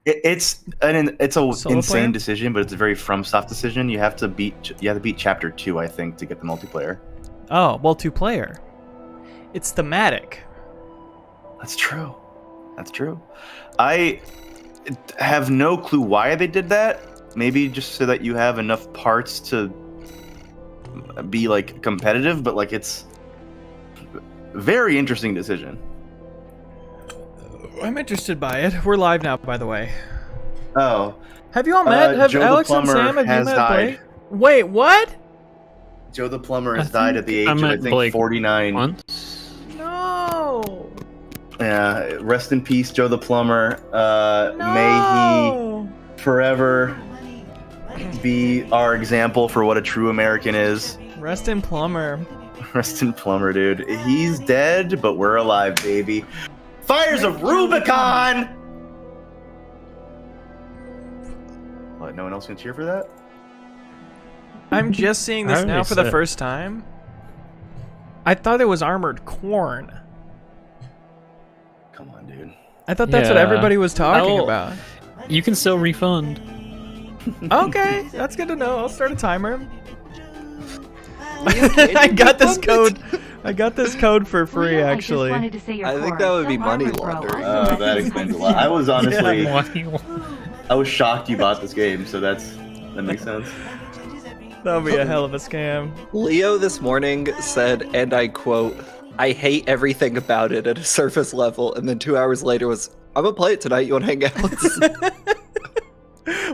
It's an Solo insane player? decision, but it's a very FromSoft decision. You have to beat chapter 2, I think, to get the multiplayer. Oh, well, 2-player. It's thematic. That's true. That's true. I have no clue why they did that. Maybe just so that you have enough parts to be like competitive, but like it's a very interesting decision. I'm interested by it. We're live now, by the way. Oh, Have you all met? Have Joe the Alex and plumber Sam? Have you has met died. Blake? Wait, what? Joe the plumber has I died at the age I of I met think Blake 49. once. No. Yeah, rest in peace, Joe the plumber. May No. he forever be our example for what a true American is. Rest in plumber. Rest in plumber, dude. He's dead, but we're alive, baby. Fires of Rubicon! What, no one else can cheer for that? I'm just seeing this I now already for the said. first time. I thought it was Armored Corn. Come on, dude. I thought that's what Yeah. everybody was talking I'll- about. You can still refund. Okay, that's good to know. I'll start a timer. I got this code. I got this code for free, Leo, actually. I just wanted to say you're I think poor. that would be Some money armor, bro. laundering. I'm Oh, not that even explains a gonna lot. I say was it. honestly, I was shocked you bought this game, so that makes sense. That'll be a hell of a scam. Leo this morning said, and I quote, "I hate everything about it at a surface level," and then 2 hours later was, "I'm gonna play it tonight. You wanna hang out?"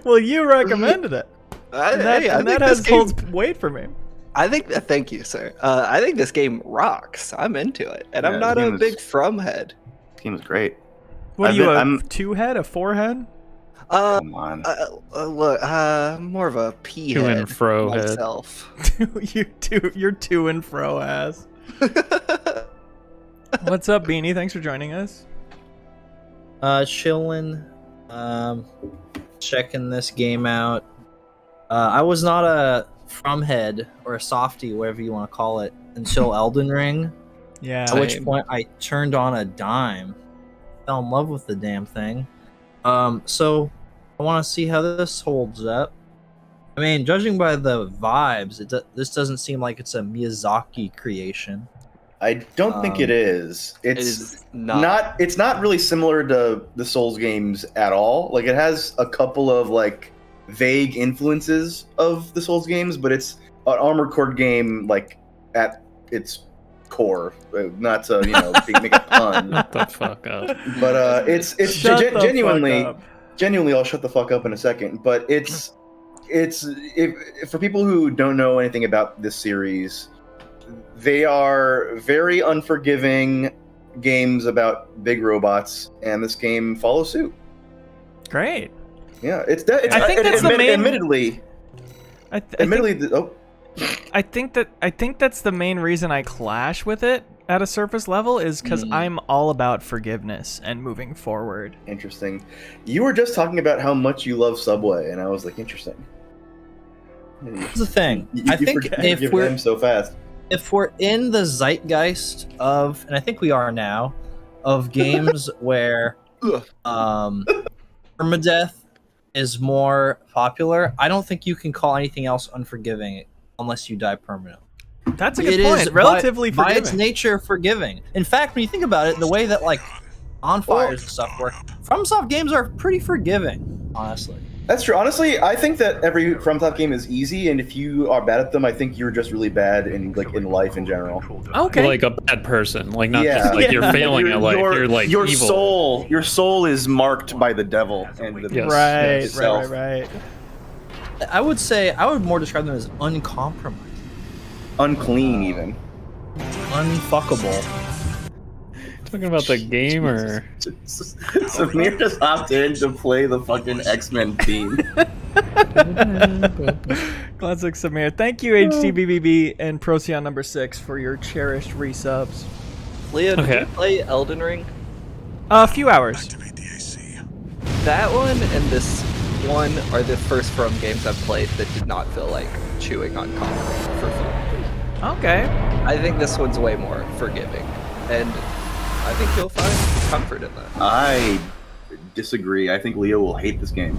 Well, you recommended it. And that, Hey, I and think that this has game- holds weight for me. I think that. Thank you, sir. I think this game rocks. I'm into it, and Yeah, I'm not this a game is- big From head. This game is great. What are I've you, been- a I'm- 2-head, a 4-head? Come on. Look, more of a P To head and fro head. myself. You're to and fro ass. What's up, Beanie? Thanks for joining us. Chilling, checking this game out. I was not a from head or a softie, whatever you want to call it, until Elden Ring. Yeah. At which Same. point I turned on a dime, fell in love with the damn thing. So I want to see how this holds up. I mean, judging by the vibes, this doesn't seem like it's a Miyazaki creation. I don't think it is. It It's is not. not. It's not really similar to the Souls games at all. Like it has a couple of like vague influences of the Souls games, but it's an Armored Core game like at its core. Not to make a pun, Shut the fuck up. but it's Shut the fuck genuinely. up. Genuinely, I'll shut the fuck up in a second. But it's if for people who don't know anything about this series, they are very unforgiving games about big robots, and this game follows suit. Great. Yeah, it's I think that's the main- admittedly. I think Admittedly, I think that's the main reason I clash with it at a surface level is because I'm all about forgiveness and moving forward. interesting. You were just talking about how much you love Subway, and I was like, interesting. Here's the thing. You I think forgive if we're them so fast. in the zeitgeist of, and I think we are now, of games where permadeath is more popular, I don't think you can call anything else unforgiving unless you die permanently. That's a good It point. is Relatively by its forgiving. nature forgiving. In fact, when you think about it, the way that like bonfires and stuff work, FromSoft games are pretty forgiving, honestly. That's true. Honestly, I think that every FromSoft game is easy, and if you are bad at them, I think you're just really bad in life in general. Okay. Like a bad person. Like not Yeah. just like you're failing at life. You're like your evil. your soul is marked by the devil and the Yes. right, itself. right. I would say I would more describe them as uncompromised, Unclean, even. unfuckable. Talking about the game or Samir just hopped in to play the fucking X-Men theme. Classic Samir. Thank you, HTBBB and Procyon number 6 for your cherished resubs. Leo, did Okay. you play Elden Ring? A few hours. That one and this one are the first From games I've played that did not feel like chewing on concrete for food. Okay. I think this one's way more forgiving, and I think you'll find comfort in that. I disagree. I think Leo will hate this game.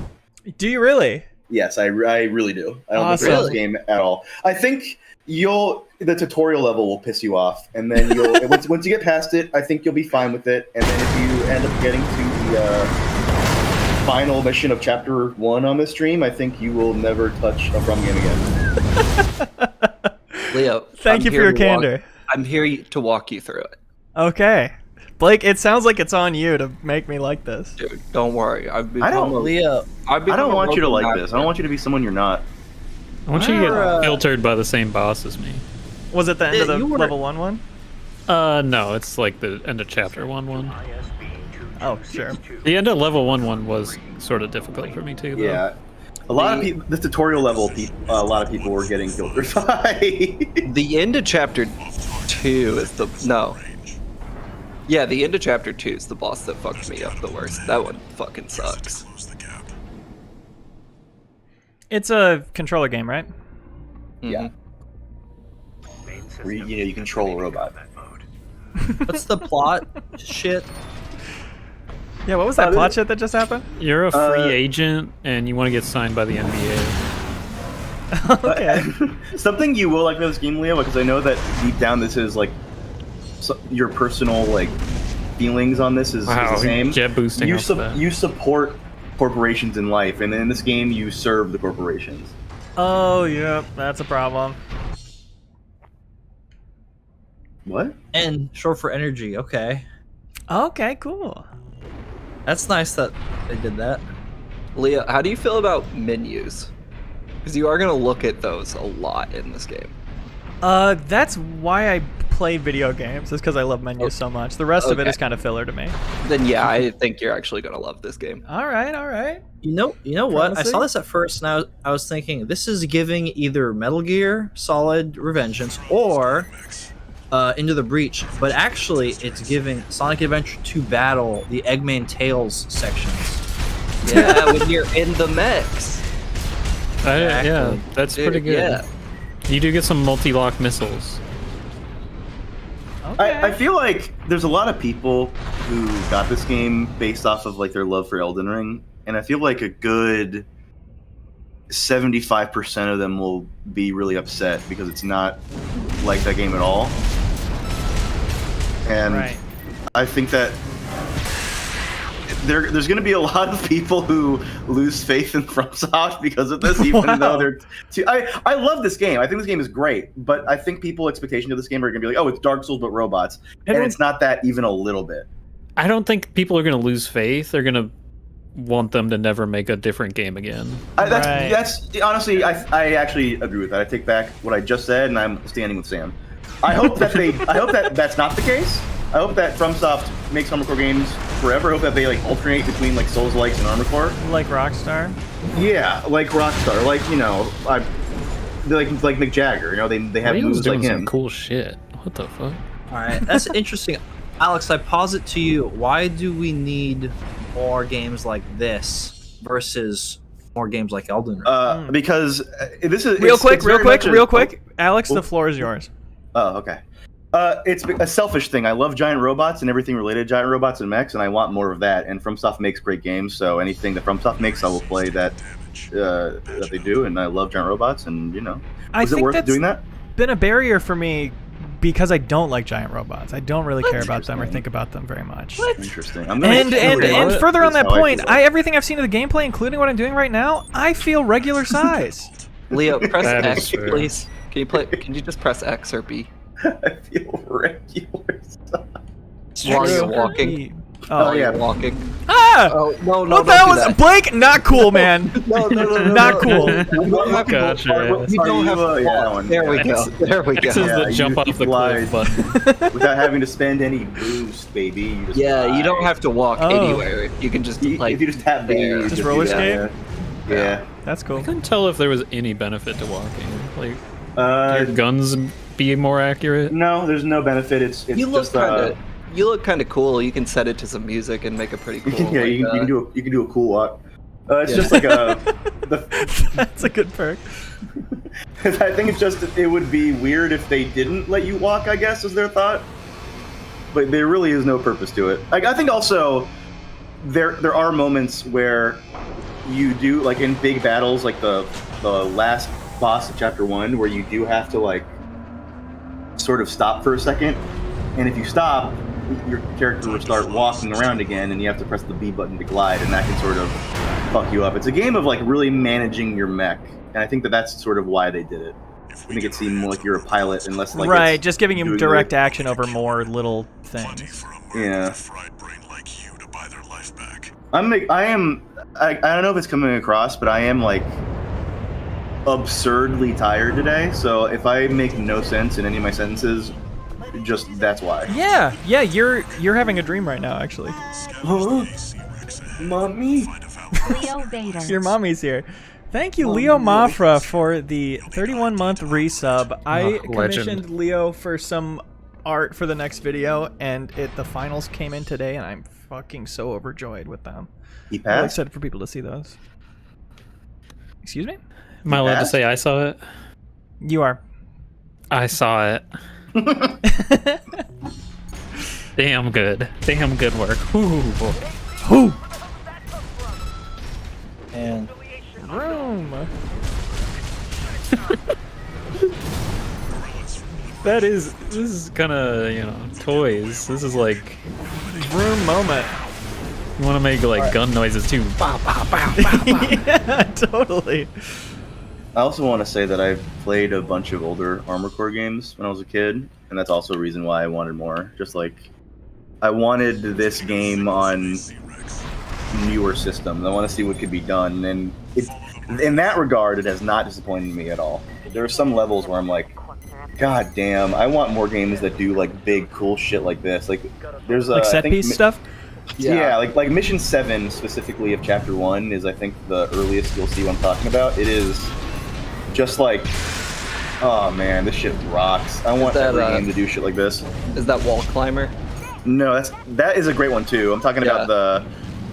Do you really? Yes, I really do. I don't think Awesome. this game at all. I think the tutorial level will piss you off, and then once you get past it, I think you'll be fine with it. And then if you end up getting to the final mission of Chapter 1 on this stream, I think you will never touch a From game again. Leo, Thank you for your candor. I'm here to walk you through it. Okay. Blake, it sounds like it's on you to make me like this. Dude, don't worry. Leo, I don't want you to like this. I don't want you to be someone you're not. I want you to get filtered by the same boss as me. Was it the end of the you were- level 1 one? No, it's like the end of chapter 1. Oh, sure. The end of level 1 was sort of difficult for me too. Though. Yeah. A lot of people, the tutorial level, a lot of people were getting filtered by. The end of chapter 2 is the end of chapter 2 is the boss that fucked me up the worst. That one fucking sucks. It's a controller game, right? Yeah. Where you control a robot. What's the plot? Shit. Yeah, what was that plot shit that just happened? You're a free agent and you want to get signed by the NBA. Okay. Something you will like about this game, Leo, because I know that deep down this is like your personal like feelings on this is the same. Jet boosting. You support corporations in life, and in this game you serve the corporations. Oh, yeah, that's a problem. What? And short for energy. Okay. Okay, cool. That's nice that they did that. Leo, how do you feel about menus? Because you are going to look at those a lot in this game. That's why I play video games, is because I love menus so much. The rest of it is kind of filler to me. Then yeah, I think you're actually going to love this game. All right. You know what? I Promising? saw this at first, and I was thinking this is giving either Metal Gear Solid Revengeance or Into the Breach, but actually it's giving Sonic Adventure 2 Battle the Eggman Tales sections. Yeah, when you're in the mechs. Yeah, that's Dude, pretty good. yeah. You do get some multi-lock missiles. Okay. I feel like there's a lot of people who got this game based off of like their love for Elden Ring, and I feel like a good 75% of them will be really upset because it's not like that game at all. And Right. I think that there's going to be a lot of people who lose faith in FromSoft because of this, even though they're. I love this game. I think this game is great, but I think people's expectations of this game are going to be like, oh, it's Dark Souls but robots, and it's not that even a little bit. I don't think people are going to lose faith. They're going to want them to never make a different game again. That's honestly, I actually agree with that. I take back what I just said, and I'm standing with Sam. I hope that that's not the case. I hope that FromSoft makes Armor Core games forever. I hope that they like alternate between like Souls-likes and Armor Core. Like Rockstar. Yeah, like Rockstar, like like Mick Jagger. You know, they have Leo's moves doing like some him. cool shit. What the fuck? All right, that's interesting. Alex, I posit to you: why do we need more games like this versus more games like Elden Ring? Because this is Real it's very much a- Alex, the floor is yours. Oh, okay. It's a selfish thing. I love giant robots and everything related to giant robots and mechs, and I want more of that. And FromSoft makes great games, so anything that FromSoft makes, I will play that they do. And I love giant robots, and you know, is it worth doing that? Been a barrier for me because I don't like giant robots. I don't really care about them or Interesting. think about them very much. Interesting. And further on that That's how I point, feel. everything I've seen of the gameplay, including what I'm doing right now, I feel regular size. Leo, press That is X, true. please. Can you just press X or B? I feel regular. While you're walking. Oh, yeah. Walking. Ah! Oh, no, What the hell was Blake? Not cool, man. No. Not cool. You don't have to Gotcha. You don't have to yeah, that walk. one. There we go. There we This go. is the you jump off the glide. cliff button. Without having to spend any boost, baby. You just Yeah, you glide. don't have to walk Oh. anywhere. You can just like if you just tap B, there. you Just do roller that, skate? Yeah. That's cool. I couldn't tell if there was any benefit to walking. Like, Yeah. your guns be more accurate. No, there's no benefit. It's you look just kind of cool. You can set it to some music and make it pretty cool. yeah, like, you can do a cool walk. It's just like That's a good perk. I think it's just it would be weird if they didn't let you walk. I guess is their thought, but there really is no purpose to it. Like I think also there are moments where you do, like in big battles, like the last boss of chapter 1, where you do have to like sort of stop for a second, and if you stop, your character will start walking around again, and you have to press the B button to glide, and that can sort of fuck you up. It's a game of like really managing your mech, and I think that's sort of why they did it. Make it seem more like you're a pilot and less like right, it's just giving him doing direct like- action over more little things. Yeah. I don't know if it's coming across, but I am like absurdly tired today. So if I make no sense in any of my sentences, just that's why. Yeah, you're having a dream right now, actually. Huh? Mommy. Leo Vader. Your mommy's here. Thank you, Leo Mafra, for the 31-month resub. I legend. commissioned Leo for some art for the next video, and the finals came in today, and I'm fucking so overjoyed with them. He I'm passed. excited for people to see those. Excuse me? Am I allowed to passed? say I saw it? You are. I saw it. Damn good. Damn good work. Ooh. And Room. This is kind of, toys. This is like, Room moment. you want to make like gun noises too. Bow, bow, bow, bow, bow. Yeah, totally. I also want to say that I've played a bunch of older Armored Core games when I was a kid, and that's also a reason why I wanted more. Just like, I wanted this game on newer systems. I want to see what could be done, and in that regard, it has not disappointed me at all. There are some levels where I'm like, God damn, I want more games that do like big, cool shit like this. Like, there's Like I set think piece stuff? Yeah, like Mission 7 specifically of Chapter 1 is I think the earliest you'll see what I'm talking about. It is just like, oh man, this shit rocks. I want that, every game to do shit like this. Is that Wall Climber? No, that is a great one too. I'm talking about Yeah.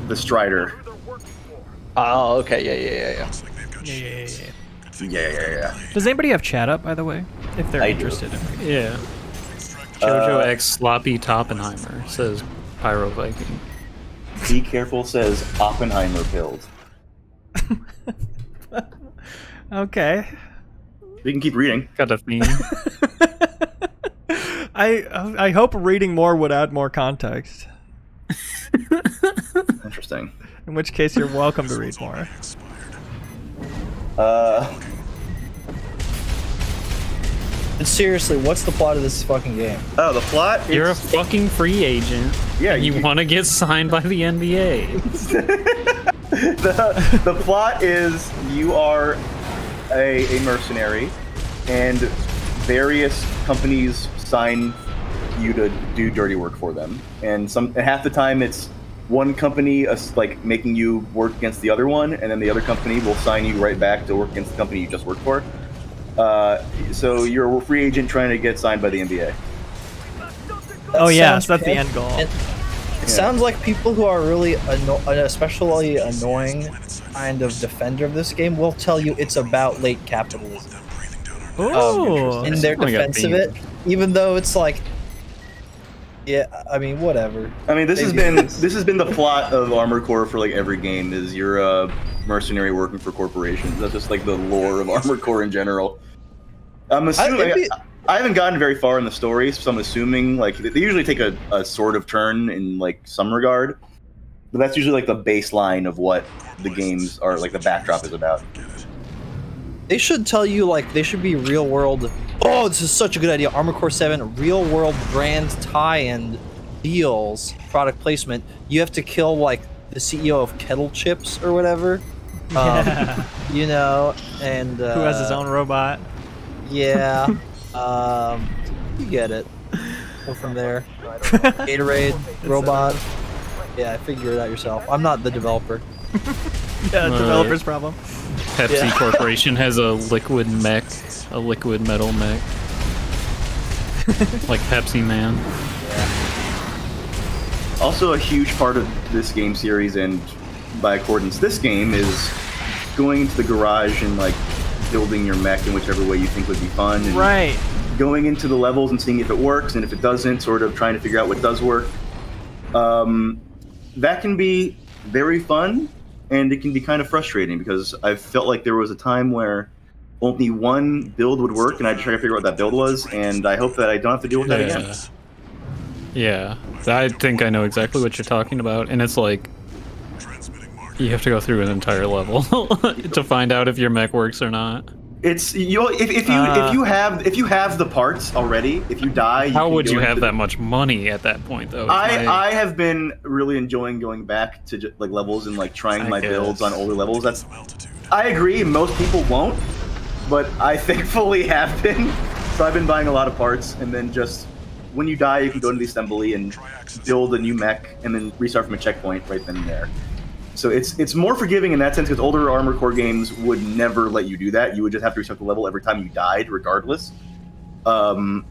the Strider. Oh, okay, yeah. Yeah. Does anybody have chat up, by the way? If they're I do. interested in it. Yeah. Jojo X Sloppy Toppenheimer says Pyro Viking. Be careful says Oppenheimer pills. Okay. You can keep reading. Got a theme. I hope reading more would add more context. Interesting. In which case, you're welcome to read more. And seriously, what's the plot of this fucking game? Oh, the plot. You're a it's- fucking free agent. Yeah, You want to get signed by the NBA. the plot is you are a mercenary, and various companies sign you to do dirty work for them, and half the time it's one company like making you work against the other one, and then the other company will sign you right back to work against the company you just worked for. So you're a free agent trying to get signed by the NBA. Oh yeah, sounds so that's the bad. end goal. It sounds like people who are really an especially annoying kind of defender of this game will tell you it's about late capitalism. Ooh. In their Something got defense of it, themed. even though it's like, yeah, I mean, whatever. I mean, this has Maybe been it's- this has been the plot of Armored Core for like every game. Is you're a mercenary working for corporations. That's just like the lore of Armored Core in general. I'm assuming I haven't gotten very far in the story, so I'm assuming like they usually take a sort of turn in like some regard, but that's usually like the baseline of what the games are, like the backdrop is about. They should tell you, like, they should be real world. Oh, this is such a good idea. Armored Core 7, real world brand tie-in deals, product placement. You have to kill, like, the CEO of Kettle Chips or whatever. You know, and. Who has his own robot? Yeah. You get it. Go from there. Gatorade, robot. Yeah, figure it out yourself. I'm not the developer. Yeah, developer's problem. Pepsi Yeah. Corporation has a liquid mech, a liquid metal mech. Like Pepsi Man. Also, a huge part of this game series, and by accordance, this game is going into the garage and like building your mech in whichever way you think would be fun. And Right. going into the levels and seeing if it works, and if it doesn't, sort of trying to figure out what does work. that can be very fun, and it can be kind of frustrating because I felt like there was a time where only one build would work, and I try to figure out what that build was, and I hope that I don't have to deal with that again. Yeah, I think I know exactly what you're talking about, and it's like you have to go through an entire level to find out if your mech works or not. It's if you have the parts already, if you die, How would you have that? that much money at that point, though? I have been really enjoying going back to like levels and like trying my builds on older levels. I agree, most people won't, but I thankfully have been. So I've been buying a lot of parts, and then just when you die, you can go to the assembly and build a new mech, and then restart from a checkpoint right then and there. So it's more forgiving in that sense because older Armored Core games would never let you do that. You would just have to restart the level every time you died, regardless. But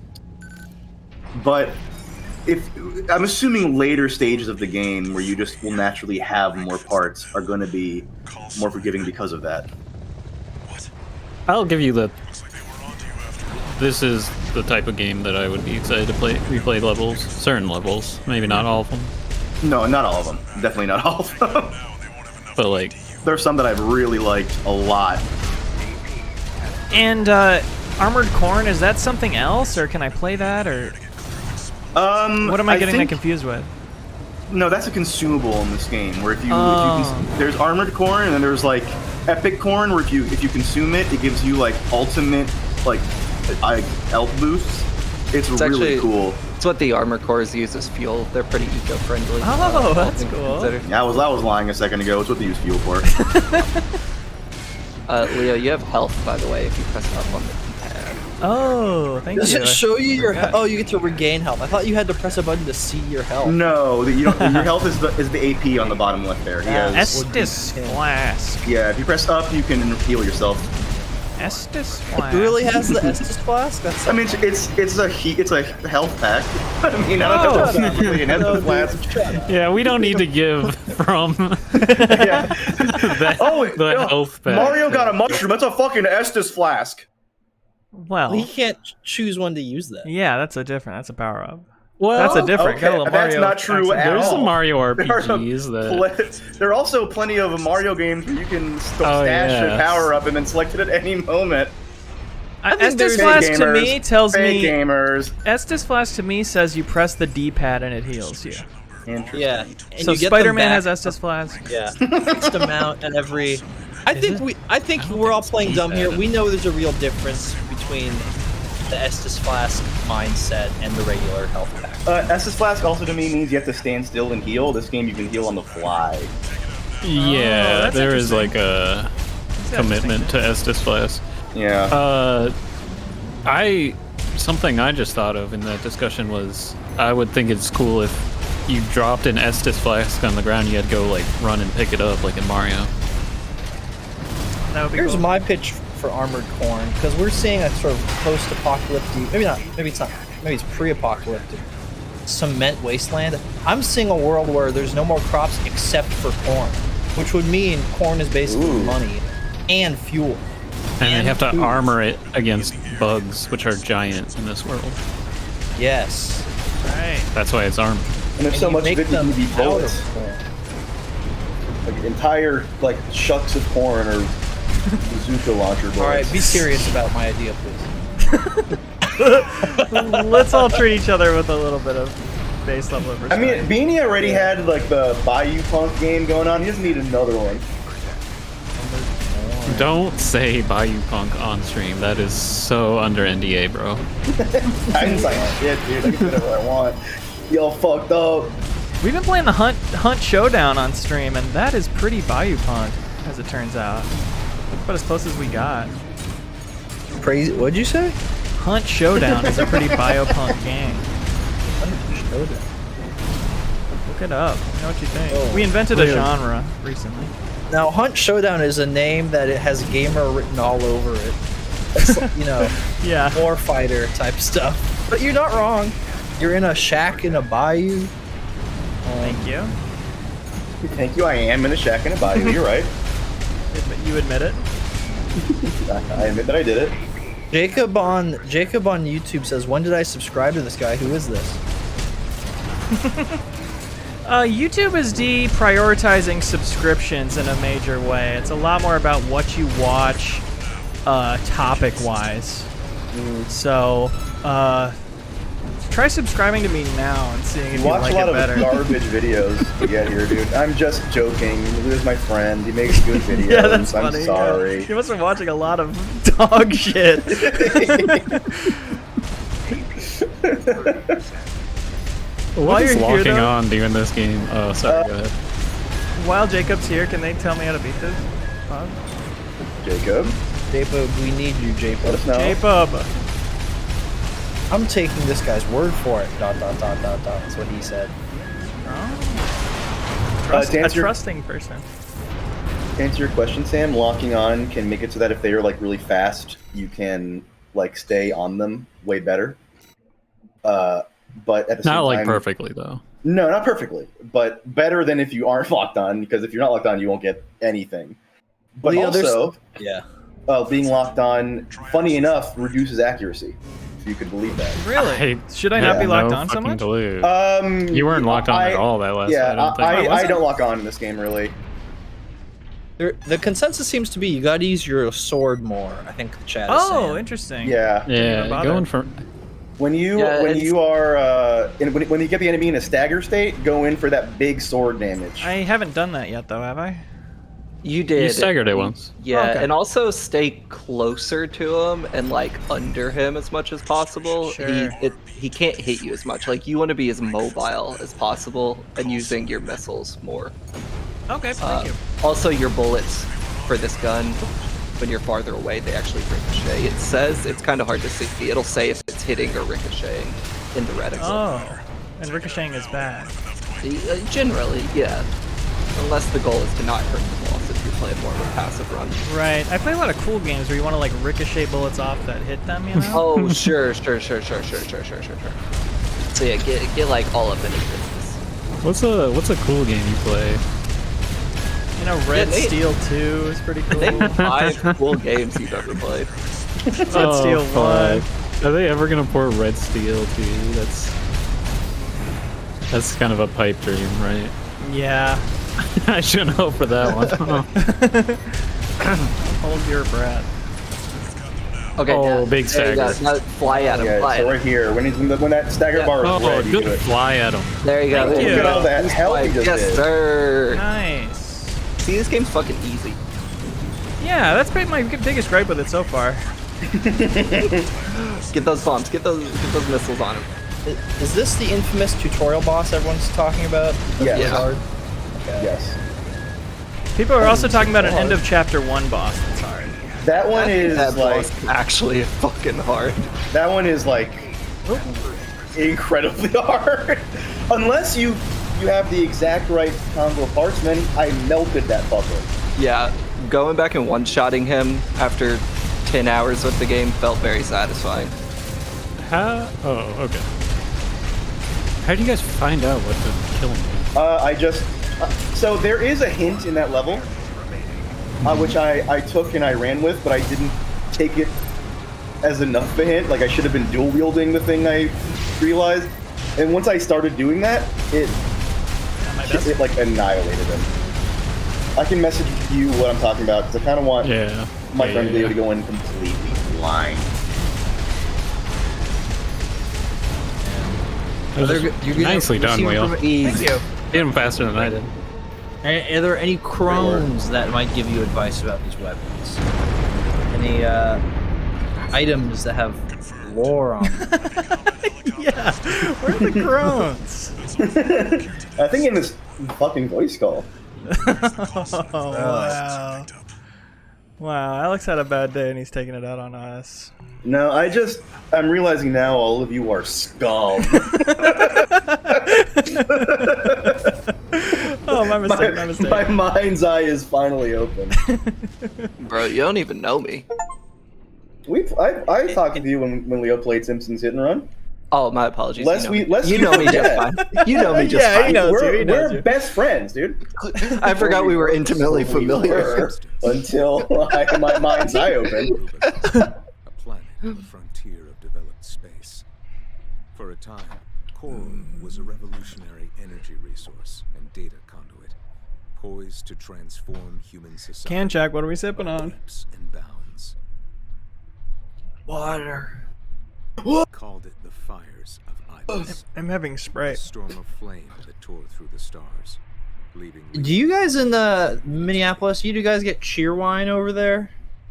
if I'm assuming later stages of the game where you just will naturally have more parts are going to be more forgiving because of that. I'll give you that. This is the type of game that I would be excited to replay levels, certain levels, maybe not all of them. No, not all of them. Definitely not all of them. But like, There's some that I've really liked a lot. And Armored Corn, is that something else, or can I play that, or what am I getting that confused with? No, that's a consumable in this game. Where if you there's Armored Corn, and then there's like Epic Corn, where if you consume it, it gives you like ultimate like health boosts. It's really actually cool. It's what the armor cores use as fuel. They're pretty eco-friendly. Oh, all that's things cool. considered. Yeah, I was lying a second ago. It's what they use fuel for. Leo, you have health, by the way, if you press up on the keypad. Oh, thank Does you. it show you your? Forgot. Oh, you get to regain health. I thought you had to press a button to see your health. No, your health is the AP on the bottom left there. He has, Estus Flask. yeah, if you press up, you can heal yourself. Estus Flask. It really has the Estus Flask? That's I mean, it's a health pack. I mean, I don't know if that's really an Estus flask. yeah, we don't need to give from Yeah. the health pack. Mario got a mushroom. That's a fucking Estus flask. Well, he can't choose when to use that. yeah, that's a power up. Well, That's a different. Okay, got a little that's Mario not true accent. at there's all. some Mario There are RPGs that. There are also plenty of Mario games where you can stash yeah. your power up and then select it at any moment. Estus Fake Flask to gamers, me tells fake me. gamers. Estus Flask to me says you press the D-pad and it heals you. Interesting. Yeah. And So you get them Spider-Man has back- Estus Flask. Yeah. Fixed amount and every. I think we're all playing dumb here. We know there's a real difference between the Estus Flask mindset and the regular health pack. Estus flask also to me means you have to stand still and heal. This game you can heal on the fly. Yeah, that's there is interesting. like a commitment to Estus Flask. Yeah. Something I just thought of in that discussion was I would think it's cool if you dropped an Estus Flask on the ground, you had to go like run and pick it up like in Mario. That would be Here's cool. my pitch for Armored Corn, because we're seeing a sort of post-apocalyptic, maybe it's pre-apocalyptic cement wasteland. I'm seeing a world where there's no more crops except for corn, which would mean corn is basically money and fuel. And they have to food. armor it against bugs, which are giant in this world. Yes. Right. That's why it's armored. and there's And so you much of make it you can them be out bullets. of corn. Like entire like shucks of corn or bazooka launcher bullets. All right, be serious about my idea, please. Let's all treat each other with a little bit of base level of I respect. mean, Beanie already had like the Bayou Punk game going on. He doesn't need another one. Don't say Bayou Punk on stream. That is so under NDA, bro. I didn't sign shit, dude. I can do whatever I want. Y'all fucked up. We've been playing the Hunt Showdown on stream, and that is pretty Bayou Punk, as it turns out. That's about as close as we got. Crazy. What'd you say? Hunt Showdown is a pretty biopunk game. Look it up. Let me know what you think. Oh, we invented a weird. genre recently. Now, Hunt Showdown is a name that it has gamer written all over it. It's, you know, Yeah. warfighter type stuff. But you're not wrong. You're in a shack in a bayou. Thank you. Thank you. I am in a shack in a bayou. You're right. You admit it? I admit that I did it. Jacob on YouTube says, "When did I subscribe to this guy? Who is this?" YouTube is deprioritizing subscriptions in a major way. It's a lot more about what you watch, topic-wise. So, try subscribing to me now and seeing if you Watch like a lot it of better. garbage videos to get here, dude. I'm just joking. Lou's my friend. He makes good videos. Yeah, that's I'm funny. sorry. Yeah. You must have been watching a lot of dog shit. What While is you're here, locking though- on doing this game? Oh, sorry, go ahead. While Jacob's here, can they tell me how to beat this? Jacob, Jacob, we need you, let Jacob. us know. Jacob. I'm taking this guy's word for it. ... That's what he said. Trust, to a answer- trusting person. To answer your question, Sam, locking on can make it so that if they are like really fast, you can like stay on them way better. But at the same Not like time, perfectly though. No, not perfectly, but better than if you aren't locked on. Because if you're not locked on, you won't get anything. But Leo, there's- also, Yeah. being locked on, funny enough, reduces accuracy. If you could believe that. Really? Should I not Yeah. be locked no on so fucking much? clue. You weren't locked on at all that last Yeah, I don't think. Oh, was I it? don't lock on in this game really. The consensus seems to be you gotta use your sword more. I think the chat is Oh, saying. interesting. Yeah. Yeah, bother. going for When you Yeah, when it's- you are when you get the enemy in a stagger state, go in for that big sword damage. I haven't done that yet, though, have I? You did. you staggered it once. Yeah, Okay. and also stay closer to him and like under him as much as possible. Sure. He can't hit you as much. Like you want to be as mobile as possible and using your missiles more. Okay, thank you. Also, your bullets for this gun, when you're farther away, they actually ricochet. It says it's kind of hard to see. It'll say if it's hitting or ricocheting in the reticle. Oh, and ricocheting is bad. Generally, yeah. Unless the goal is to not hurt the boss if you're playing more of a passive run. Right. I play a lot of cool games where you want to like ricochet bullets off that hit them, you know? Oh, sure. So yeah, get like all up in his business. What's a cool game you play? You know, Red Nate- Steel 2 is pretty cool. Name 5 cool games you've ever played. Red Steel 1. fuck. Are they ever gonna port Red Steel 2? That's kind of a pipe dream, right? Yeah. I shouldn't hope for that one. Hold your breath. Okay, Oh, yeah. big There you go. stagger. Now fly at him. Yeah, Fly so at right him. here, when that stagger Yeah. bar is Oh, red, you do good it. fly at him. There you go. Thank there you. Look at all that hell he just Yes, did. sir. Nice. See, this game's fucking easy. Yeah, that's been my biggest gripe with it so far. Get those bombs. Get those missiles on him. Is this the infamous tutorial boss everyone's talking about? Yes. Yeah. Hard? Yes. People are also talking about an end of chapter 1 boss that's hard. That one is That like boss is actually fucking hard. that one is like incredibly hard. Unless you have the exact right combo of parts, man, I melted that fucker. Yeah, going back and one-shotting him after 10 hours with the game felt very satisfying. How? Oh, okay. How do you guys find out what to kill him with? So there is a hint in that level, which I took and I ran with, but I didn't take it as enough of a hint. Like I should have been dual wielding the thing. I realized, and once I started doing that, it like annihilated him. I can message you what I'm talking about because I kind of want Yeah. my Yeah, friend yeah, David yeah. to go in completely blind. That was nicely done, Wheel. Easy. Hit him faster than I did. Are there any crones that might give you advice about these weapons? Any items that have lore on them? Yeah. Where are the groans? I think in this fucking voice call. Oh, wow. Wow, Alex had a bad day and he's taking it out on us. No, I'm realizing now all of you are scum. Oh, my mistake, my mistake. My mind's eye is finally open. Bro, you don't even know me. I talked to you when Leo played Simpsons Hit and Run. Oh, my apologies. You know me just yeah. fine. You know me just Yeah, fine. he knows you, he We're knows you. best friends, dude. I forgot we were intimately familiar. Until my mind's eye opened. A planet on the frontier of developed space. For a time, Coral was a revolutionary energy resource and data conduit, poised to transform human society. Can check. What are we sipping on? Leaps and bounds. Water. Called it the fires of Ibis, I'm having a Sprite. storm of flame that tore through the stars, leaving. Do you guys in Minneapolis? You guys get Cheerwine over there?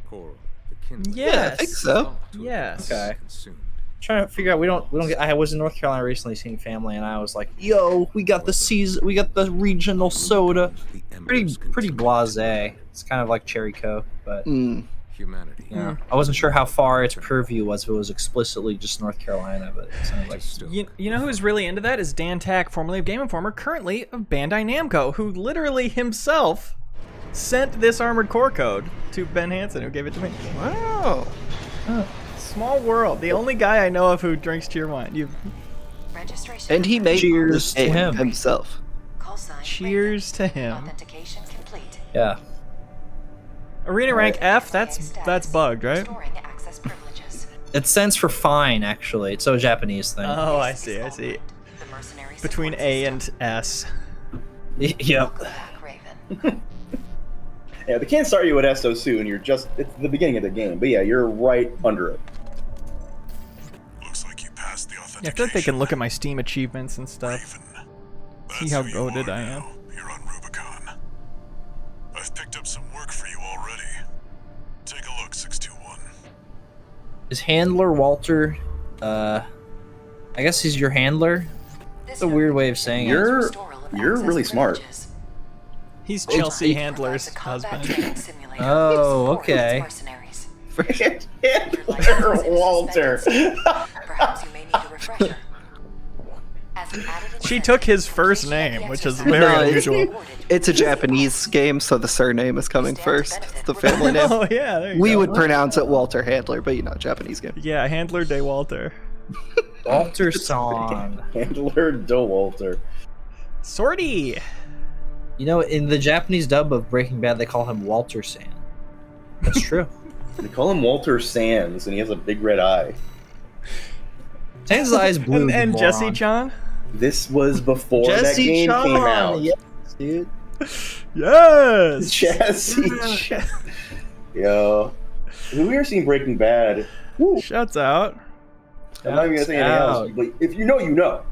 Coral, the kindling. Yes. I think so. thought to have Yes. been Okay. consumed. Trying to figure out. We don't get. I was in North Carolina recently seeing family, and I was like, "Yo, we got the season. We got the regional soda." The Pretty embers continued to blasé. It's kind of like cherry coke, but Mm. Humanity. yeah, I wasn't sure how far its purview was. If it was explicitly just North Carolina, but it sounded like. You know who's really into that is Dan Tack, formerly of Game Informer, currently of Bandai Namco, who literally himself sent this Armored Core code to Ben Hansen, who gave it to me. Wow. Small world. The only guy I know of who drinks Cheerwine. You Registration. And he made Cheers this to game him. himself. Call sign. cheers to him. Authentication complete. Yeah. Arena rank F. That's bugged, right? Restoring access privileges. It stands for fine, actually. It's a Japanese thing. Oh, I This see. is I see. The mercenary Between support A system. and S. Yep. Back, Raven. Yeah, they can't start you at S so soon. It's the beginning of the game. But yeah, you're right under it. Looks like you passed the Yeah, I authentication. feel like they can look at my Steam achievements and stuff. Raven. See That's how who you goated are I am. now. You're on Rubicon. I've picked up some work for you already. Take a look, 621. Is handler Walter? I guess he's your handler. This It's a weird way of saying it. You're restoral of you're access really smart. privileges. He's It's- Chelsea it- Handler's Provides a combat husband. training simulator Oh, for its okay. mercenaries. Walter. Perhaps you may need a refresher. As an added She incentive, took his first participate in name, the which is exercise very No, it's- unusual. rewarded. It's a Japanese game, so the surname is coming first. It's the family name. Oh yeah, there you We go. would pronounce it Walter Handler, but Japanese game. Yeah, Handler de Walter. Walter Song. Handler DeWalter. Sortie. You know, in the Japanese dub of Breaking Bad, they call him Walter San. That's true. They call him Walter Sands, and he has a big red eye. Sands' eyes blue. And you Jesse moron. Chan. This was before that Jesse game Chan. came out. Yes, dude. Yes. Jesse Chan. Yo. We are seeing Breaking Bad. Woo. Shouts out. I'm not even gonna say anything else. But if you know, you know.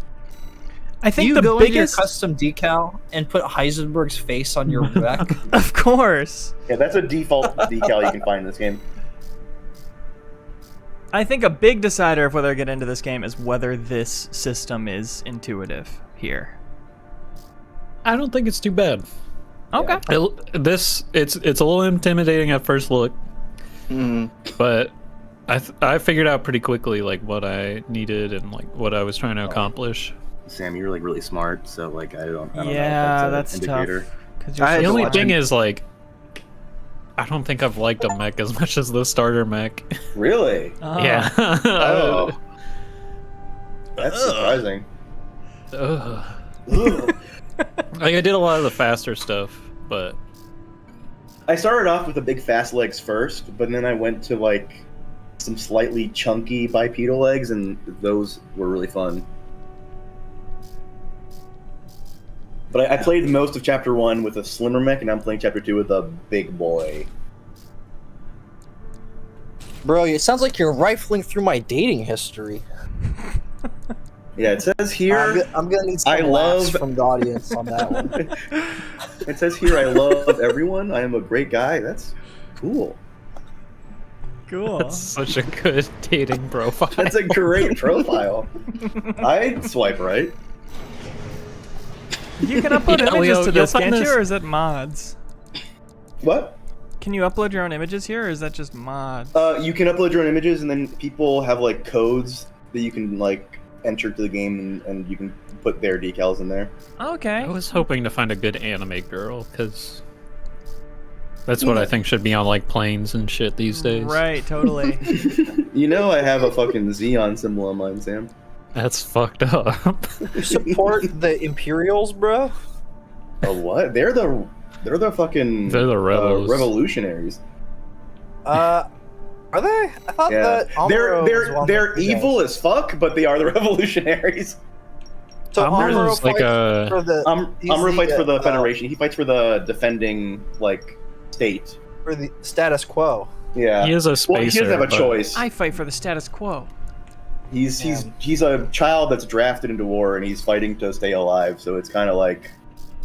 I Do think you the go into your biggest, custom decal and put Heisenberg's face on your wreck? of course. Yeah, that's a default decal you can find in this game. I think a big decider of whether I get into this game is whether this system is intuitive here. I don't think it's too bad. Okay. It's a little intimidating at first look, Mm. but I figured out pretty quickly like what I needed and like what I was trying to accomplish. Sam, you're like really smart, so like I don't know. Yeah, if that's an tough. indicator. 'Cause I had The to only watch thing it. is like I don't think I've liked a mech as much as the starter mech. Really? Yeah. Oh. That's surprising. Ugh. Ugh. Like I did a lot of the faster stuff, but I started off with the big fast legs first, but then I went to like some slightly chunky bipedal legs, and those were really fun. But I played most of Chapter 1 with a slimmer mech, and I'm playing Chapter 2 with a big boy. Bro, it sounds like you're rifling through my dating history. Yeah, it says here. I'm gonna need some I laughs love- from the audience on that one. It says here, I love everyone. I am a great guy. That's cool. Cool. that's such a good dating profile. That's a great profile. I'd swipe right. You can upload Yeah, images Leo, to you'll this, find can't you? this- Or is it mods? What? Can you upload your own images here, or is that just mods? You can upload your own images, and then people have like codes that you can like enter to the game, and you can put their decals in there. Okay. I was hoping to find a good anime girl because that's what I think should be on like planes and shit these days. Right, totally. You know, I have a fucking Xeon symbol on mine, Sam. That's fucked up. You support the Imperials, bro? Oh, what? They're the fucking They're the rebels. revolutionaries. Are they? I thought Yeah, that Amuro was one they're of the evil guys. as fuck, but they are the revolutionaries. So Amuro Amuro is like fights a- for the he's Amuro fights for the uh, Federation. He fights for the defending like state. for the status quo. Yeah. He is a Well, he spacer. doesn't have a but- choice. I fight for the status quo. He's a child that's drafted into war and he's fighting to stay alive. So it's kind of like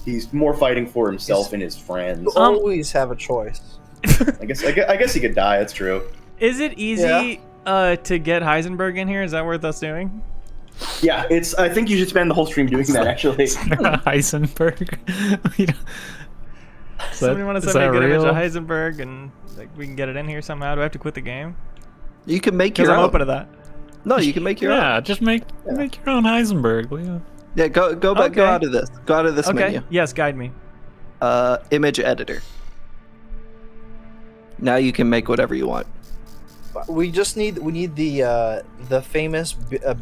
he's more fighting for himself and his friends. You always have a choice. I guess he could die. That's true. Is it easy to get Heisenberg in here? Is that worth us doing? Yeah, it's. I think you should spend the whole stream doing that. Actually, Heisenberg. We don't- Is Somebody that- want to is send me a that good image real? of Heisenberg and like we can get it in here somehow? Do I have to quit the game? You can make Because your I'm own. open to that. No, you can make your own. Yeah, just make your own Heisenberg, Leo. Yeah, go back, go Okay. out of this. Go out of this Okay. menu. Yes, guide me. Image editor. Now you can make whatever you want. We need the famous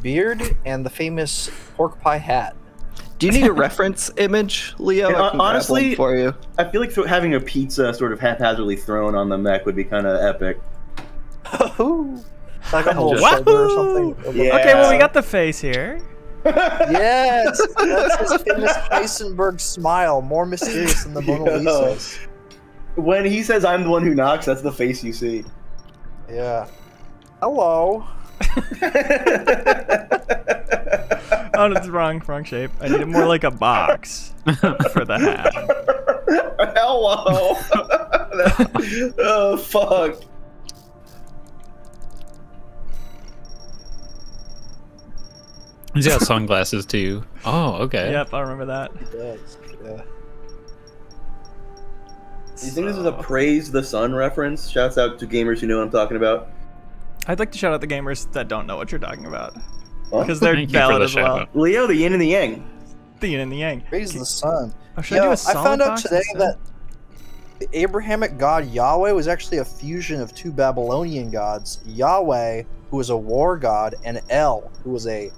beard and the famous pork pie hat. Do you need a reference image, Leo? And I can grab honestly- one for you. I feel like having a pizza sort of haphazardly thrown on the mech would be kind of epic. Like a whole Just- shoulder or Wahoo! something. Yeah. Okay, well we got the face here. Yes, that's his famous Heisenberg smile, more mysterious than the Mona Yo. Lisa's. When he says "I'm the one who knocks," that's the face you see. Yeah. Hello. Oh, that's wrong shape. I need it more like a box for the hat. Hello. Oh fuck. He's got sunglasses too. Oh, okay. Yep, I remember that. It does. Yeah. You think this is a praise the sun reference? Shouts out to gamers who know what I'm talking about. I'd like to shout out the gamers that don't know what you're talking about Huh? because they're Thank you for valid the as well. shout-out. Leo, the yin and the yang. The yin and the yang. Praise the sun. Oh, should I do Yo, a I solid found out box today instead? that the Abrahamic god Yahweh was actually a fusion of two Babylonian gods, Yahweh, who was a war god, and El, who was a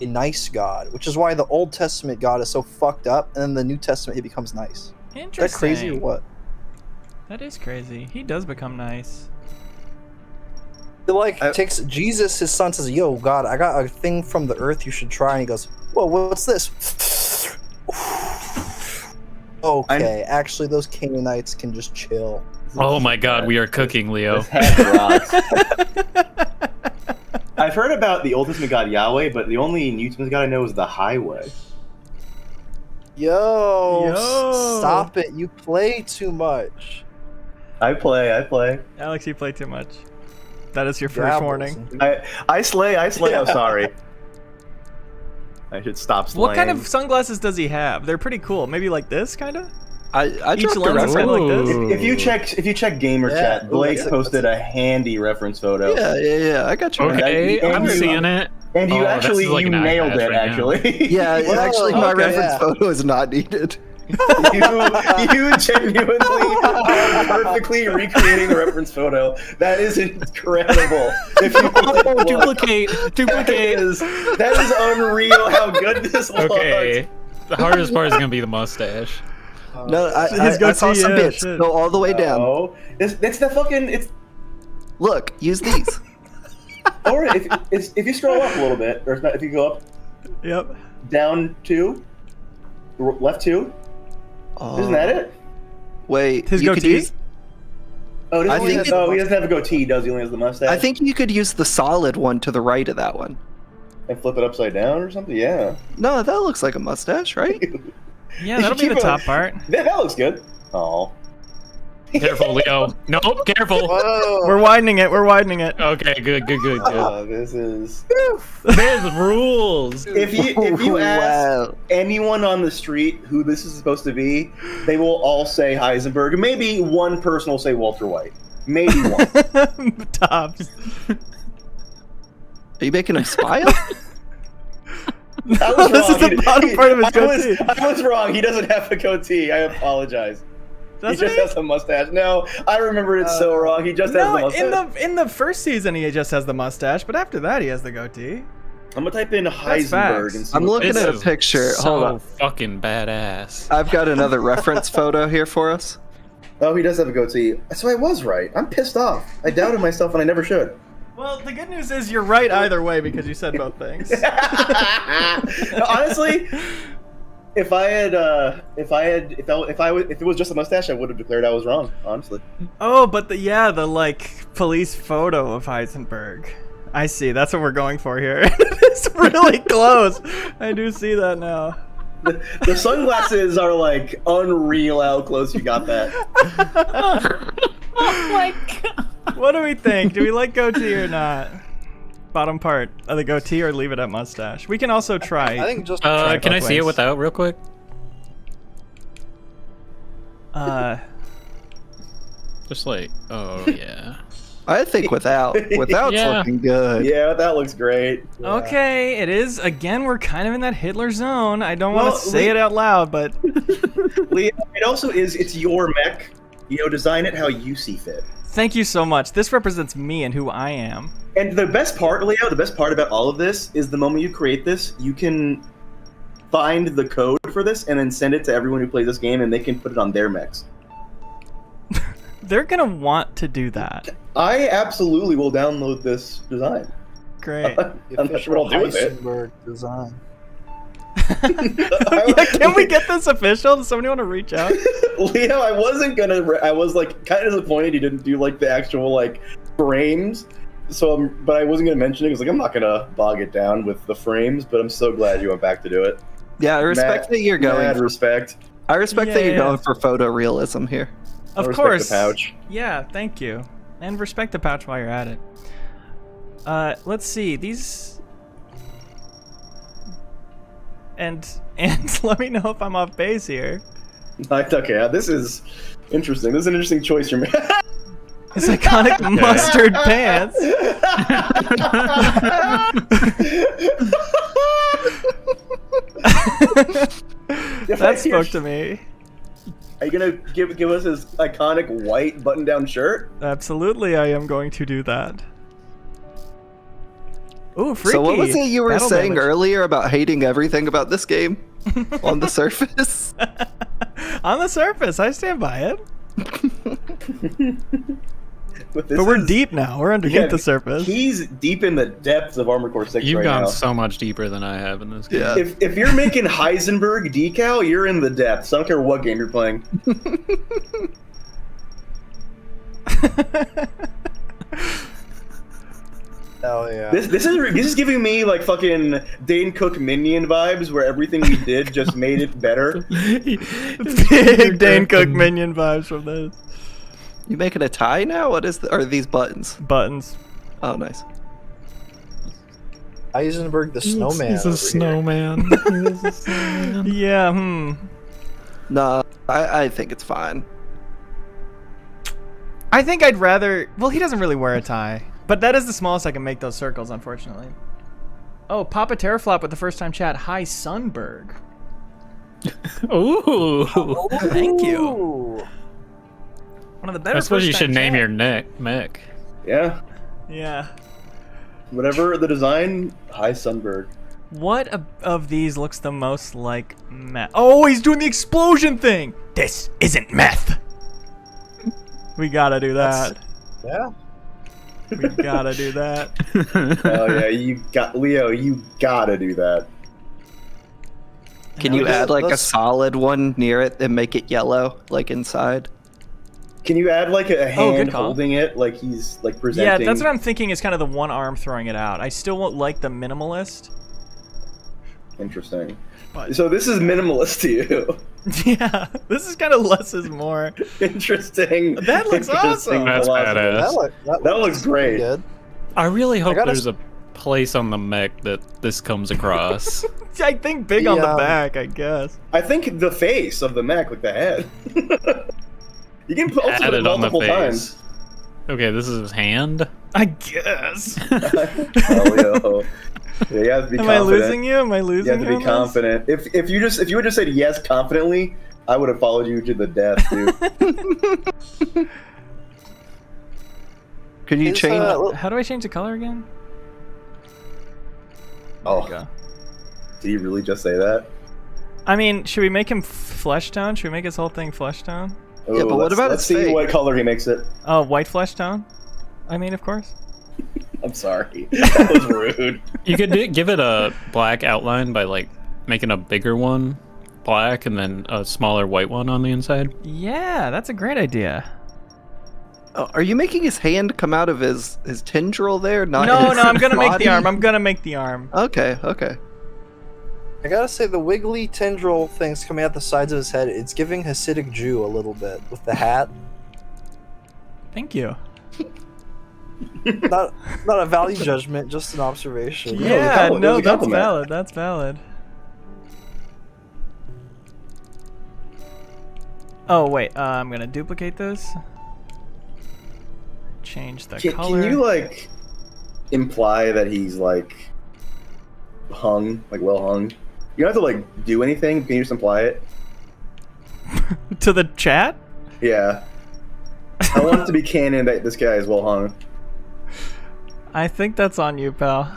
nice god, which is why the Old Testament God is so fucked up, and then the New Testament he becomes nice. Is Interesting. that crazy or what? That is crazy. He does become nice. It takes Jesus, his son, says, "Yo, God, I got a thing from the earth you should try," and he goes, "Whoa, what's this?" Okay, actually, those Canaanites can just chill. Oh my God, we are cooking, Leo. This hat rocks. I've heard about the Old Testament god Yahweh, but the only New Testament god I know is the Highway. Yo, Yo. stop it! You play too much. I play. Alex, you play too much. That is your first Dabbles. warning. I slay. I'm sorry. I should stop slaying. What kind of sunglasses does he have? They're pretty cool. Maybe like this, kind of? I Each dropped a lens is reference. kinda like this? Ooh. If you check gamer Yeah. chat, Blake Ooh, posted a handy reference photo. Yeah. I got you. Okay, And I'm you- seeing it. And you Oh, that's actually like you an nailed iPad it. right now. Actually, Yeah, Whoa, actually, my okay, reference yeah. photo is not needed. you genuinely are perfectly recreating a reference photo. That is incredible. If you Oh, duplicate. that is unreal. How good this looks. Okay. The hardest part is gonna be the mustache. No, I goatee, saw some yeah, bits. shit. Go all the way down. Oh, it's the fucking. It's Look, use these. or if you scroll up a little bit, or if you go up, Yep. down 2, left 2. Isn't that it? Wait, His you could goatee? use. Oh, I he think doesn't have a goatee, does he? Only has the mustache. I think you could use the solid one to the right of that one. And flip it upside down or something. Yeah. No, that looks like a mustache, right? Yeah, that'll be the Keep top on- part. That looks good. Oh. Careful, Leo. Nope, careful. Whoa. We're widening it. We're widening it. Okay, good. This is. There's rules. If you ask Wow. anyone on the street who this is supposed to be, they will all say Heisenberg. Maybe one person will say Walter White. Maybe one. Tops. Are you making him smile? I was This is wrong. the bottom part of his goatee. I was wrong. He doesn't have a goatee. I apologize. Doesn't he just he? has a mustache. No, I remembered it so wrong. He just has the No, mustache. in the first season he just has the mustache, but after that he has the goatee. I'm gonna type in Heisenberg facts. and see. I'm what- looking This at a is picture. So Hold on. fucking badass. I've got another reference photo here for us. Oh, he does have a goatee. So I was right. I'm pissed off. I doubted myself, and I never should. Well, the good news is you're right either way because you said both things. Honestly, if it was just a mustache, I would have declared I was wrong. Honestly. Oh, but the like police photo of Heisenberg. I see. That's what we're going for here. It's really close. I do see that now. The sunglasses are like unreal how close you got that. Oh my god. What do we think? Do we like goatee or not? Bottom part of the goatee or leave it at mustache? We can also try. I think just. try Can I both see it ways. without real quick? Just like, oh yeah. I think without's Yeah. looking good. Yeah, that looks great. Okay, it is. Again, we're kind of in that Hitler zone. I don't want Well, to say it out loud, but Leo, it also is. It's your mech. Design it how you see fit. thank you so much. This represents me and who I am. And the best part, Leo, the best part about all of this is the moment you create this, you can find the code for this and then send it to everyone who plays this game, and they can put it on their mechs. They're gonna want to do that. I absolutely will download this design. Great. I'm not sure what I'll do with it. Heisenberg design. Yeah, can we get this official? Does somebody want to reach out? Leo, I wasn't gonna. I was like kind of disappointed you didn't do like the actual like frames. So, but I wasn't gonna mention it because like I'm not gonna bog it down with the frames. But I'm so glad you went back to do it. Yeah, I respect that you're going. Mad respect. I respect that you're Yeah. going for photorealism here. Of respect course. the pouch. Yeah, thank you. And respect the pouch while you're at it. Let's see. These and let me know if I'm off base here. Okay, this is interesting. This is an interesting choice you're making. It's iconic mustard pants. That spoke to me. Are you gonna give us his iconic white button-down shirt? Absolutely, I am going to do that. Ooh, freaky. So what was it you were Battle saying damage. earlier about hating everything about this game on the surface? On the surface, I stand by it. But We're deep now. We're underneath the surface. He's deep in the depths of Armored Core 6 You've right gone now. so much deeper than I have in this game. Yeah. If you're making Heisenberg decal, you're in the depths. I don't care what game you're playing. Hell yeah. This is giving me like fucking Dane Cook Minion vibes, where everything we did just made it better. Big Dane Cook minion vibes from this. You making a tie now? What is are these buttons? Buttons. Oh, nice. Heisenberg the snowman. He's a over here. snowman. He's a snowman. Yeah, Nah, I think it's fine. I think I'd rather... Well, he doesn't really wear a tie. But that is the smallest I can make those circles, unfortunately. Oh, Papa Terraflop with the first time chat. Hi, Sunberg. Ooh. Thank you. Ooh. One of the better I suppose you first-time should name chat. your mech. Yeah, Yeah. whatever the design, High Sunberg. What of these looks the most like meth? Oh, he's doing the explosion thing! This isn't meth! We gotta do that. Yeah. We gotta do that. Oh yeah, Leo, you gotta do that. Can you add like a let's- solid one near it and make it yellow, like inside? Can you add like a good hand call. holding it, like he's like Yeah, presenting? that's what I'm thinking is kind of the one arm throwing it out. I still won't like the minimalist. Interesting. But- So this is minimalist to you. Yeah, this is kind of less is more. Interesting. That looks Interesting awesome. That's philosophy. badass. That looks great. Good. I really hope gotta there's a place on the mech that this comes across. I think big on the Yeah. back, I guess. I think the face of the mech, like the head. You can also Add put it it on the multiple face. times. Okay, this is his hand. I guess. Oh, yo. Yeah, you have to be Am confident. I losing you? Am I You losing have to be on this? confident. If you would just said yes confidently, I would have followed you to the death, dude. Can you Is, change? How do I change the color again? Oh, Go. did you really just say that? I mean, should we make him flesh tone? Should we make his whole thing flesh tone? Yeah, but what about let's his see face? what color he makes it. Oh, white flesh tone? I mean, of course. I'm sorry. That was rude. You could give it a black outline by like making a bigger one black and then a smaller white one on the inside. Yeah, that's a great idea. Oh, are you making his hand come out of his tendril there? Not No, his I'm gonna make body? the arm. I'm gonna make the arm. Okay. I gotta say, the wiggly tendril things coming out the sides of his head, it's giving Hasidic Jew a little bit with the hat. Thank you. Not a value judgment, just an observation. Yeah, Yeah, it was no, a that's compliment. valid. That's valid. Oh wait, I'm gonna duplicate this. Change the color. Can you like imply that he's like hung, like well hung? You don't have to like do anything. Can you just imply it? To the chat? Yeah. I want it to be canon that this guy is well hung. I think that's on you, pal.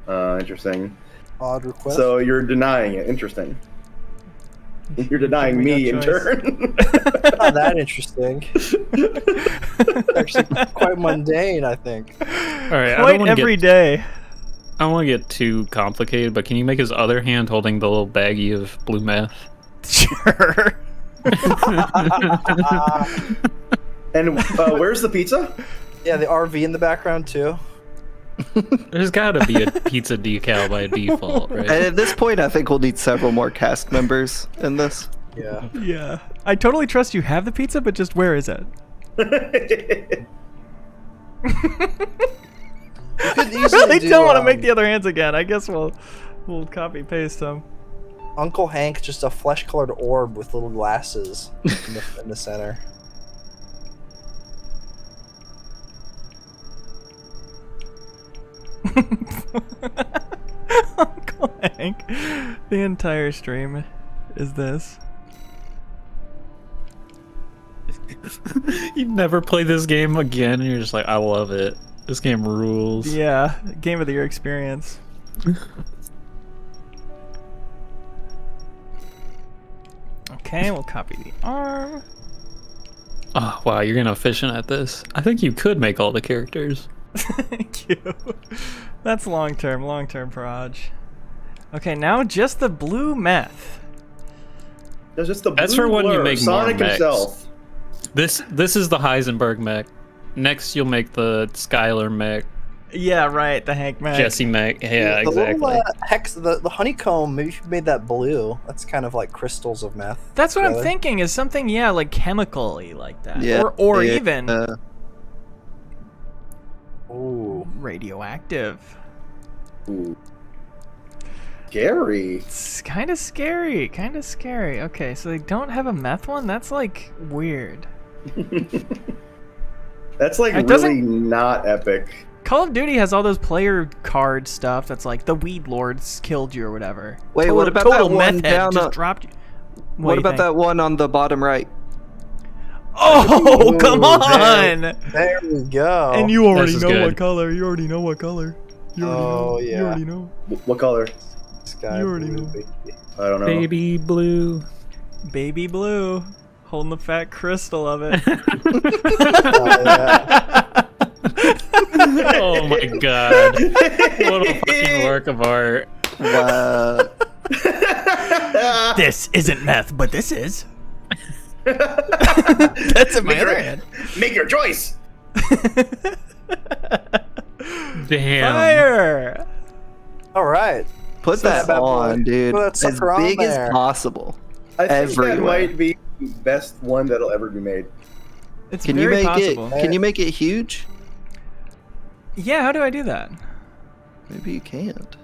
Interesting. Odd request. So you're denying it. Interesting. You're denying We me got in choice. turn. Not that interesting. Actually, quite mundane, I think. All right, I Quite don't want to every get day. I don't want to get too complicated, but can you make his other hand holding the little baggie of blue meth? Sure. And where's the pizza? Yeah, the RV in the background too. There's got to be a pizza decal by default, And right? at this point, I think we'll need several more cast members in this. Yeah. Yeah. I totally trust you have the pizza, but just where is it? You could I easily really do, don't want to make the other hands again. I guess we'll copy paste them. Uncle Hank, just a flesh-colored orb with little glasses in the center. Uncle Hank. The entire stream is this. You never play this game again, and you're just like, I love it. This game rules. Yeah, game of the year experience. Okay, we'll copy the arm. Oh wow, you're gonna efficient at this. I think you could make all the characters. Thank you. That's long term Proj. Okay, now just the blue meth. There's just the That's blue for when you blur, make more Sonic mechs. himself. This is the Heisenberg mech. Next, you'll make the Skylar mech, Yeah, right, the Hank mech. Jesse mech. Yeah, The exactly. little hex, the honeycomb. Maybe if you made that blue. That's kind of like crystals of meth. That's what I'm together. thinking. Is something, yeah, like chemical-y like that, Yeah, or yeah, even Ooh. radioactive. Ooh. Scary. It's kind of scary. Kind of scary. Okay, so they don't have a meth one. That's like weird. That's like It really doesn't- not epic. Call of Duty has all those player card stuff. That's like the weed lords killed you or whatever. Wait, what about total that one meth head down just a- dropped you. What about that one on the bottom right? Oh, Ooh, come on! There we go. And you already is know good. what color. You already know what color. You already Oh, know. You yeah. already know. What color? Sky you already blue, know. baby. I don't know. Baby blue. Baby blue, holding the fat crystal of it. Oh, yeah. Oh my god. What a fucking work of art. Wow. This isn't meth, but this is. That's in my Make other your- hand. Make your choice. Damn. Fire! All right. Put So that that on, boy- dude. put that As sucker on big as there. possible. I think that Everywhere. might be the best one that'll ever be made. It's Can you very make possible. it? Can you make it huge? Yeah, how do I do that? Maybe you can't.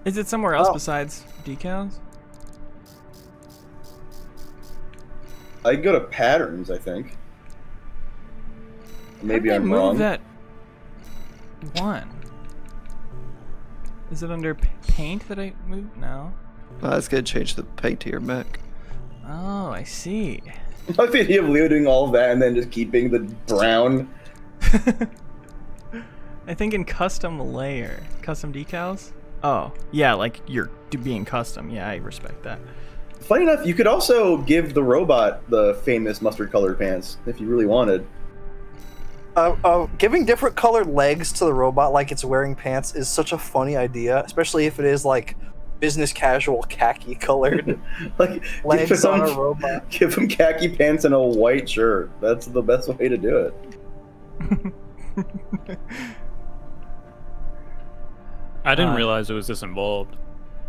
Is it somewhere else Oh. besides decals? I could go to patterns, I think. Maybe How did I I'm move wrong. that one? Is it under paint that I moved? No. Well, that's gonna change the paint to your mech. Oh, I see. I like the idea of Leo doing all of that and then just keeping the brown. I think in custom layer, custom decals. Oh, yeah, like you're being custom. Yeah, I respect that. Funny enough, you could also give the robot the famous mustard-colored pants if you really wanted. Giving different colored legs to the robot like it's wearing pants is such a funny idea, especially if it is like business casual khaki colored Like, legs on a robot. give him khaki pants and a white shirt. That's the best way to do it. I didn't realize it was this involved.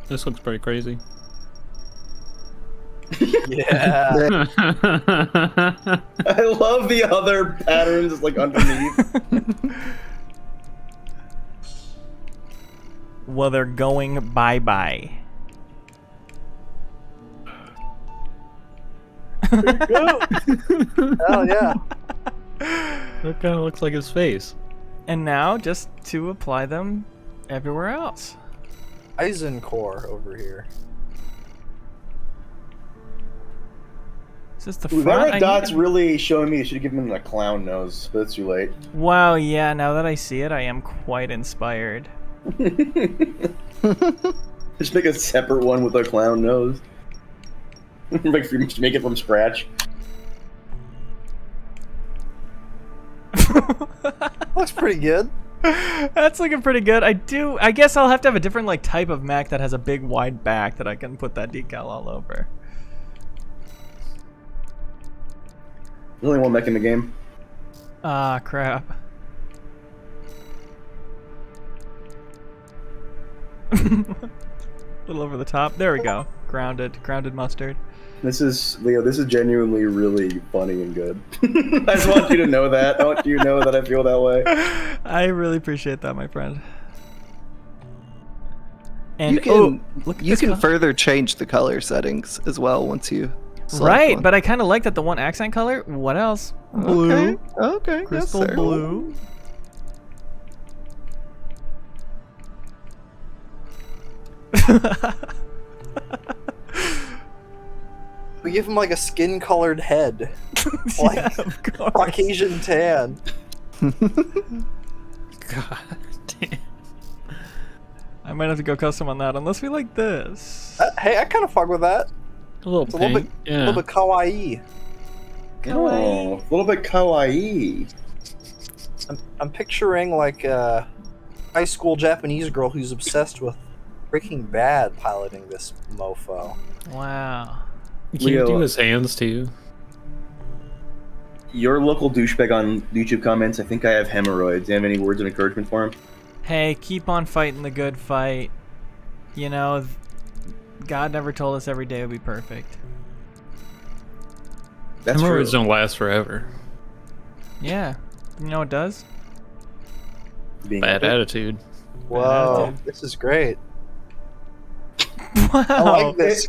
This looks pretty crazy. Yeah. I love the other patterns like underneath. Well, they're going bye-bye. Hell yeah. That kind of looks like his face. And now, just to apply them everywhere else. Eisencore over here. Is this the Ooh, front? that red I dot's need- really showing me. I should have given him a clown nose, but it's too late. Wow, yeah, now that I see it, I am quite inspired. Just make a separate one with a clown nose. make it from scratch. Looks pretty good. That's looking pretty good. I guess I'll have to have a different like type of mech that has a big wide back that I can put that decal all over. There's only one mech in the game. Ah, crap. A little over the top. There we go. Grounded mustard. This is Leo. This is genuinely really funny and good. I just want you to know that. I want you to know that I feel that way. I really appreciate that, my friend. And You can, oh, look at you this can color. further change the color settings as well once you select Right, one. but I kind of like that the one accent color. What else? Blue. Okay, Crystal yes, sir. blue. We give him like a skin colored head. Like Yeah, of course. Caucasian tan. God damn. I might have to go custom on that unless we like this. Hey, I kind of fuck with that. A little It's a little pink. bit, Yeah. little bit kawaii. Oh, a little bit kawaii. I'm picturing like a high school Japanese girl who's obsessed with Breaking Bad piloting this mofo. Wow. Can you do Leo. his hands too? Your local douchebag on YouTube comments. I think I have hemorrhoids. Do you have any words of encouragement for him? Hey, keep on fighting the good fight. You know, God never told us every day would be perfect. That's true. Hemorrhoids don't last forever. Yeah. You know it does? Being Bad epic. attitude. Whoa, attitude. this is great. Wow. I like this.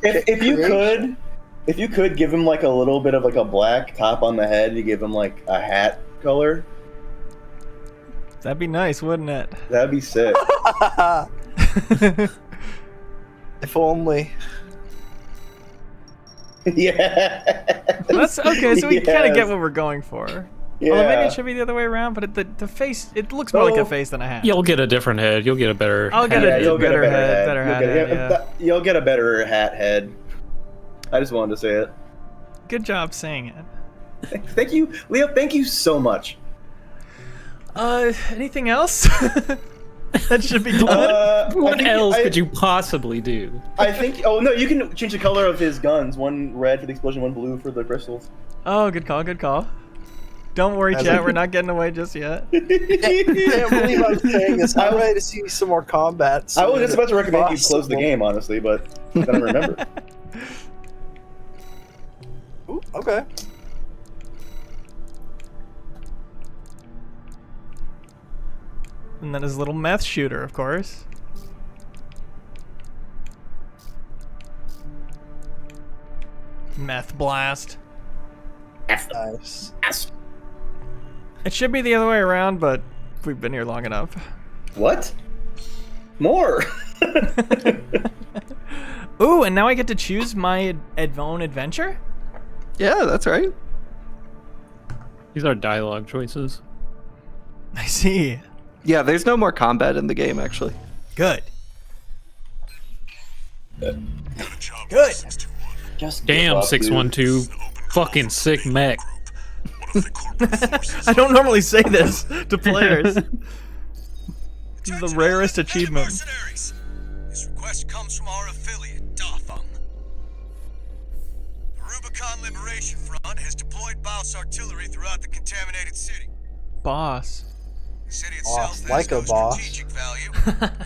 If you could give him like a little bit of like a black top on the head, you give him like a hat color. That'd be nice, wouldn't it? That'd be sick. If only. Yeah. That's okay, so we kind of Yes. get what we're going for. Yeah. Although maybe it should be the other way around, but the face, it looks more like a Oh. face than a hat. You'll get a different head. You'll get a better. I'll get head. a you'll get better a better head, head. better You'll hat get- head, yeah. You'll get a better hat head. I just wanted to say it. Good job saying it. Thank you, Leo. Thank you so much. Anything else? That should be done. I What think- else I- could you possibly do? I think. Oh no, you can change the color of his guns. One red for the explosion, one blue for the crystals. Oh, good call, good call. Don't worry, As chat. a- We're not getting away just yet. I can't believe I'm saying this. I'm ready to see some more combat. I was just about to recommend you close the Possible. game, honestly, but then I remember. Ooh, okay. And then his little meth shooter, of course. Meth blast. Nice. It should be the other way around, but we've been here long enough. What? More. Ooh, and now I get to choose my own adventure? Yeah, that's right. These are dialogue choices. I see. Yeah, there's no more combat in the game, actually. Good. Good job, Good. 621. Just give Damn, up, dude. 612. Fucking sick mech. What of the corporate forces. I don't normally say this to players. This is the Attention rarest all independent achievement. mercenaries. This request comes from our affiliate, Dafeng. The Rubicon Liberation Front has deployed Baus artillery throughout the contaminated city. Boss. The city Boss, itself like has a no boss. strategic value.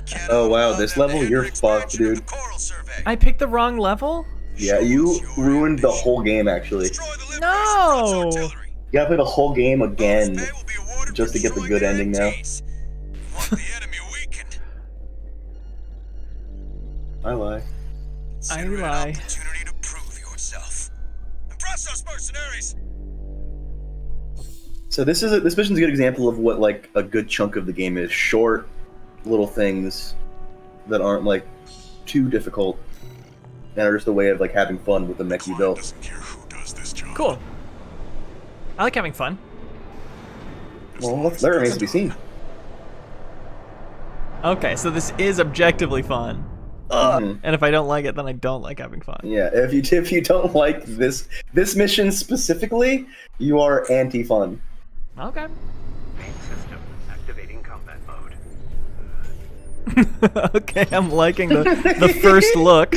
Cannot Oh, wow, allow this them to level, hinder you're fucked, expansion of dude. the Coral Survey. I picked the wrong level? Yeah, you ruined the whole game, actually. Destroy the Liberation No! Front's artillery. You gotta play the whole game again. Bonus pay will be awarded just for to get the destroying good their ending now. MPs. You want the enemy weakened. I lie. Consider it an lie. opportunity to prove yourself. Impress us, mercenaries! So this mission's a good example of what like a good chunk of the game is. Short, little things that aren't like too difficult, and are just a way of like having fun with the mech you built. Doesn't care who does this job. Cool. I like having fun. Well, that remains to be seen. Okay, so this is objectively fun. Mhm. And if I don't like it, then I don't like having fun. Yeah, if you don't like this mission specifically, you are anti-fun. Okay. Main system activating combat mode. Okay, I'm liking the first look.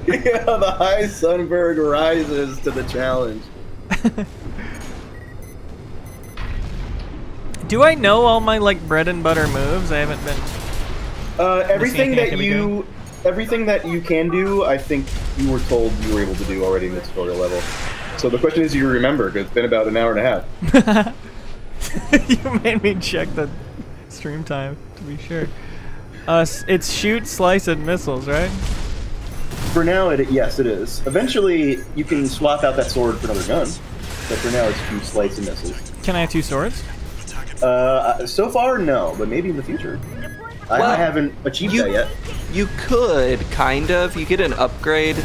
Yeah, the High Sunberg rises to the challenge. Do I know all my like bread and butter moves? I haven't been. Everything anything I that can be everything that you can do, I think you were told you were able to do already in the tutorial level. So the question is, do you remember? Because it's been about an hour and a half. You made me check the stream time to be sure. It's shoot, slice, and missiles, right? For now, yes, it is. Eventually, you can swap out that sword for another gun, but for now, it's shoot, slice, and missiles. Can I have 2 swords? So far, no, but maybe in the future. I Well, haven't achieved that yet. You could, kind of. You get an upgrade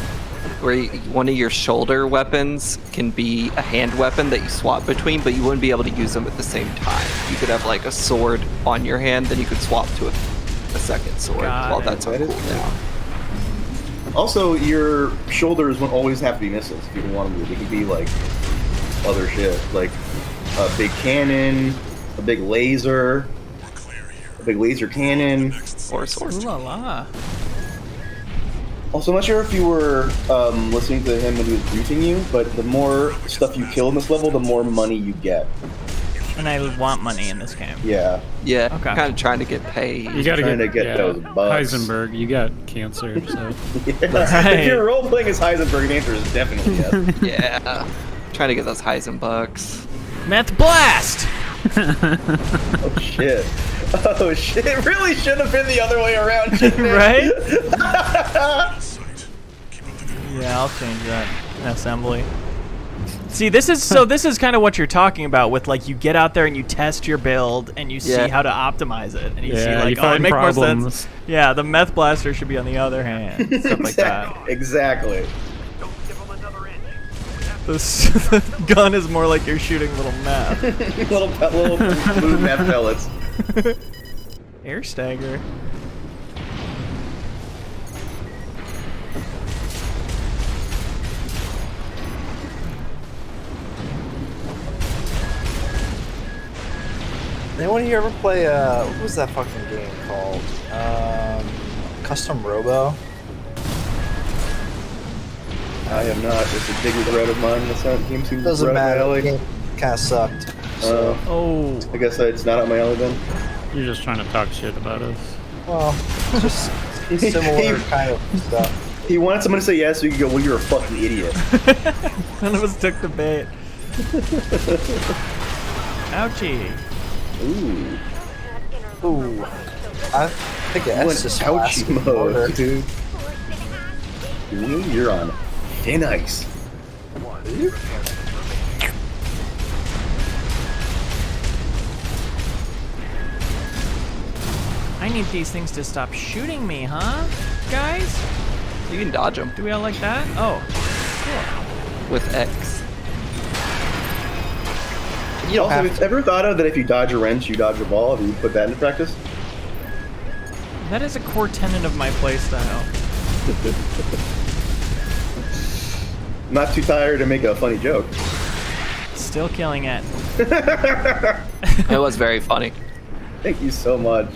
where one of your shoulder weapons can be a hand weapon that you swap between, but you wouldn't be able to use them at the same time. You could have like a sword on your hand, then you could swap to a second sword Got while it. that's on That is cooldown. Also, your shoulders won't always have to be missiles if you don't want them to. They could be like other shit, like a big cannon, a big laser, a big laser cannon. Or a sword. Ooh la la. Also, I'm not sure if you were listening to him when he was briefing you, but the more stuff you kill in this level, the more money you get. And I want money in this game. Yeah. Yeah, Okay. kind of trying to get paid. You gotta Trying to get yeah, those bucks. Heisenberg, you got cancer, so. Right. If you're role playing as Heisenberg, the answer is definitely yes. Yeah. Trying to get those Heisenbucks. Meth blast! Oh shit. Oh shit. It really should have been the other way around, shouldn't it? Right? Sight. Keep up the good work. Yeah, I'll change that in assembly. See, this is kind of what you're talking about with like you get out there and you test your build and you see Yeah. how to optimize it and you see Yeah, like you oh, it find make more problems. sense. Yeah, the meth blaster should be on the other hand, stuff like that. Exactly. Don't give them another inch. The gun is more like you're shooting little meth. little blue meth pellets. Air stagger. Anyone here ever play what was that fucking game called? Custom Robo? I am not. It's a big regret of mine. The sound game seems Doesn't right matter. up my The alley. game kind of sucked. So, Oh, I guess it's not up my alley then. You're just trying to talk shit about us. well, just similar kind of stuff. He wanted someone to say yes, so you could go, well, you're a fucking idiot. none of us took the bait. Ouchie. Ooh. Ooh, I think You went S is ouchie mode, dude. Ooh, you're on thin ice. I need these things to stop shooting me, huh? Guys? You can dodge them Do we all like that? Oh. with X. You don't Also, have have you ever thought of that if you dodge a wrench, you dodge a ball? Have you put that into practice? That is a core tenet of my playstyle. not too tired to make a funny joke. Still killing it. It was very funny. Thank you so much.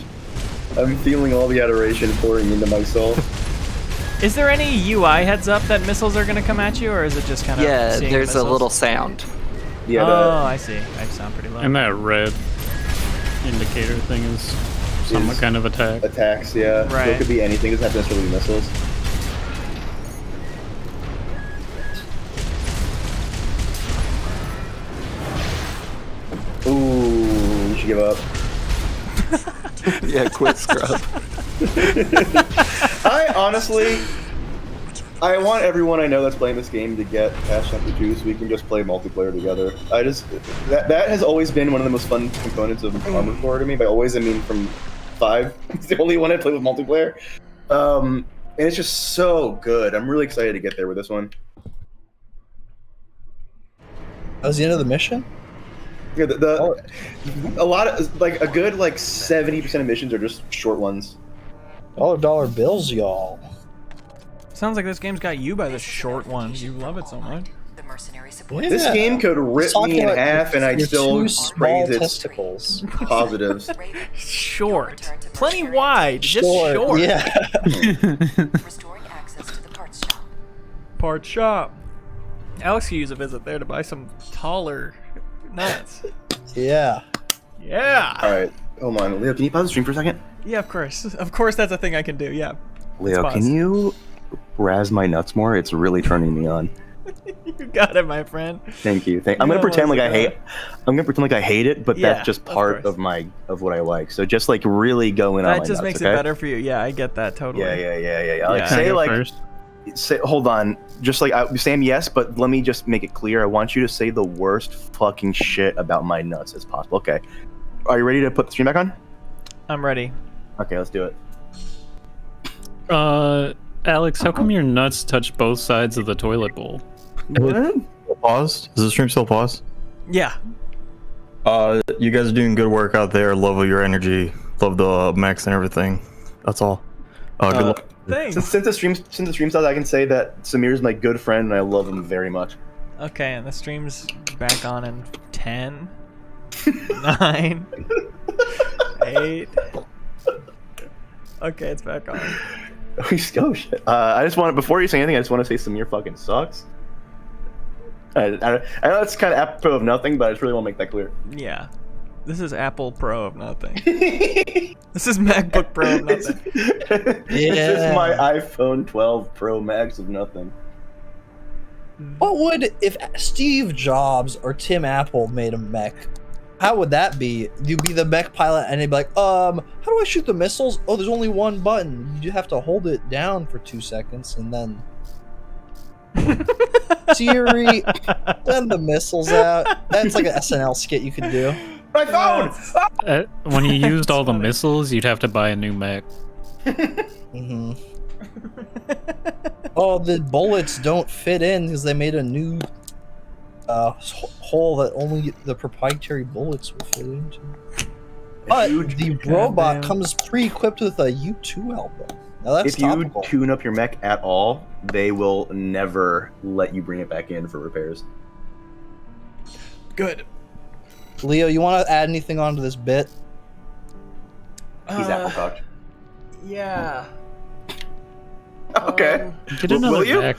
I'm feeling all the adoration pouring into my soul. Is there any UI heads up that missiles are going to come at you, or is it just kind of Yeah, seeing there's a missiles? little sound. Yeah. Oh, I see. I sound pretty low. And that red indicator thing is some Is- kind of attack. Attacks, yeah. So Right. it could be anything. It doesn't have to necessarily be missiles. Ooh, you should give up. Yeah, quit scrub. I honestly, I want everyone I know that's playing this game to get past chapter 2 so we can just play multiplayer together. That has always been one of the most fun components of Armored Core to me. By always, I mean from 5. It's the only one I play with multiplayer. And it's just so good. I'm really excited to get there with this one. That was the end of the mission? Yeah, a lot of, like, a good, 70% of missions are just short ones. Dollar bills, y'all. Sounds like this game's got you by the short ones. You love it so much. The mercenary support. Yeah. This game could rip me in half and I'd Your still two small praise its testicles. positives. Short. Plenty wide. Just short. Yeah. Restoring access to the parts shop. Part shop. Alex could use a visit there to buy some taller nuts. Yeah. Yeah. Alright, hold on. Leo, can you pause the stream for a second? Yeah, of course. Of course that's a thing I can do, yeah. Leo, Let's can pause. you razz my nuts more? It's really turning me on. You got it, my friend. Thank you. I'm gonna You pretend like almost I got hate. I'm gonna pretend like I hate it, but Yeah, that's just of part course. of what I like. So just really go in on That my just nuts, makes okay? it better for you. Yeah, I get that totally. Yeah. Like Yeah. say Go like first. say hold on. Just Sam, yes, but let me just make it clear. I want you to say the worst fucking shit about my nuts as possible. Okay. Are you ready to put the stream back on? I'm ready. Okay, let's do it. Alex, how come your nuts touch both sides of the toilet bowl? Paused? Is the stream still paused? Yeah. You guys are doing good work out there. Love your energy. Love the mechs and everything. That's all. Good luck. Thanks. Since the stream started, I can say that Samir's my good friend and I love him very much. Okay, and the stream's back on in 10, 9, 8. Okay, it's back on. Oh shit! I just want before you say anything, I just want to say Samir fucking sucks. I know it's kind of apropos of nothing, but I just really want to make that clear. Yeah. This is Apple Pro of nothing. This is MacBook Pro of nothing. This is my iPhone 12 Pro Max of nothing. What would if Steve Jobs or Tim Apple made a mech? How would that be? You'd be the mech pilot and they'd be like, how do I shoot the missiles? Oh, there's only one button. You have to hold it down for 2 seconds and then Siri, send the missiles out. That's like an SNL skit you could do. My phone! When you used all the missiles, you'd have to buy a new mech. Mm-hmm. Oh, the bullets don't fit in because they made a new hole that only the proprietary bullets will fit into. But the robot comes pre-equipped with a U2 album. Now that's If you topical. tune up your mech at all, they will never let you bring it back in for repairs. Good. Leo, you want to add anything onto this bit? He's apple cocked. Yeah. Okay. Get another Will you? back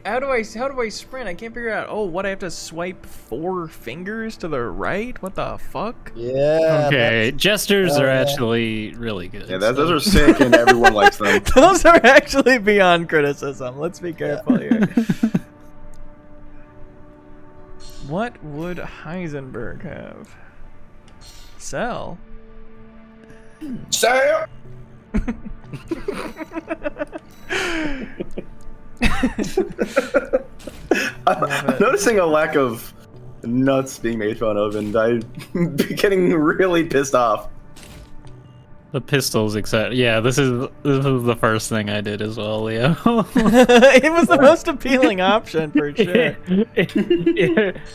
How do I sprint? I can't figure out. Oh, what, I have to swipe 4 fingers to the right? What the fuck? Yeah. Okay, gestures are yeah. actually really good. Yeah, those are sick and everyone likes them. Those are actually beyond criticism. Let's be careful here. What would Heisenberg have? Cell? Sam! I'm noticing a lack of nuts being made fun of, and I'm getting really pissed off. The pistols, etc. Yeah, this is the first thing I did as well, Leo. It was the most appealing option for sure.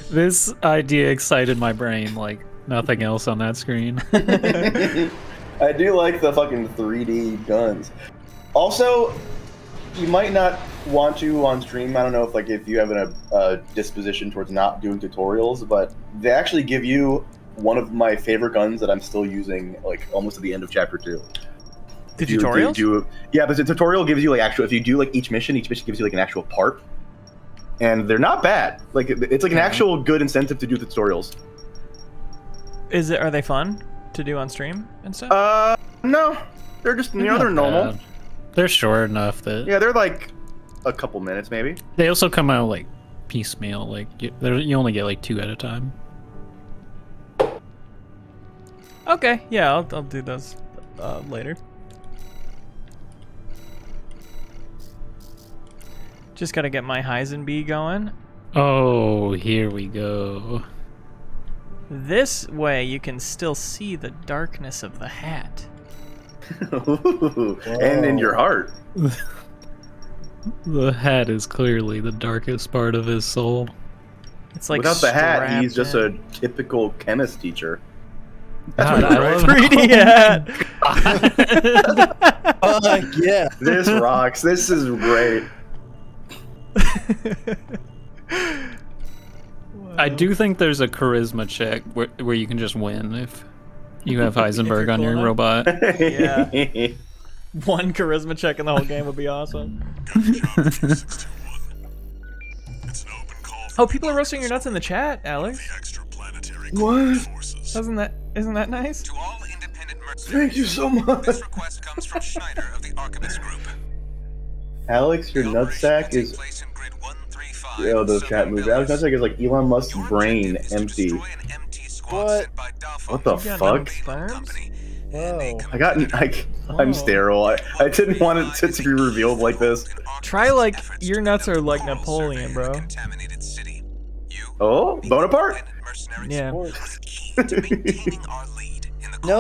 This idea excited my brain like nothing else on that screen. I do like the fucking 3D guns. Also, you might not want to on stream. I don't know if you have a disposition towards not doing tutorials, but they actually give you one of my favorite guns that I'm still using, like almost at the end of chapter 2. The tutorials? Yeah, but the tutorial gives you like actual. If you do like each mission gives you like an actual part, and they're not bad. Like it's like an actual good incentive to do the tutorials. Are they fun to do on stream and stuff? No, they're just they're normal. Bad. They're short enough that Yeah, they're like a couple minutes maybe. they also come out like piecemeal. Like you only get like 2 at a time. Okay, yeah, I'll do those later. Just gotta get my Heisenbee going. Oh, here we go. This way you can still see the darkness of the hat. And in your heart. The hat is clearly the darkest part of his soul. It's like without the hat, strapped he's just in. a typical chemist teacher. God, That's I right. love 3D hat. Yeah. This rocks. This is great. I do think there's a charisma check where you can just win if you have Heisenberg on your robot. Yeah. One charisma check in the whole game would be awesome. Oh, people are roasting your nuts in the chat, Alex. What? Isn't that nice? Thank you so much. Alex, your nutsack is. Yo, the chat moves. Alex, nutsack is like Elon Musk's brain empty. What? What the You got fuck? no sperms? Whoa. I'm sterile. I didn't want it to be revealed like this. Try like your nuts are like Napoleon, bro. Oh, Bonaparte? Yeah. Know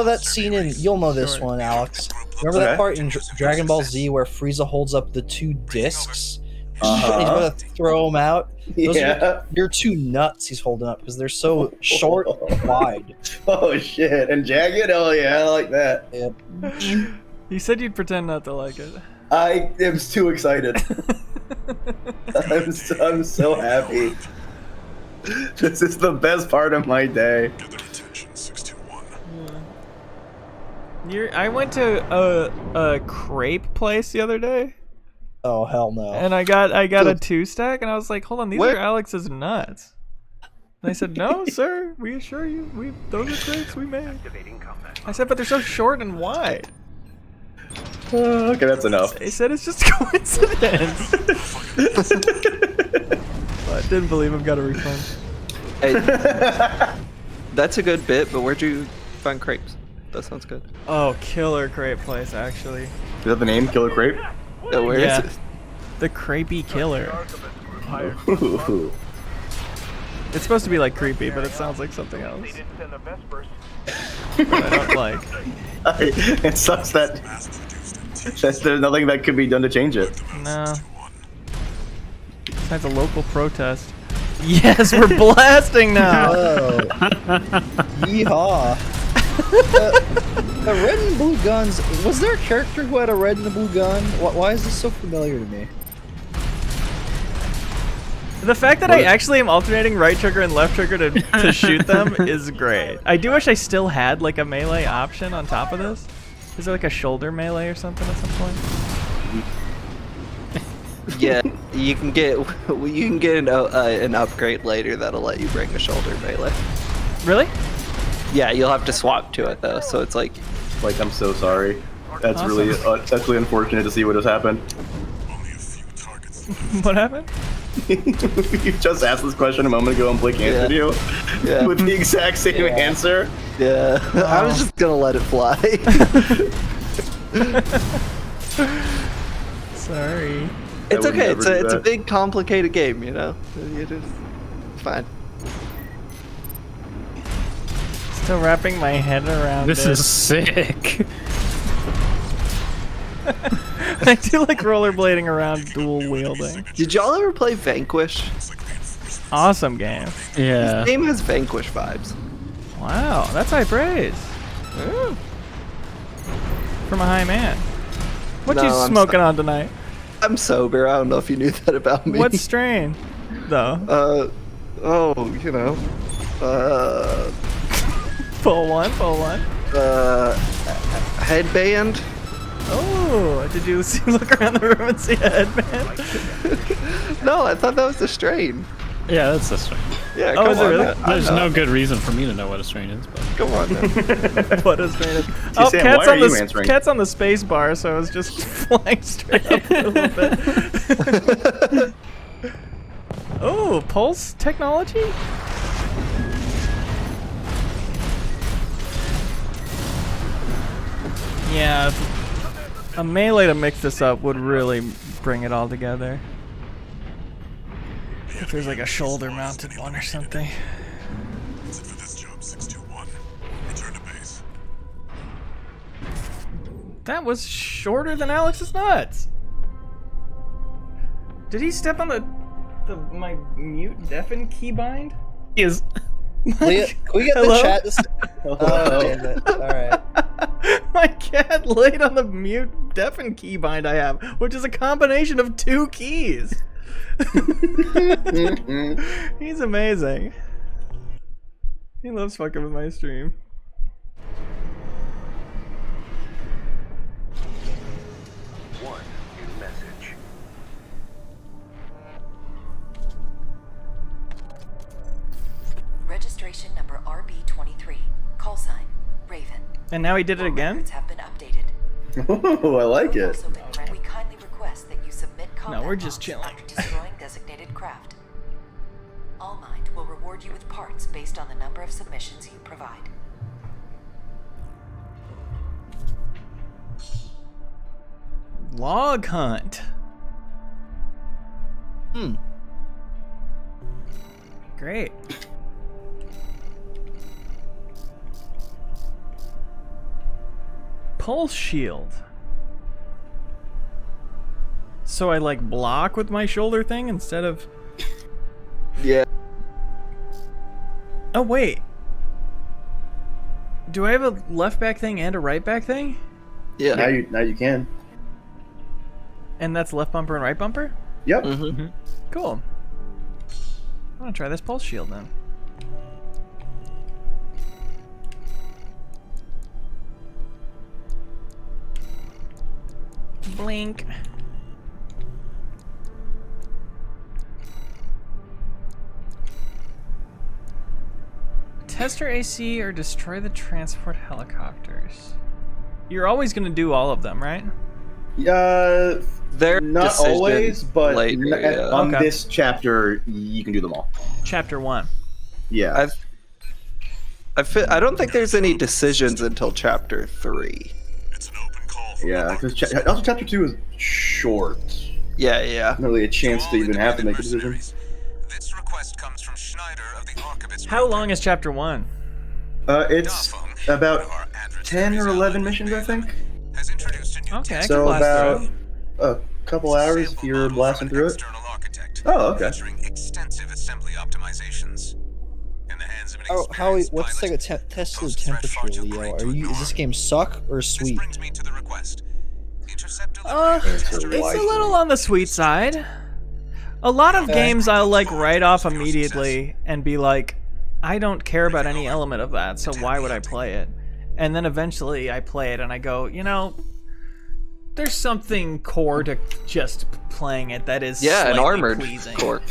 that scene in you'll know this one, Alex. Remember that Okay. part in Dragon Ball Z where Frieza holds up the 2 discs? Uh-huh. He's gonna throw them out. Those Yeah. are your 2 nuts he's holding up because they're so short and wide. Oh shit! And jagged? Oh yeah, I like that. Yep. You said you'd pretend not to like it. I am too excited. I'm so happy. This is the best part of my day. I went to a crepe place the other day, Oh hell no. and I got a 2-stack, and I was like, "Hold on, these What? are Alex's nuts." And they said, "No, sir, we assure you, those are crepes we made." I said, "But they're so short and wide." Okay, that's enough. They said it's just coincidence. But didn't believe him. Got a refund. Hey, that's a good bit, but where'd you find crepes? That sounds good. Oh, killer crepe place, actually. Is that the name, Killer Crepe? Oh, where is Yeah. it? The crepey killer. Ooh. It's supposed to be like creepy, but it sounds like something else. That I don't like. It sucks that there's nothing that could be done to change it. No. Besides a local protest. Yes, we're blasting now. Oh. Yeehaw. The red and blue guns. Was there a character who had a red and a blue gun? Why is this so familiar to me? The fact that I actually am alternating right trigger and left trigger to shoot them is great. I do wish I still had like a melee option on top of this. Is there like a shoulder melee or something at some point? Yeah, you can get an upgrade later that'll let you bring a shoulder melee. Really? Yeah, you'll have to swap to it though, so it's like. Like, I'm so sorry. That's Awesome. really unfortunate to see what has happened. What happened? You just asked this question a moment ago and Blake answered you Yeah. with the exact same answer. Yeah, I was just gonna let it fly. Sorry. It's would okay. never do It's a that. big, complicated game, you know. It's fine. Still wrapping my head around This it. is sick. I do like rollerblading around dual wielding. Did y'all ever play Vanquish? Awesome game. Yeah. This game has Vanquish vibes. Wow, that's high praise. From a high man. What No, you I'm smoking on tonight? I'm sober. I don't know if you knew that about me. What strain, though? You know. Pull one. Headband. Oh, did you look around the room and see a headband? No, I thought that was a strain. Yeah, that's a strain. Yeah, Oh, come is it on. really? There's no good reason for me to know what a strain is, but Come on, man. What a strain is. Oh, Sam, cat's why on are you the answering? cat's on the space bar, so I was just flying straight up a little bit. Oh, pulse technology? Yeah, a melee to mix this up would really bring it all together. If there's like a shoulder mounted one or something. That's it for this job, 621. Return to base. That was shorter than Alex's nuts. Did he step on my mute deafen keybind? Is Leah, can we get Hello? the chat to oh, damn it. Alright. My cat laid on the mute deafen keybind I have, which is a combination of 2 keys. He's amazing. He loves fucking with my stream. One new message. Registration number RB23. Call sign Raven. And now he did it again? Records have been updated. Oh, I like We've it. also been we kindly request that you submit combat we're just logs chilling. after destroying designated craft. All Mind will reward you with parts based on the number of submissions you provide. Log hunt. Great. Pulse shield. So I like block with my shoulder thing instead of... Yeah. Oh wait. Do I have a left back thing and a right back thing? Yeah. Now you can. And that's left bumper and right bumper? Yep. Mm-hmm. Cool. I'm gonna try this pulse shield then. Blink. Tester AC or destroy the transport helicopters. You're always gonna do all of them, right? Yeah, They're not always, but later, yeah. on Okay. this chapter, you can do them all. Chapter 1. Yeah. I don't think there's any decisions until chapter 3. It's an open call for Yeah, because also chapter 2 is short. Yeah. Not really a chance to even have to make a decision. This request comes from Schneider of the Archivist. How long is chapter 1? It's about 10 or 11 missions, I think. Has introduced a new Okay, I can So blast about through it. a couple hours if you're blasting through it. external architect, Oh, okay. featuring extensive assembly optimizations. In the hands of an How experienced what's like a pilot, test of the poses threat far temperature, too Leo? great Are to you is this ignore. game suck or This sweet? brings me to the request. Intercept It's a little on the sweet side. A lot of games I'll like write off immediately and be like, I don't care about any element of that, so why would I play it? And then eventually I play it and I go, you know, there's something core to just playing it that is An slightly armored pleasing. core.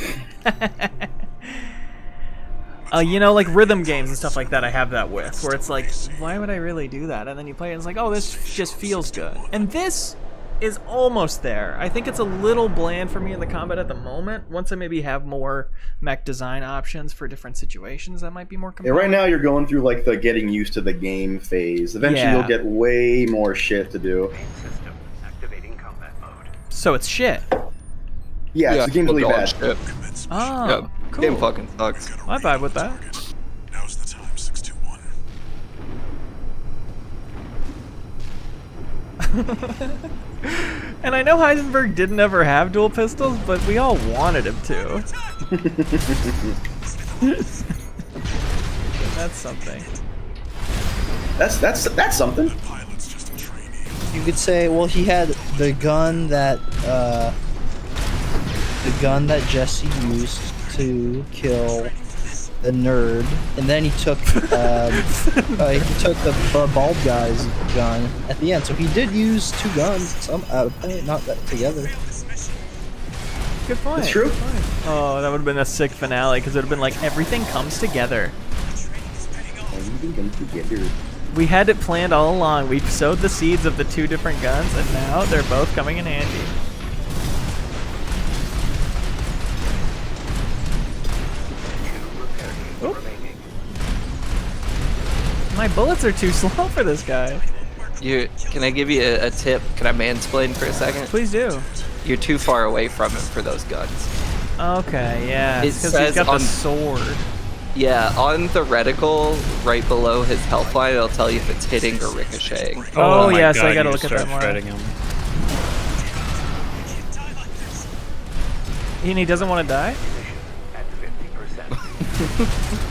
You know, like rhythm games and stuff like that I have that with, where it's like, why would I really do that? And then you play it and it's like, oh, this just feels good. And this is almost there. I think it's a little bland for me in the combat at the moment. Once I maybe have more mech design options for different situations, that might be more Yeah, compelling. right now you're going through like the getting used to the game phase. Eventually Yeah. you'll get way more shit to do. Main system activating combat mode. So it's shit. Yeah, the game's really dog bad. shit. Oh, Yeah, cool. game fucking sucks. I vibe with that. Now's the time, 621. And I know Heisenberg didn't ever have dual pistols, but we all wanted him to. That's something. That's something. Pilot's just a trainee. You could say, well, he had the gun that the gun that Jesse used to kill the nerd, and then he took the bald guy's gun at the end. So he did use 2 guns at a point, not that together. Good point. It's true. Good point. Oh, that would have been a sick finale because it would have been like everything comes together. We had it planned all along. We sowed the seeds of the 2 different guns, and now they're both coming in handy. Oop. My bullets are too slow for this guy. Can I give you a tip? Can I mansplain for a second? Please do. You're too far away from him for those guns. Okay, yeah. It Because he's says got on- the sword. Yeah, on the reticle, right below his health line, it'll tell you if it's hitting or ricocheting. Oh, my yes, I God, gotta you look at that start more. shredding him. And he doesn't want to die?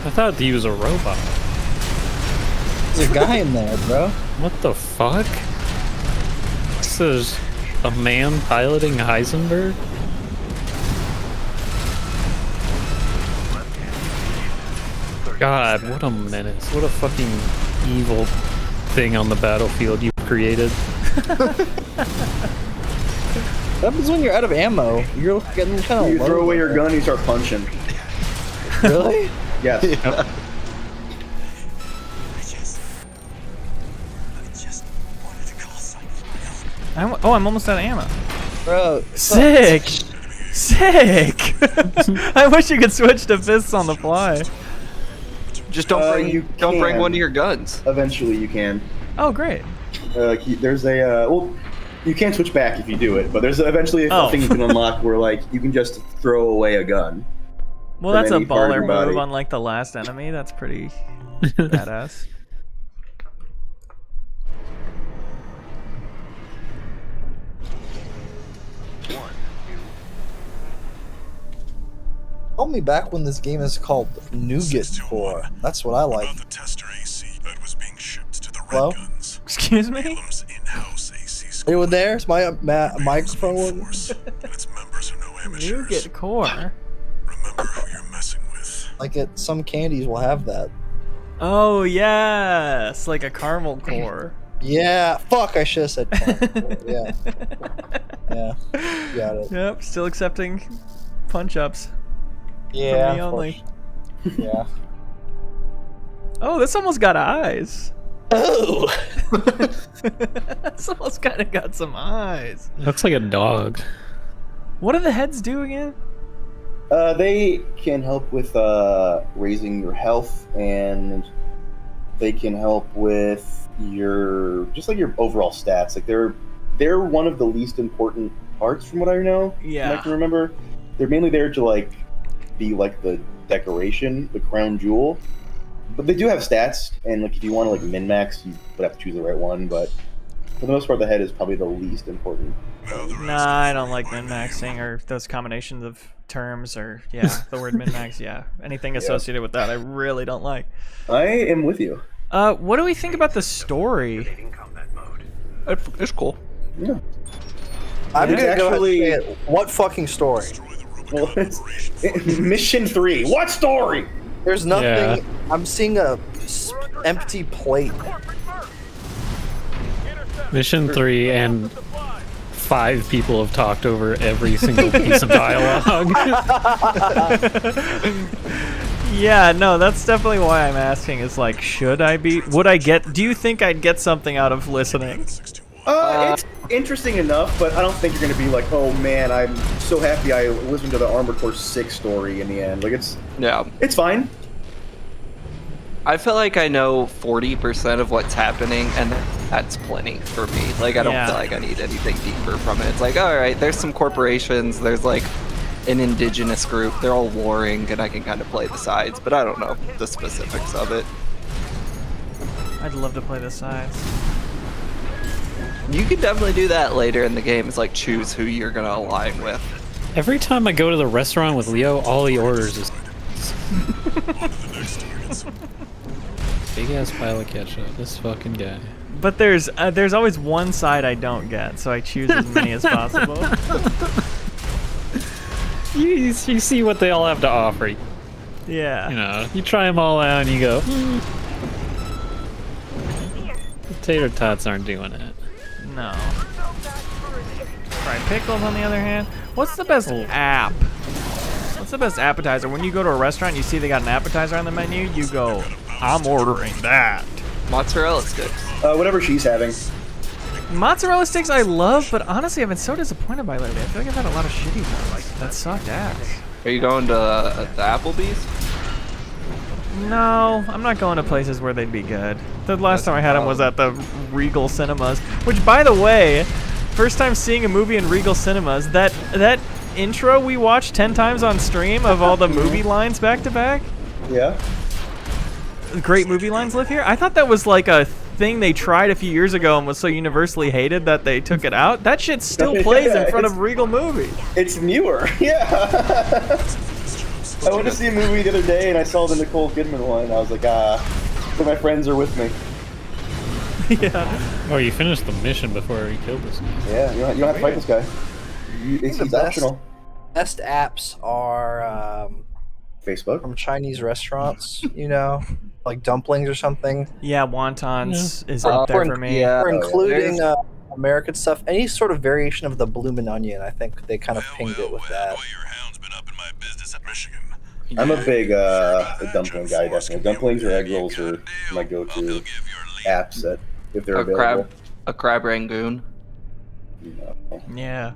I thought he was a robot. There's a guy in there, bro. What the fuck? This is a man piloting Heisenberg? God, what a menace. What a fucking evil thing on the battlefield you've created. What happens when you're out of ammo? You're getting kind of You low. throw away your gun, and you start punching. Really? Yes. I'm almost out of ammo. Bro. Sick! Sick! I wish you could switch to fists on the fly. Just don't bring one of your guns. Eventually, you can. Oh, great. There's a well, you can switch back if you do it, but there's eventually a thing you can unlock where like you can just throw away a gun. Well, from that's a any part of baller your body. move on like the last enemy. That's pretty badass. Call me back when this game is called Nougat Core. That's what I like. Hello? Excuse me? Anyone there? Is my microphone working? Nougat Core. Like some candies will have that. Oh, yes! Like a caramel core. Yeah, fuck, I should have said caramel core. Yeah. Yeah. Got it. Yep, still accepting punch-ups. Yeah. From me only. Yeah. Oh, this almost got eyes. Oh! This almost kind of got some eyes. Looks like a dog. What do the heads do again? They can help with raising your health, and they can help with your your overall stats. Like they're one of the least important parts from what I know. Yeah. I can remember. They're mainly there to like be like the decoration, the crown jewel. But they do have stats, and like if you want to like min max, you would have to choose the right one. But for the most part, the head is probably the least important. Nah, I don't like min-maxing or those combinations of terms or, yeah, the word min-max, yeah. Anything associated with that I really don't like. I am with you. What do we think about the story? It's cool. Yeah. I'm It's gonna go ahead and actually- say it. What fucking story? Well, Mission 3. What story? There's nothing. Yeah. I'm seeing a empty plate. Mission 3 and 5 people have talked over every single piece of dialogue. Yeah, no, that's definitely why I'm asking is like, do you think I'd get something out of listening? It's interesting enough, but I don't think you're going to be like, oh man, I'm so happy I listened to the Armored Core 6 story in the end. Like, it's fine. I feel like I know 40% of what's happening, and that's plenty for me. Like, I don't feel like I need anything deeper from it. It's like, all right, there's some corporations, there's like an indigenous group, they're all warring, and I can kind of play the sides, but I don't know the specifics of it. I'd love to play the sides. You can definitely do that later in the game. It's like choose who you're gonna align with. Every time I go to the restaurant with Leo, all he orders is big ass pile of ketchup. This fucking guy. But there's always one side I don't get, so I choose as many as possible. you see what they all have to offer. Yeah. You know, you try them all out and you go, the tater tots aren't doing it. No. Fried pickles, on the other hand. What's the best app? What's the best appetizer? When you go to a restaurant, you see they got an appetizer on the menu, you go, I'm ordering that. Mozzarella sticks. Whatever she's having. Mozzarella sticks I love, but honestly I've been so disappointed by lately. I feel like I've had a lot of shitty ones that sucked ass. Are you going to the Applebee's? No, I'm not going to places where they'd be good. The last time I had them was at the Regal Cinemas, which, by the way, first time seeing a movie in Regal Cinemas, that intro we watched 10 times on stream of all the movie lines back to back. Yeah. Great movie lines live here. I thought that was like a thing they tried a few years ago and was so universally hated that they took it out. That shit still plays in front of Regal movies. It's newer. Yeah. I went to see a movie the other day and I saw the Nicole Kidman one. I was like, but my friends are with me. Yeah. Oh, you finished the mission before he killed this guy. Yeah, you don't have to fight this guy. It's optional. Best apps are Facebook from Chinese restaurants. You know, like dumplings or something. Yeah, wontons is up there for me. Or including American stuff. Any sort of variation of the bloomin' onion. I think they kind of pinged it with that. I'm a big dumpling guy, definitely. Dumplings or egg rolls are my go-to apps that, if they're available. A crab rangoon. No. Yeah.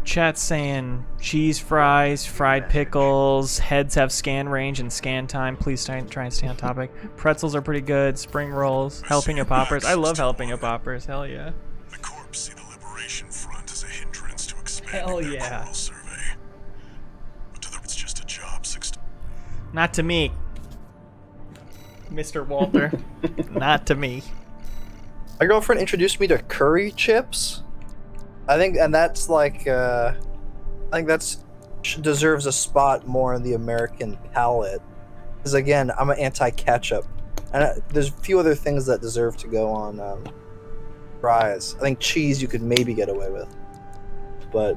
Chat's saying cheese fries, fried pickles, heads have scan range and scan time. Please try and stay on topic. Pretzels are pretty good. Spring rolls, jalapeno poppers. I love jalapeno poppers. Hell yeah. The Corps see the Liberation Front as a hindrance to expanding Hell their yeah. criminal survey. But to them, it's just a job. Not to me, Mr. Walter. Not to me. My girlfriend introduced me to curry chips. I think, and that's like, I think that's deserves a spot more in the American palate. Because again, I'm an anti-ketchup, and there's a few other things that deserve to go on fries. I think cheese you could maybe get away with, but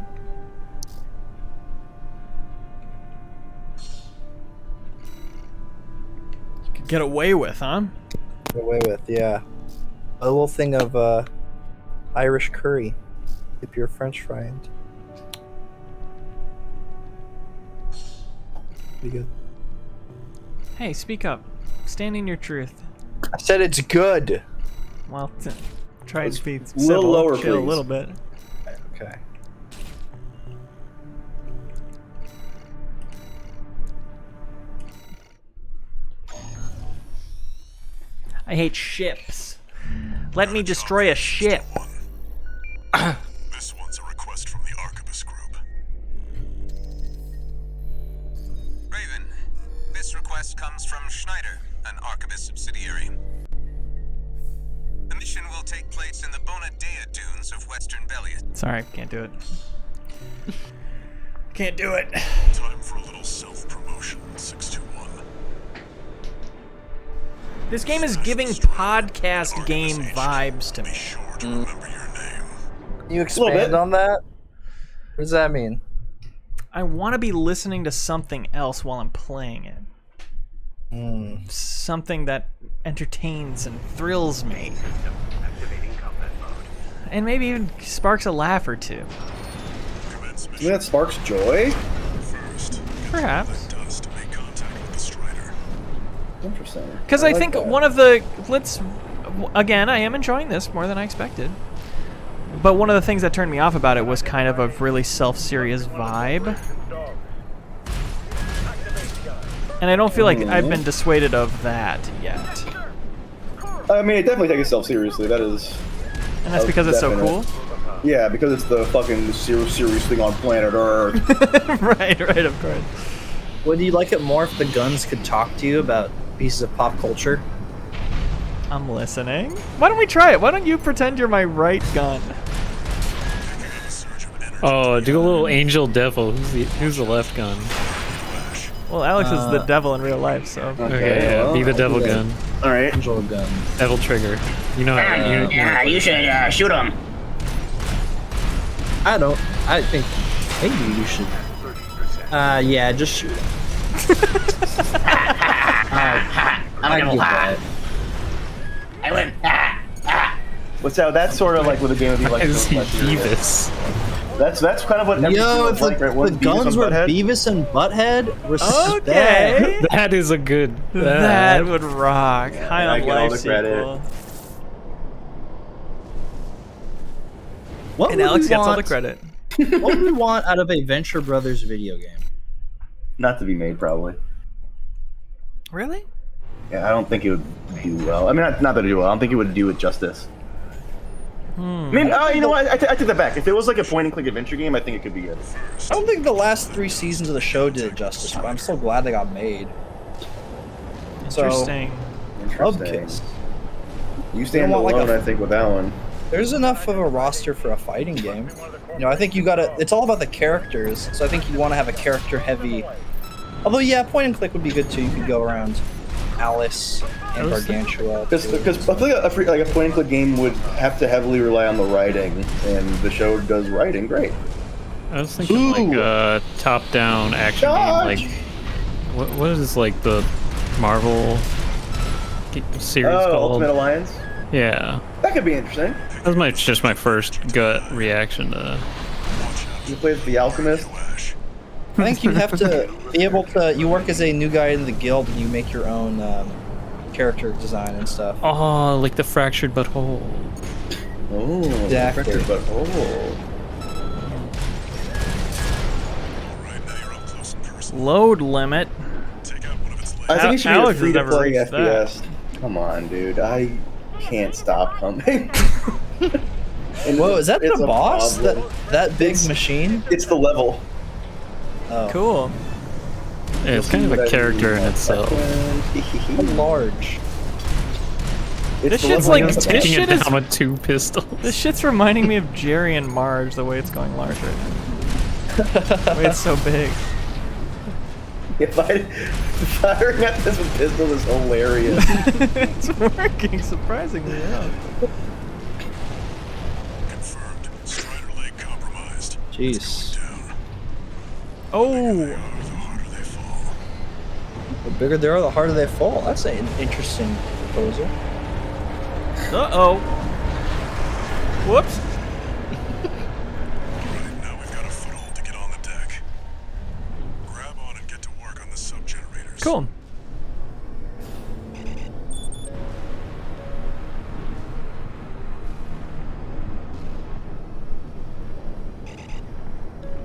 you could get away with, huh? Get away with, yeah. A little thing of Irish curry. If you're French fried. Pretty good. Hey, speak up. Stand in your truth. I said it's good. Well, try to be a civil, little lower, chill please. a little bit. Okay. I hate ships. Let me destroy a ship. This one's a request from the Arquebus Group. Raven, this request comes from Schneider, an Arquebus subsidiary. The mission will take place in the Bona Dea dunes of Western Bellius. Sorry, can't do it. Can't do it. Time for a little self-promotion, 621. This game is giving podcast game vibes to me. Can you expand on that? What does that mean? I want to be listening to something else while I'm playing it. Something that entertains and thrills me. And maybe even sparks a laugh or two. You that sparks joy? Perhaps. Interesting. Because I think that. one of the... Again, I am enjoying this more than I expected. But one of the things that turned me off about it was kind of a really self-serious vibe. And I don't feel like I've been dissuaded of that yet. I mean, it definitely takes itself seriously. That is. And that's because it's so cool? Yeah, because it's the fucking serious thing on planet Earth. right, of course. Would you like it more if the guns could talk to you about pieces of pop culture? I'm listening. Why don't we try it? Why don't you pretend you're my right gun? Oh, do a little angel devil. Who's the left gun? Well, Alex is the devil in real life, so. Okay, yeah, be the devil gun. All right. Angel gun. Devil trigger. You know. You should shoot him. I don't. I think maybe you should. Yeah, just shoot. I get that. I win. What's that? That's sort of like what the game would be like. Is he Beavis? That's kind of what every Yo, was if like, right? the Wasn't Beavis guns on were Butthead? Beavis and Butthead, respect. Okay. That is a good. That would rock. High I on get all Life the credit. sequel. What And would Alex we gets all the want- credit. What would we want out of a Venture Brothers video game? Not to be made, probably. Really? Yeah, I don't think it would do well. I mean, not that it do well. I don't think it would do it justice. I mean, you know what? I take that back. If it was like a point-and-click adventure game, I think it could be good. I don't think the last 3 seasons of the show did it justice, but I'm so glad they got made. Interesting. Upkiss. You stand don't want, alone, like, I think, with that one. There's enough of a roster for a fighting game. You know, I think you gotta. It's all about the characters, so I think you want to have a character-heavy. Although, yeah, point-and-click would be good too. You could go around Alice and Gargantua. Because I feel like a point-and-click game would have to heavily rely on the writing, and the show does writing great. I was thinking like a top-down action Dodge! game. Like, what is like the Marvel series called? Ultimate Alliance? Yeah. That could be interesting. That was just my first gut reaction to. You play as the Alchemist? I think you have to be able to. You work as a new guy in the guild, and you make your own character design and stuff. Oh, like the fractured but whole. Oh, Exactly. fractured but whole. Load limit. I think it should be a Alex has never free-to-play reached FPS. Come on, dude. I can't stop coming. And Whoa, is that it's the a boss? problem. That big machine? It's the level. Oh. Cool. Yeah, it's kind of a character in itself. How large? This shit's like this taking shit it is. down with 2 pistols. This shit's reminding me of Jerry and Marge, the way it's going large right now. The way it's so big. Firing at this with pistol is hilarious. It's working surprisingly well. Jeez. Oh. The bigger they are, the harder they fall. That's an interesting proposal. Uh-oh. Whoops. Cool.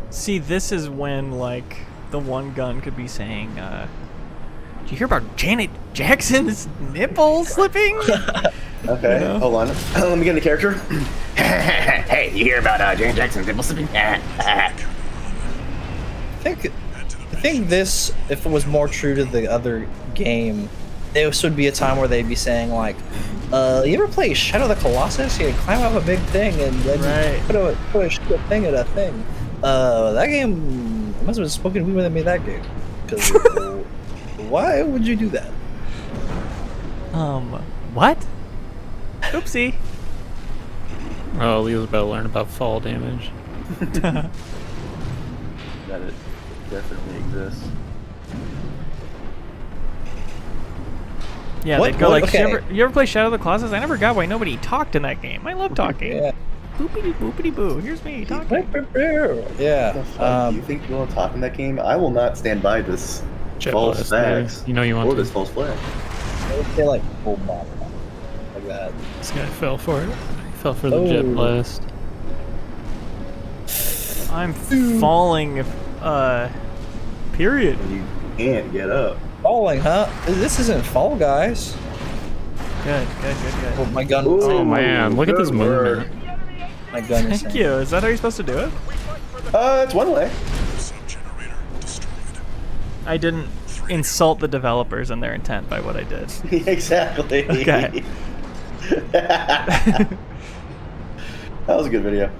See, this is when, like, the one gun could be saying, did you hear about Janet Jackson's nipple slipping? Okay, You know? hold on. Let me get into character. Hey, you hear about Janet Jackson's nipple slipping? I think this, if it was more true to the other game, this would be a time where they'd be saying like, you ever play Shadow of the Colossus? You climb up a big thing and then put a thing at a thing. That game must have been smoking weed when they made that game. Because why would you do that? What? Oopsie. Oh, Leo's about to learn about fall damage. That it definitely exists. Yeah, What? they'd go like, Okay. you ever play Shadow of the Colossus? I never got why nobody talked in that game. I love talking. Yeah. Boopity boopity boo. Here's me talking. Yeah. You think you want to talk in that game? I will not stand by this Jet false blast, facts. yeah. You know you want or to. this false flag. I would say like full body, like that. This guy fell for it. He fell for the jet Oh. blast. I'm falling, period. You can't get up. Falling, huh? This isn't Fall Guys. Good. Oh, my gun. Oh man, look at this movement. My gun is. Thank you. Is that how you're supposed to do it? It's one way. I didn't insult the developers and their intent by what I did. Exactly. Okay. That was a good video.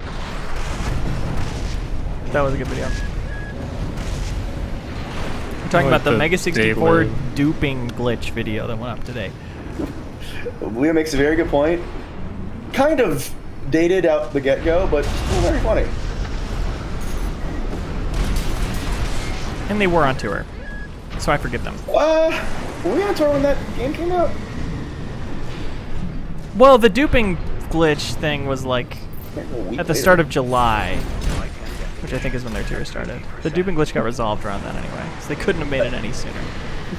That was a good video. We're talking I like about the the Mega Dave 64 Live. duping glitch video that went up today. Leo makes a very good point. Kind of dated out the get-go, but still very funny. And they were on tour, so I forgive them. Were we on tour when that game came out? Well, the duping glitch thing was like at the start of July, which I think is when their tour started. The duping glitch got resolved around then anyway, so they couldn't have made it any sooner.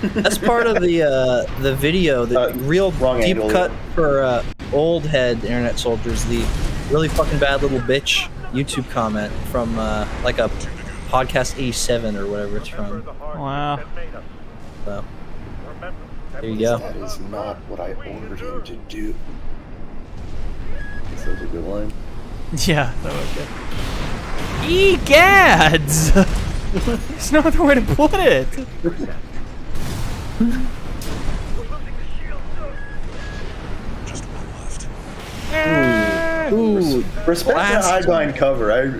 That's part of the video, the real deep angle. cut for old head internet soldiers, the really fucking bad little bitch YouTube comment from like a podcast 87 or whatever it's from. Wow. So there you go. That is not what I ordered him to do. This was a good line. Yeah, that was good. Egads! There's no other way to put it. Just one left. Ooh, respect blast. the Highbind cover. I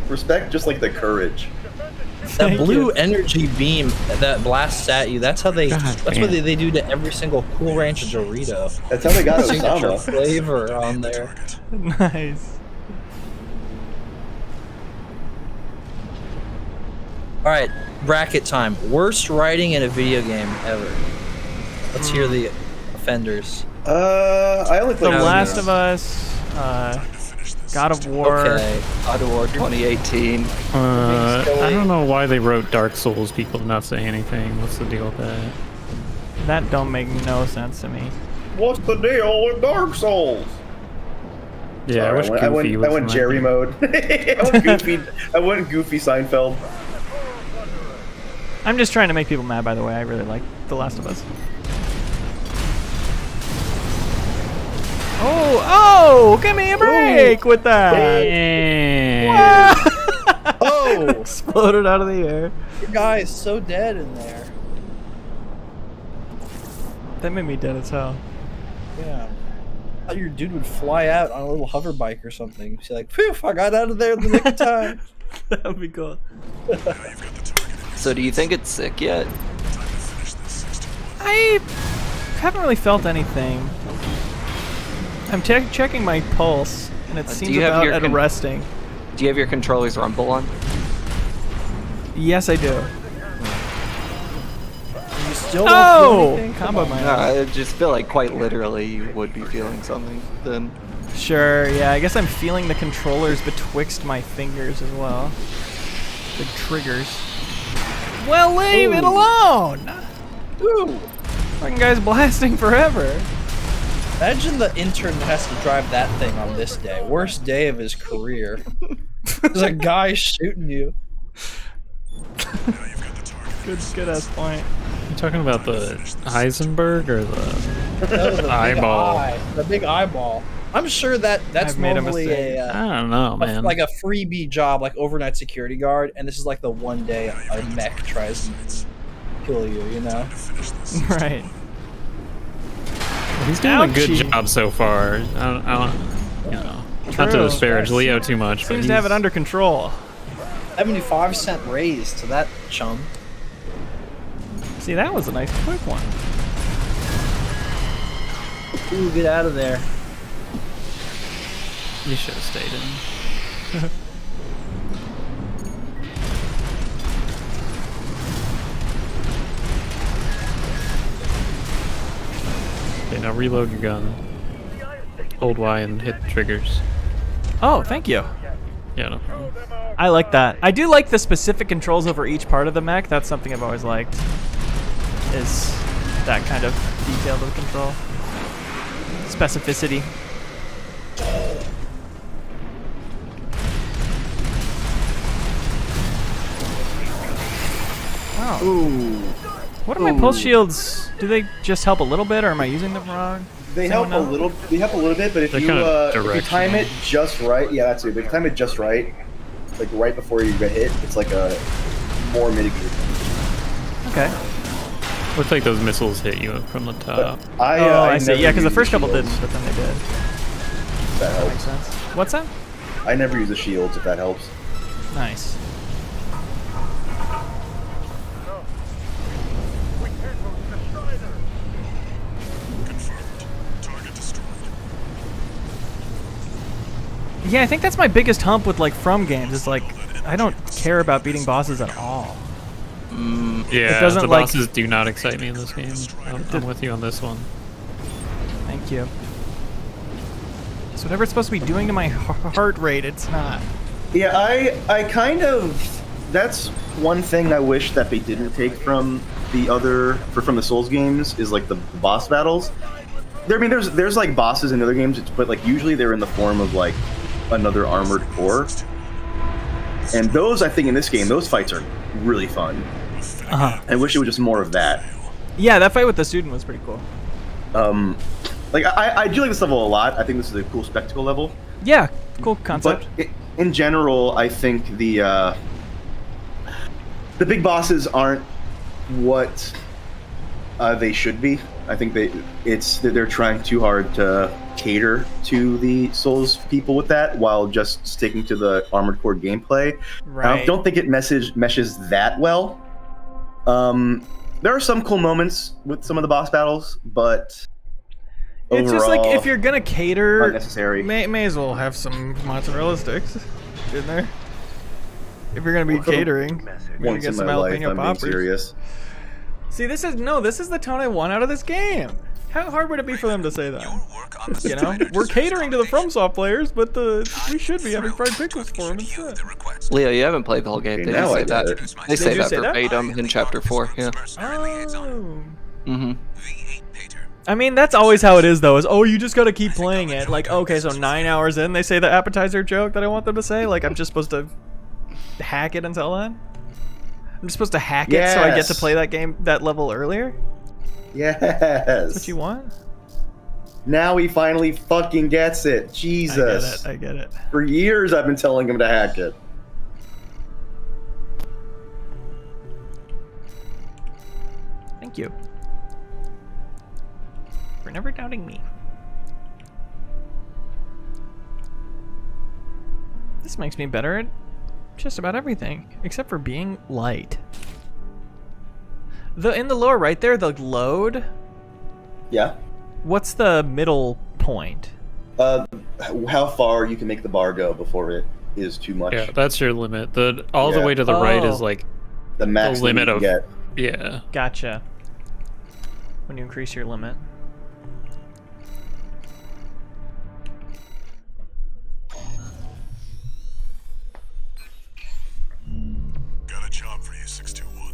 respect just like the courage. That blue energy beam that blasts at you, that's how they that's what they do to every single Cool Ranch Dorito. That's how they got Signature Osama. flavor on there. Nice. Alright, bracket time. Worst writing in a video game ever. Let's hear the offenders. I only The played Last of Us, God of War. Okay. God of War 2018. I don't know why they wrote Dark Souls. People not say anything. What's the deal with that? That don't make no sense to me. What's the deal with Dark Souls? Yeah, I wish Sorry, Goofy was I went in Jerry that. mode. I went Goofy. I went Goofy Seinfeld. I'm just trying to make people mad, by the way. I really like The Last of Us. Oh, give me a break with that. Oh! Exploded out of the air. Your guy is so dead in there. That made me dead as hell. Yeah. I thought your dude would fly out on a little hover bike or something. She's like, phew, I got out of there in the nick of time. That would be cool. So do you think it's sick yet? I haven't really felt anything. I'm checking my pulse, and it seems about at resting. Do you have your controller's rumble on? Yes, I do. You still don't feel anything? Combo Come on. minus. I just feel like quite literally you would be feeling something then. Sure, yeah, I guess I'm feeling the controllers betwixt my fingers as well. The triggers. Well, leave it alone! Ooh. Fucking guy's blasting forever. Imagine the intern that has to drive that thing on this day. Worst day of his career. There's a guy shooting you. Good ass point. You talking about the Heisenberg or the eyeball? The big eyeball. I'm sure that's I've made a normally mistake. I don't know, man. like a freebie job, like overnight security guard, and this is like the one day a mech tries to kill you, you know? Right. He's doing a good Ouchie. job so far. I don't you know, not to True. disparage Leo too much, but Seems to have it under control. 75-cent raise to that chum. See, that was a nice quick one. Ooh, get out of there. You should have stayed in. Okay, now reload your gun. Hold Y and hit the triggers. Oh, thank you. Yeah, no problem. I like that. I do like the specific controls over each part of the mech. That's something I've always liked. Is that kind of detail to the control. Specificity. Wow. Ooh. What are my pulse shields? Do they just help a little bit, or am I using them wrong? They Does help anyone a know? little. They help a little bit, but if They're you kinda if you time it directional. just right, yeah, that's it. But if you time it just right, like right before you get hit, it's like a more mitigated. Okay. Looks like those missiles hit you from the top. I see. never Yeah, because the use first couple shields. didn't, but then they did. That helps. Makes sense. What's that? I never use the shields if that helps. Nice. Yeah, I think that's my biggest hump with like From games. Is like I don't care about beating bosses at all. Yeah, it doesn't the like. bosses do not excite me in this game. I'm with you on this one. Thank you. So whatever it's supposed to be doing to my heart rate, it's not. Yeah, I kind of. That's one thing I wish that they didn't take from from the Souls games is like the boss battles. There's like bosses in other games, but like usually they're in the form of like another armored core. And those, I think, in this game, those fights are really fun. I wish it was just more of that. Yeah, that fight with the student was pretty cool. Like I do like this level a lot. I think this is a cool spectacle level. Yeah, cool concept. But in general, I think the big bosses aren't what they should be. I think they're trying too hard to cater to the Souls people with that, while just sticking to the Armored Core gameplay. Right. I don't think it meshes that well. There are some cool moments with some of the boss battles, but it's just like if you're gonna cater, unnecessary. May as well have some mozzarella sticks in there. If you're gonna be catering, you're gonna Once get in some my life, jalapeno I'm being poppers. serious. See, this is the tone I want out of this game. How hard would it be for them to say that? You know, we're catering to the FromSoft players, but we should be having fried pickles for them instead. Leo, you haven't played the whole game. Okay, They now do say I that. get it. They say you that say that? verbatim in chapter 4. Yeah. Oh. Mm-hmm. I mean, that's always how it is, though. Is you just gotta keep playing it. Like, okay, so 9 hours in, they say the appetizer joke that I want them to say. Like, I'm just supposed to hack it until then. I'm just supposed to hack it so I get to play that level earlier. Yes. That's what you want? Now he finally fucking gets it. Jesus. I get it. For years I've been telling him to hack it. Thank you for never doubting me. This makes me better at just about everything, except for being light. In the lower right there, the load. Yeah. What's the middle point? How far you can make the bar go before it is too much. Yeah, that's your limit. All the way to the right is like the max limit that you of. can get. Yeah. Gotcha. When you increase your limit. Got a job for you, 621.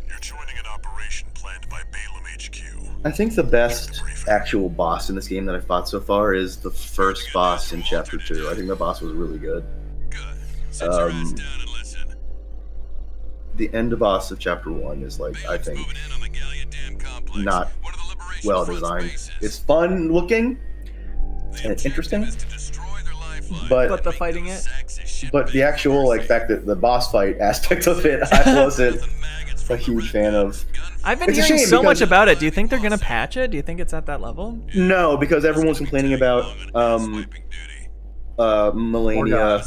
You're joining an operation planned by Balaam HQ. I think the best actual boss in this game that I've fought so far is the first boss in Chapter 2. I think the boss was really good. The end boss of Chapter 1 is like, I think, not well designed. It's fun looking and it's interesting, but the fighting it. But the actual fact that the boss fight aspect of it, I wasn't a huge fan of. I've been It's a hearing shame so much because- about it. Do you think they're gonna patch it? Do you think it's at that level? No, because everyone's complaining about Melania.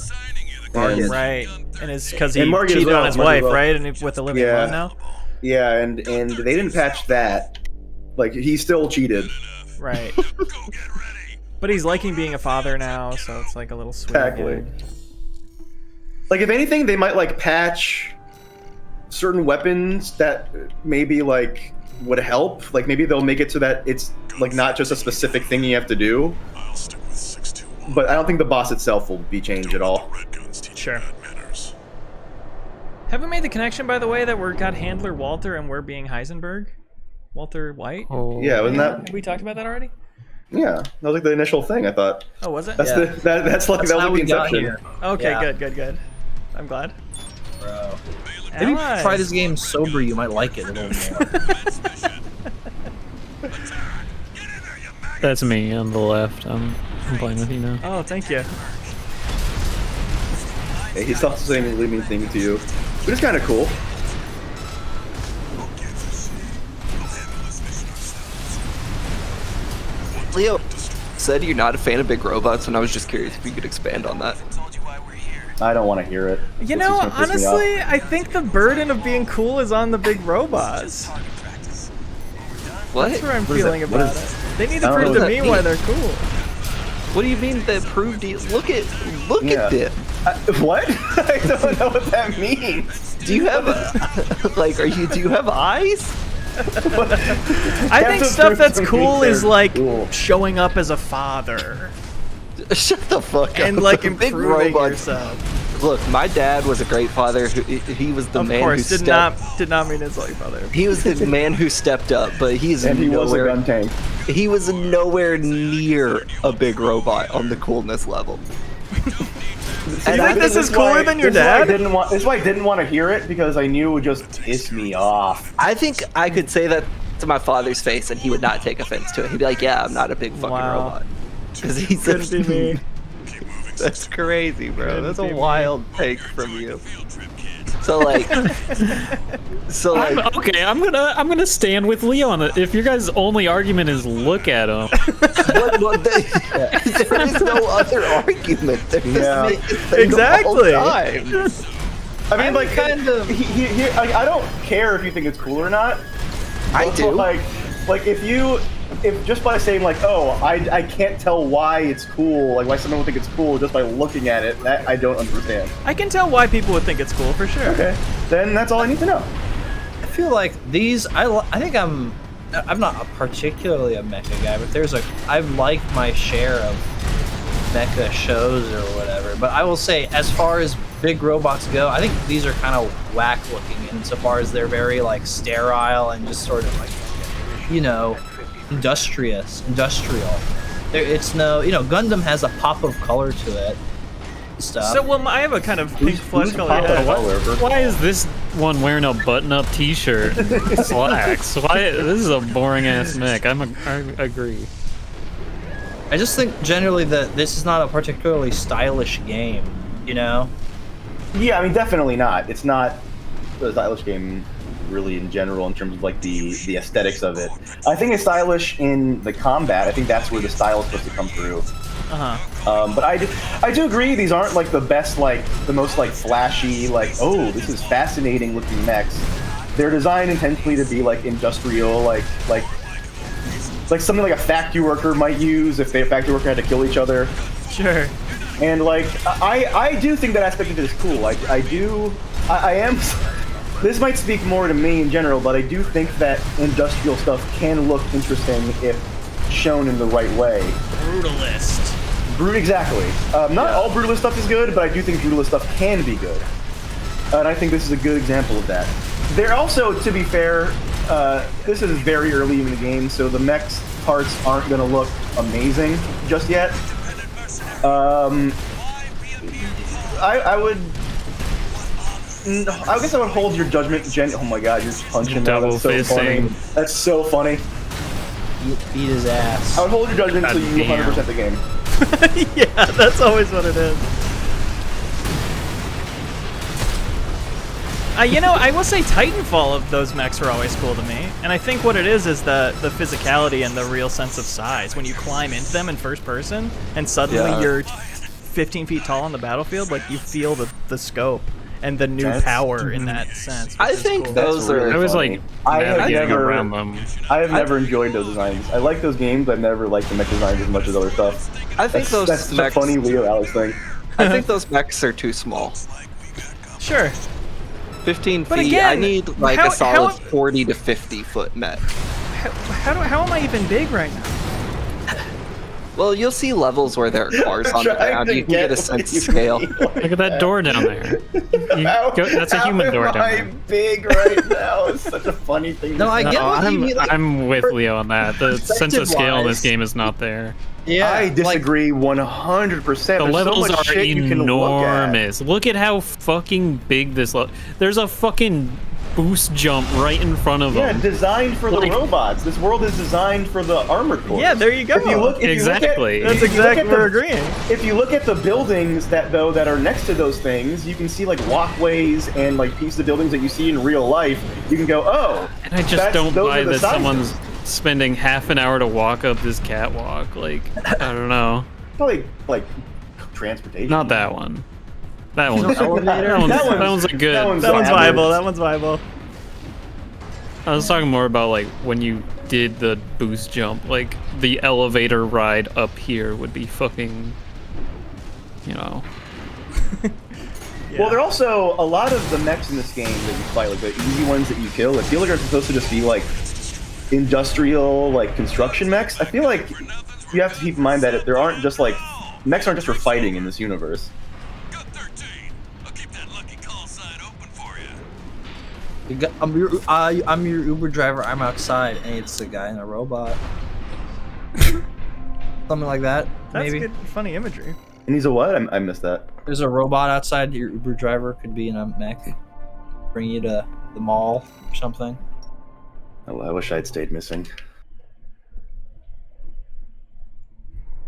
And, Right, and it's because he And Morgan as cheated well, on his Morgan wife, as well. right? And with Olivia Yeah. Munn now. Yeah, and they didn't patch that. Like, he still cheated. Right. But he's liking being a father now, so it's like a little sweet. Exactly. again. Like, if anything, they might patch certain weapons that maybe would help. Like, maybe they'll make it so that it's not just a specific thing you have to do. But I don't think the boss itself will be changed at all. Sure. Have we made the connection, by the way, that we're got Handler Walter and we're being Heisenberg? Walter White? Oh. Yeah, wasn't that? Have we talked about that already? Yeah, that was the initial thing. I thought. Oh, was it? That's Yeah. that was how the we got inception. here. Okay, Yeah. good. I'm glad. Bro. Maybe if you try this game sober, you might like it a little more. That's me on the left. I'm playing with you now. Oh, thank you. Yeah, he's also saying a living thing to you, but it's kind of cool. Leo said you're not a fan of big robots, and I was just curious if you could expand on that. I don't want to hear it. You This know, is gonna piss me off. honestly, I think the burden of being cool is on the big robots. What? That's where I'm What is feeling that? What about is- it. They need I to don't prove know to what me that why means. they're cool. What do you mean that proved you? Look Yeah. at it. What? I don't know what that means. Do you have do you have eyes? I think stuff that's cool is like showing up as a father. Shut the fuck up. And like Big improving robot. yourself. Look, my dad was a great father. He was the Of man course, who did not mean it's like father. He was the man who stepped up, but he's And he was a nowhere. gun tank. He was nowhere near a big robot on the coolness level. And you think this is cooler than your dad? This is why I didn't want to hear it, because I knew it would just piss me off. I think I could say that to my father's face, and he would not take offense to it. He'd be like, "Yeah, I'm not a big fucking robot," because he's Couldn't be me. That's crazy, bro. That's a wild take from you. So like, okay, I'm gonna stand with Leo on it. If your guys' only argument is look at him, there is no other argument. There's Exactly. I mean, like, kind of. I don't care if you think it's cool or not. I do. Like if just by saying like, oh, I can't tell why it's cool, like why someone would think it's cool just by looking at it, that I don't understand. I can tell why people would think it's cool for sure. Okay, then that's all I need to know. I feel like these. I think I'm not particularly a mecha guy, but I've liked my share of mecha shows or whatever. But I will say, as far as big robots go, I think these are kind of whack looking insofar as they're very like sterile and just sort of like, you know, industrial. It's no, you know, Gundam has a pop of color to it. Stuff. So, well, I have a kind of pink flesh color. Why is this one wearing a button-up T-shirt and slacks? Why? This is a boring ass mech. I agree. I just think generally that this is not a particularly stylish game. You know? Yeah, I mean, definitely not. It's not a stylish game, really, in general, in terms of like the aesthetics of it. I think it's stylish in the combat. I think that's where the style is supposed to come through. But I do agree, these aren't like the best, like the most like flashy, like, oh, this is fascinating looking mechs. They're designed intentionally to be like industrial, like something like a factory worker might use if a factory worker had to kill each other. Sure. And like I do think that aspect of it is cool. I am. This might speak more to me in general, but I do think that industrial stuff can look interesting if shown in the right way. Brutalist. Exactly. Not all Brutalist stuff is good, but I do think Brutalist stuff can be good. And I think this is a good example of that. They're also, to be fair, this is very early in the game, so the mech's parts aren't going to look amazing just yet. I guess I would hold your judgment, Jen. Oh my god, you're punching now. That's so funny. That's so funny. Beat his ass. I would hold your judgment until you 100% the game. Yeah, that's always what it is. You know, I will say Titanfall of those mechs are always cool to me, and I think what it is the physicality and the real sense of size. When you climb into them in first person, and suddenly you're 15 feet tall on the battlefield, like you feel the scope and the new power in that sense. I think cool. those are. I was like, I have never enjoyed those designs. I like those games. I've never liked the mech designs as much as other stuff. I think that's such a funny Leo Alex thing. I think those mechs are too small. Sure. 15 But feet. again, I need like how- a solid how- 40 to 50 foot mech. How am I even big right now? Well, you'll see levels where there are cars on the ground. You can get a sense of scale. Look at that door down there. That's a human door down there. I'm big right now. It's such a funny thing. No, I get what you mean. Like, I'm with Leo on that. The sense of scale in this game is not there. yeah, I disagree 100%. The There's levels so much are shit you can look at. enormous. Look at how fucking big this level. There's a fucking boost jump right in front of Yeah, them. designed for the robots. This world is designed for the armored corps. Yeah, there you go. If you look Exactly. That's exactly we're agreeing. If you look at the buildings that are next to those things, you can see like walkways and like pieces of buildings that you see in real life. You can go, oh. And I just don't buy that someone's spending half an hour to walk up this catwalk. Like, I don't know. Probably like transportation. Not that one. That one's a good. That one's viable. That one's viable. I was talking more about like when you did the boost jump, like the elevator ride up here would be fucking, you know, Well, they're also a lot of the mechs in this game that you fight, like the easy ones that you kill. I feel like are supposed to just be like industrial, like construction mechs. I feel like you have to keep in mind that there aren't just like mechs aren't just for fighting in this universe. I'm your Uber driver. I'm outside, and it's a guy in a robot. Something like that. That's maybe. good, funny imagery. And he's a what? I missed that. There's a robot outside. Your Uber driver could be in a mech, bring you to the mall or something. Oh, I wish I had stayed missing.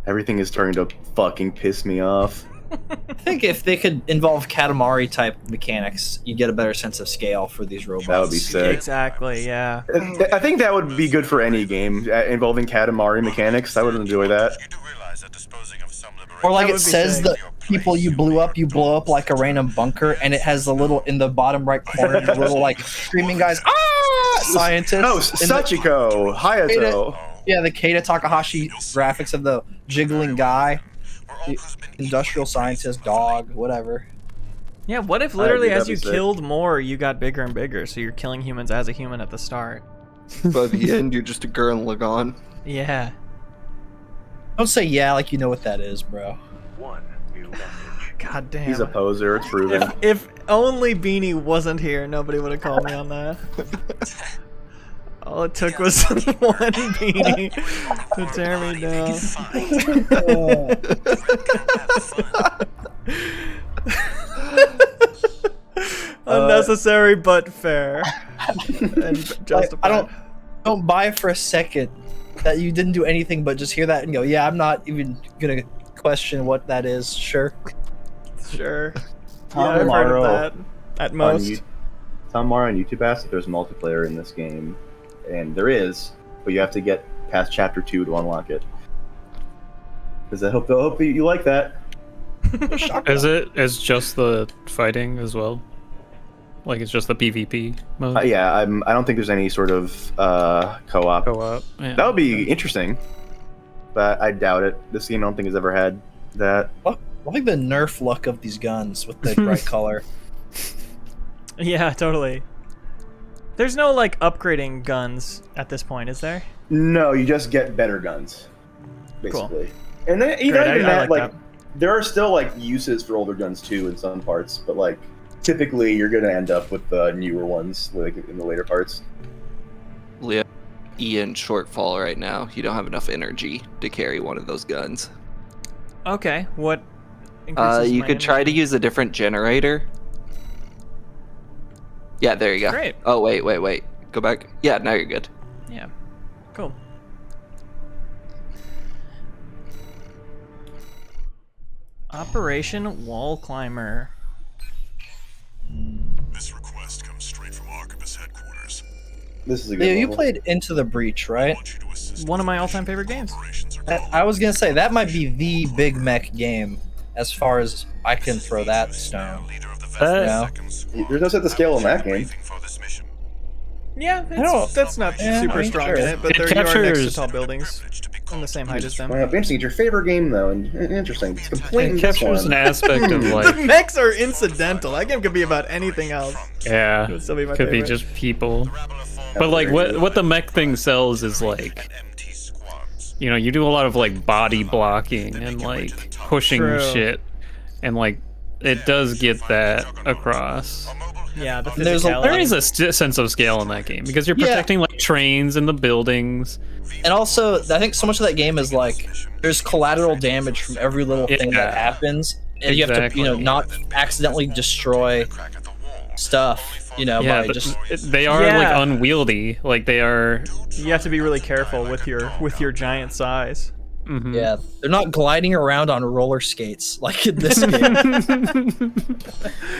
Everything is starting to fucking piss me off. I think if they could involve Katamari type mechanics, you get a better sense of scale for these robots. That would be sick. Exactly, yeah. I think that would be good for any game involving Katamari mechanics. I would enjoy that. Or like it says the people you blow up like a random bunker, and it has the little in the bottom right corner, the little like screaming guys, scientists. No, Sachiko, Hayato. Yeah, the Keita Takahashi graphics of the jiggling guy, the industrial scientist, dog, whatever. Yeah, what if literally as you sick. killed more, you got bigger and bigger, so you're killing humans as a human at the start? By the end, you're just a Gurren Lagann. Yeah. Don't say yeah like you know what that is, bro. God damn. He's a poser, it's proven. If only Beanie wasn't here, nobody would have called me on that. All it took was one Beanie to tear me down. Unnecessary but fair. And justified. Don't buy for a second that you didn't do anything but just hear that and go, yeah, I'm not even gonna question what that is. Sure. Sure. Yeah, I've heard of that. At most. Tomorrow on YouTube asked if there's multiplayer in this game. And there is, but you have to get past chapter 2 to unlock it. Because I hope you like that. Is it as just the fighting as well? Like it's just the PvP mode? Yeah, I don't think there's any sort of co-op. Yeah. That would be interesting, but I doubt it. This game I don't think has ever had that. I like the Nerf look of these guns with the bright color. Yeah, totally. There's no like upgrading guns at this point, is there? No, you just get better guns, basically. Cool. And then even that, like there are still like uses for older guns too in some parts, but like typically you're gonna end up with the newer ones like in the later parts. Leah, Ian shortfall right now. You don't have enough energy to carry one of those guns. Okay, what? You could try to use a different generator. Yeah, there you go. Great. Oh, wait. Go back. Yeah, now you're good. Yeah. Cool. Operation Wall Climber. This request comes straight from Arquebus headquarters. This is a good Yeah, you level. played Into the Breach, right? One of my all-time favorite games. I was gonna say that might be the big mech game, as far as I can throw that stone. There's no set the scale on that game. Yeah, that's not super strong in it, but you are next to tall buildings on the same height as them. Interesting. It's your favorite game though, and interesting. It's completely It captures an aspect of like mechs are incidental. That game could be about anything else. yeah, It would still be my could be favorite. just people. But like what the mech thing sells is like, you know, you do a lot of like body blocking and like pushing True. shit, and like it does get that across. Yeah, the there is a sense of scale in that game because you're protecting like trains and the buildings. And also, I think so much of that game is like there's collateral damage from every little thing that happens, and you have to, you know, not accidentally destroy stuff, you know, Yeah, by but just they are like unwieldy. Like they are. You have to be really careful with your giant size. Mm-hmm. Yeah, they're not gliding around on roller skates like in this game.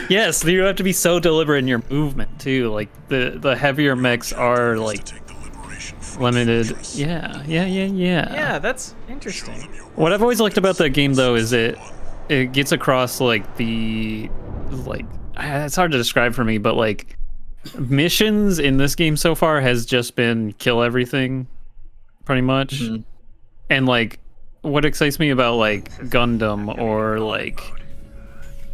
Yes, you have to be so deliberate in your movement too. Like the heavier mechs are like limited. Yeah. Yeah, that's interesting. What I've always liked about that game though is it gets across like the it's hard to describe for me, but like missions in this game so far has just been kill everything, pretty much. Mm-hmm. And like what excites me about like Gundam or like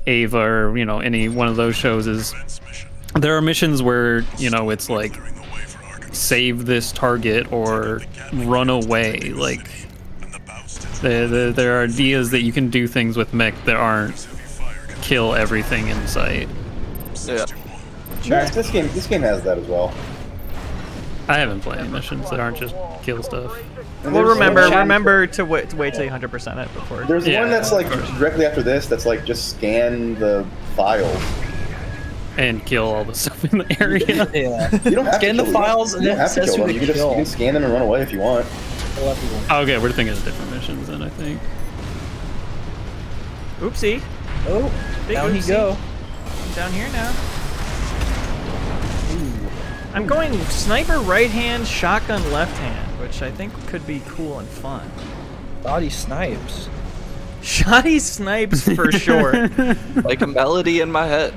Ava or any one of those shows is there are missions where it's like save this target or run away. Like there are ideas that you can do things with mech that aren't kill everything in sight. Yeah. This game has that as well. I haven't played any missions that aren't just kill stuff. Well, remember to wait till you 100% it before. There's one that's like directly after this. That's like just scan the files and kill all the stuff in the area. Yeah. You don't have Scan to the kill files them. You don't have to kill them. You can scan them and run away if you want. Okay, we're thinking of different missions then, I think. Oopsie. Oh, Big down oopsie. he go. I'm down here now. I'm going sniper right hand, shotgun left hand, which I think could be cool and fun. Body snipes. Shoddy snipes for sure. Like a melody in my head.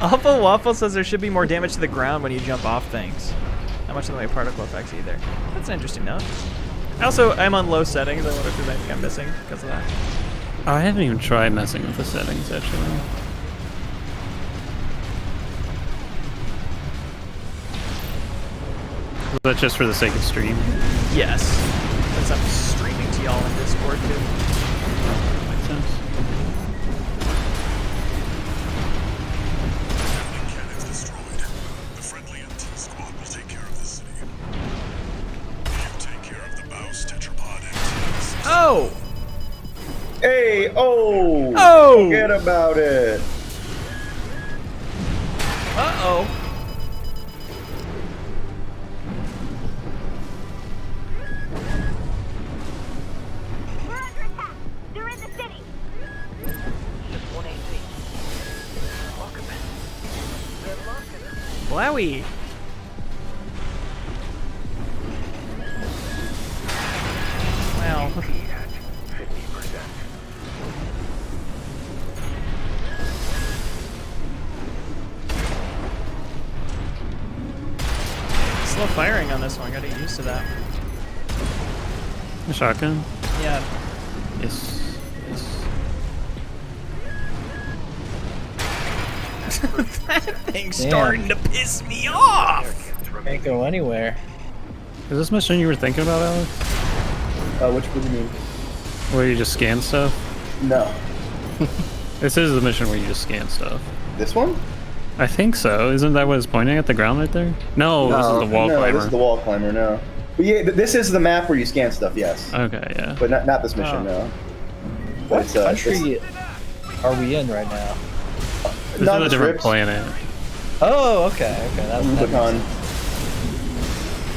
Awful Waffle says there should be more damage to the ground when you jump off things. Not much in the way of particle effects either. That's an interesting note. I'm on low settings. I wonder if there's anything I'm missing because of that. I haven't even tried messing with the settings actually. Was that just for the sake of stream? Yes. Since I'm streaming to y'all in Discord too. Makes sense. Cannons destroyed. The friendly MT squad will take care of the city. You take care of the Baus tetrapod MTs. Oh! Hey! Oh! Oh! Forget about it. Uh-oh. Wowie! Wow. Slow firing on this one, gotta get used to that. A shotgun? Yeah. Yes. That thing's starting to piss me off! Can't go anywhere. Is this mission you were thinking about, Alex? Which one do you mean? Where you just scan stuff? No. This is the mission where you just scan stuff. This one? I think so. Isn't that what it's pointing at the ground right there? No, this is the wall climber. No, this is the wall climber, no. But yeah, this is the map where you scan stuff, yes. Okay, yeah. But not this mission, no. But What country are we in right now? This is a different planet. Oh, okay, okay. That Rubicon.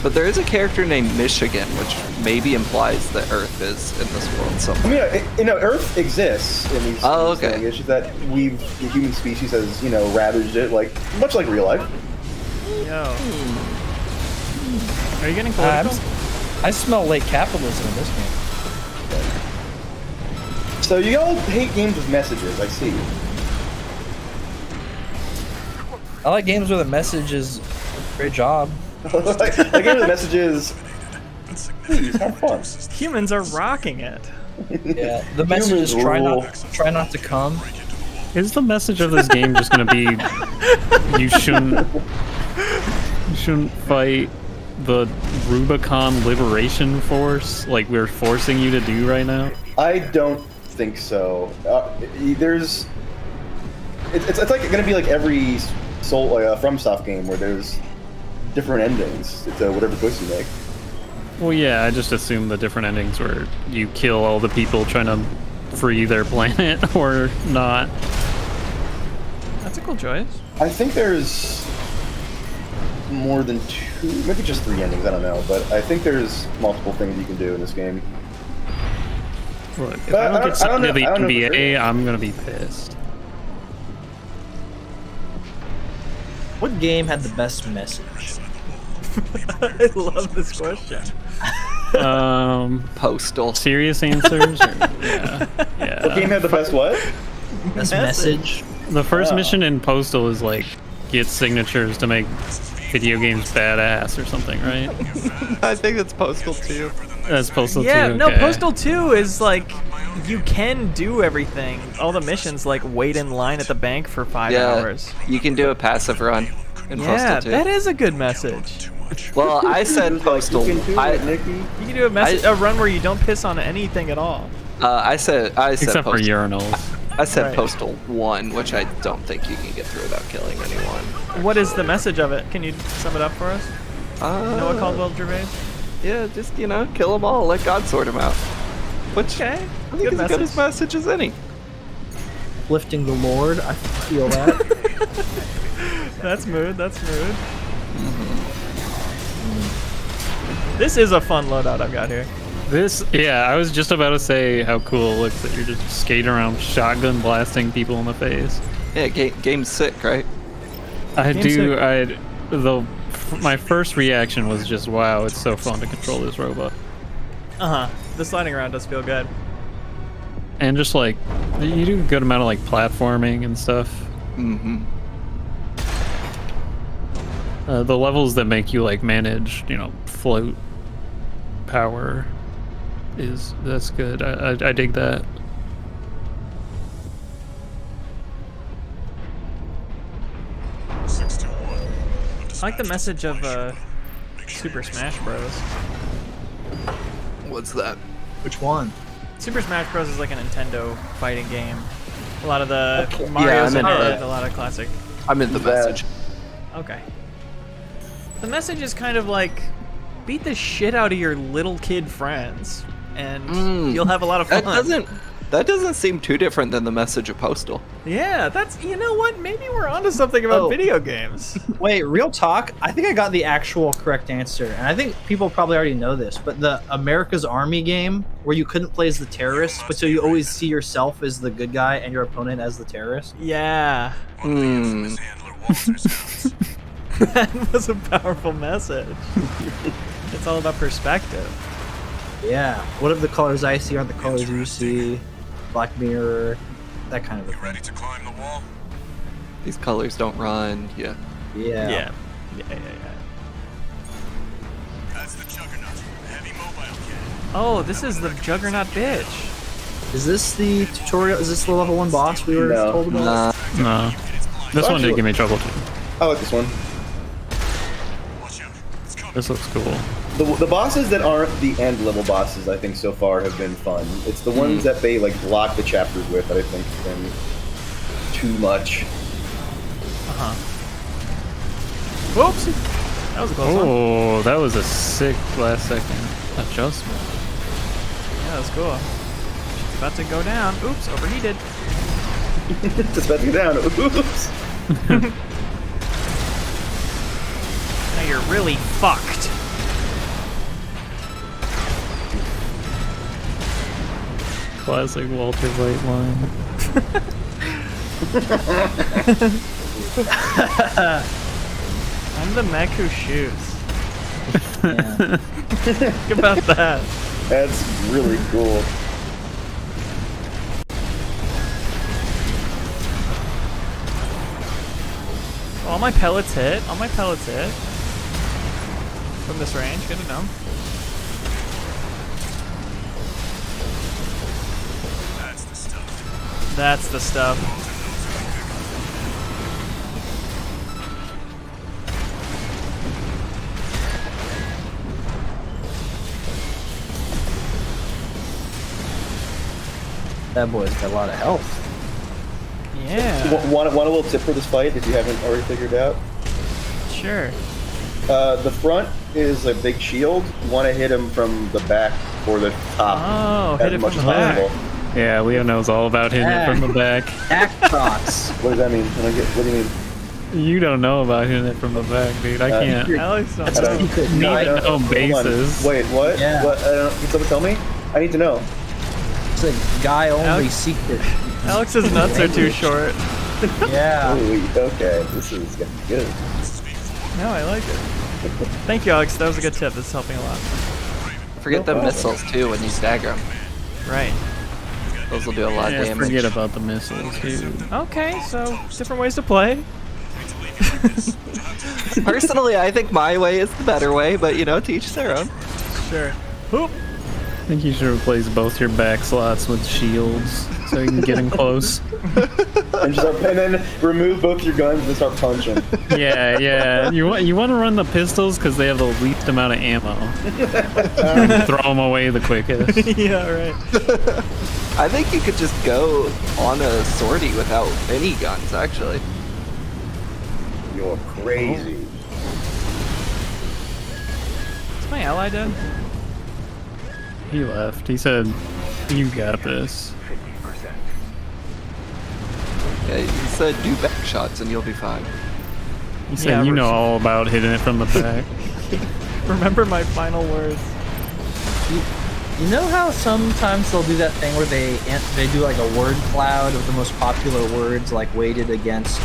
But there is a character named Michigan, which maybe implies that Earth is in this world somewhere. I mean, Earth exists in these. Oh, these okay. things. It's just that the human species has, ravaged it, much like real life. Yo. Are you getting political? I smell late capitalism in this game. So you all hate games with messages, I see. I like games where the message is great job. Like games with messages. Please have fun. Humans are rocking it. Yeah, the message is try not to come. Is the message of this game just gonna be you shouldn't fight the Rubicon Liberation Force like we're forcing you to do right now? I don't think so. It's like going to be like every FromSoft game where there's different endings to whatever choice you make. Well, yeah, I just assumed the different endings were you kill all the people trying to free their planet or not. That's a cool choice. I think there's more than 2, maybe just 3 endings, I don't know, but I think there's multiple things you can do in this game. Look, if I don't get something to the NBA, I'm gonna be pissed. What game had the best message? I love this question. Postal. Serious answers? Yeah. What game had the best what? Best message? The first mission in Postal is like get signatures to make video games badass or something, right? I think that's Postal 2. That's Postal 2. Yeah, no, okay. Postal 2 is like you can do everything. All the missions, like wait in line at the bank for 5 hours. You can do a passive run in Yeah, Postal 2. that is a good message. Well, I said Postal. You can do it, Nikki. You can do a run where you don't piss on anything at all. I said Except for Postal. urinals. I said Right. Postal 1, which I don't think you can get through without killing anyone. What is the message of it? Can you sum it up for us? Noah Caldwell Gervais? Yeah, just, kill them all, let God sort them out. Which Okay, I think good is as good as message as any. Lifting the Lord, I feel that. That's mood, that's mood. This is a fun loadout I've got here. I was just about to say how cool it looks that you're just skating around shotgun blasting people in the face. Yeah, game's sick, right? My first reaction was just, wow, it's so fun to control this robot. The sliding around does feel good. And just like, you do a good amount of like platforming and stuff. Mm-hmm. The levels that make you like manage, float power that's good. I dig that. I like the message of Super Smash Bros. What's that? Which one? Super Smash Bros. Is like a Nintendo fighting game. A lot of the Yeah, Mario's I'm in in it, it. a lot of classic. I'm in the message. Okay. The message is kind of like, beat the shit out of your little kid friends, and you'll have a lot of fun. That doesn't seem too different than the message of Postal. Yeah, that's, you know what? Maybe we're onto something about video games. Wait, real talk? I think I got the actual correct answer, and I think people probably already know this, but the America's Army game, where you couldn't play as the terrorist, but so you always see yourself as the good guy and your opponent as the terrorist? Yeah. That was a powerful message. It's all about perspective. Yeah. What if the colors I see aren't the colors you see? Black Mirror, that kind of a thing. Ready to climb the wall? These colors don't run. Yeah. Yeah. That's the Juggernaut. Heavy mobile kit. Oh, this is the Juggernaut bitch. Is this the tutorial? Is this the level 1 boss we were told about? No. This one did give me trouble too. I like this one. This looks cool. The bosses that aren't the end level bosses, I think so far have been fun. It's the ones that they like block the chapters with that I think have been too much. Whoops! That was a close one. Oh, that was a sick last second adjustment. Yeah, that was cool. It's about to go down. Oops, overheated. It's about to go down. Oops. Now you're really fucked. Classic Walter White line. I'm the mech who shoots. Think about that. That's really cool. All my pellets hit. All my pellets hit. From this range, good to know. That's the stuff. That boy's got a lot of health. Yeah. Want a little tip for this fight if you haven't already figured out? Sure. The front is a big shield. You want to hit him from the back or the top. Oh, hit as it much from as the back. possible. Yeah, Leo knows all about hitting it from the back. Backbox. What does that mean? What do you mean? You don't know about hitting it from the back, dude. I can't. Alex don't I don't- know. Need I to don't- know hold on. bases. Wait, what? Yeah. What? Can someone tell me? I need to know. It's a guy-only Alex- secret. Alex's nuts are too short. Yeah. Ooh, okay, this is gonna be good. No, I like it. Thank you, Alex. That was a good tip. This is helping a lot. Forget the missiles too when you stagger them. Right. Those will do a lot of Yeah, damage. forget about the missiles, dude. Okay, so different ways to play. Personally, I think my way is the better way, but to each their own. Sure. Whoop. I think you should replace both your back slots with shields so you can get in close. And then remove both your guns and start punching. Yeah. You want to run the pistols because they have the least amount of ammo. And throw them away the quickest. Yeah, right. I think you could just go on a sortie without any guns, actually. You're crazy. Is my ally dead? He left. He said, "You got this." Yeah, he said do back shots and you'll be fine. He said, "You know all about hitting it from the back." Remember my final words. You know how sometimes they'll do that thing where they do like a word cloud of the most popular words, like weighted against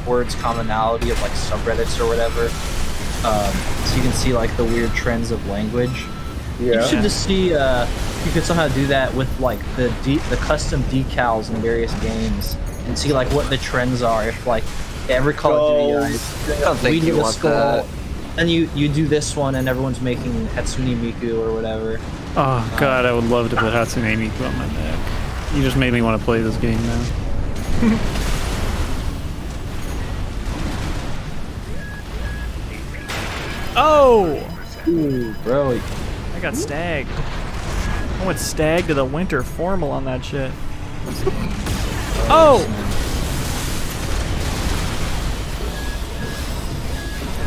words commonality of like subreddits or whatever, so you can see like the weird trends of language. Yeah. You should just see you could somehow do that with like the custom decals in various games and see like what the trends are. If like every Call of Duty guys, I don't think you want that. And you do this one and everyone's making Hatsune Miku or whatever. Oh god, I would love to put Hatsune Miku on my neck. You just made me want to play this game now. Oh! Ooh, bro. I got stagged. I went stag to the winter formal on that shit. Oh!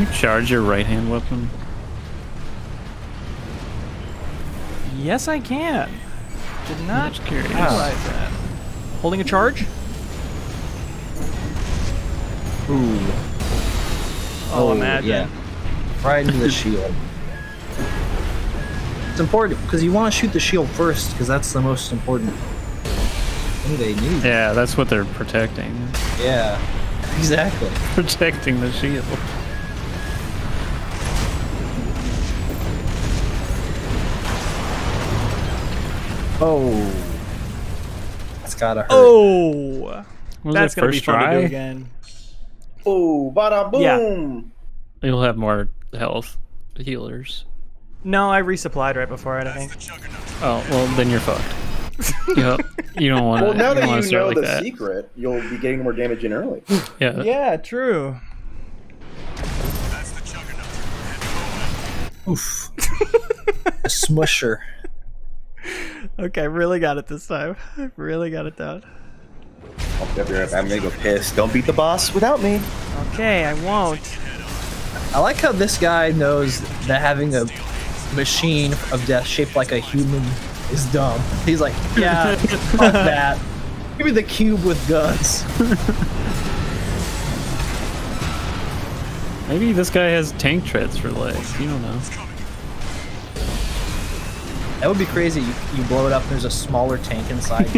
You charge your right hand weapon? Yes, I can. Did not just curious. realize that. Holding a charge? Ooh. Oh, imagine. Yeah. Right into the shield. It's important because you want to shoot the shield first because that's the most important thing they need. Yeah, that's what they're protecting. Yeah, exactly. Protecting the shield. Oh. That's gotta hurt. Oh! Was That's it gonna be first fun to try? do again. Oh, bada boom! Yeah. You'll have more health healers. No, I resupplied right before it, I think. Oh, well, then you're fucked. Yep. You don't want to. Well, now that you start know like the that. secret, you'll be getting more damage in early. Yeah. Yeah, true. Oof. A smusher. Okay, I really got it this time. I really got it down. I'll be right back. I'm gonna go piss. Don't beat the boss without me. Okay, I won't. I like how this guy knows that having a machine of death shaped like a human is dumb. He's like, yeah, fuck that. Give me the cube with guns. Maybe this guy has tank treads for legs. You don't know. That would be crazy. You blow it up and there's a smaller tank inside. Like,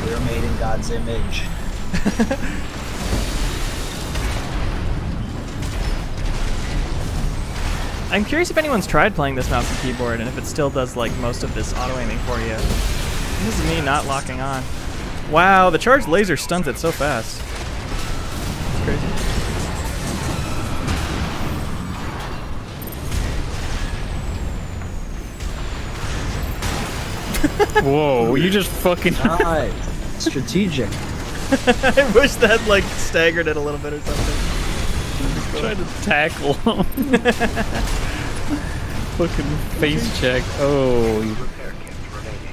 we're made in God's image. I'm curious if anyone's tried playing this mouse and keyboard and if it still does like most of this auto-aiming for you. This is me not locking on. Wow, the charged laser stuns it so fast. It's crazy. Whoa, you just fucking. Nice. Strategic. I wish that like staggered it a little bit or something. Trying to tackle him. Fucking face check. Oh,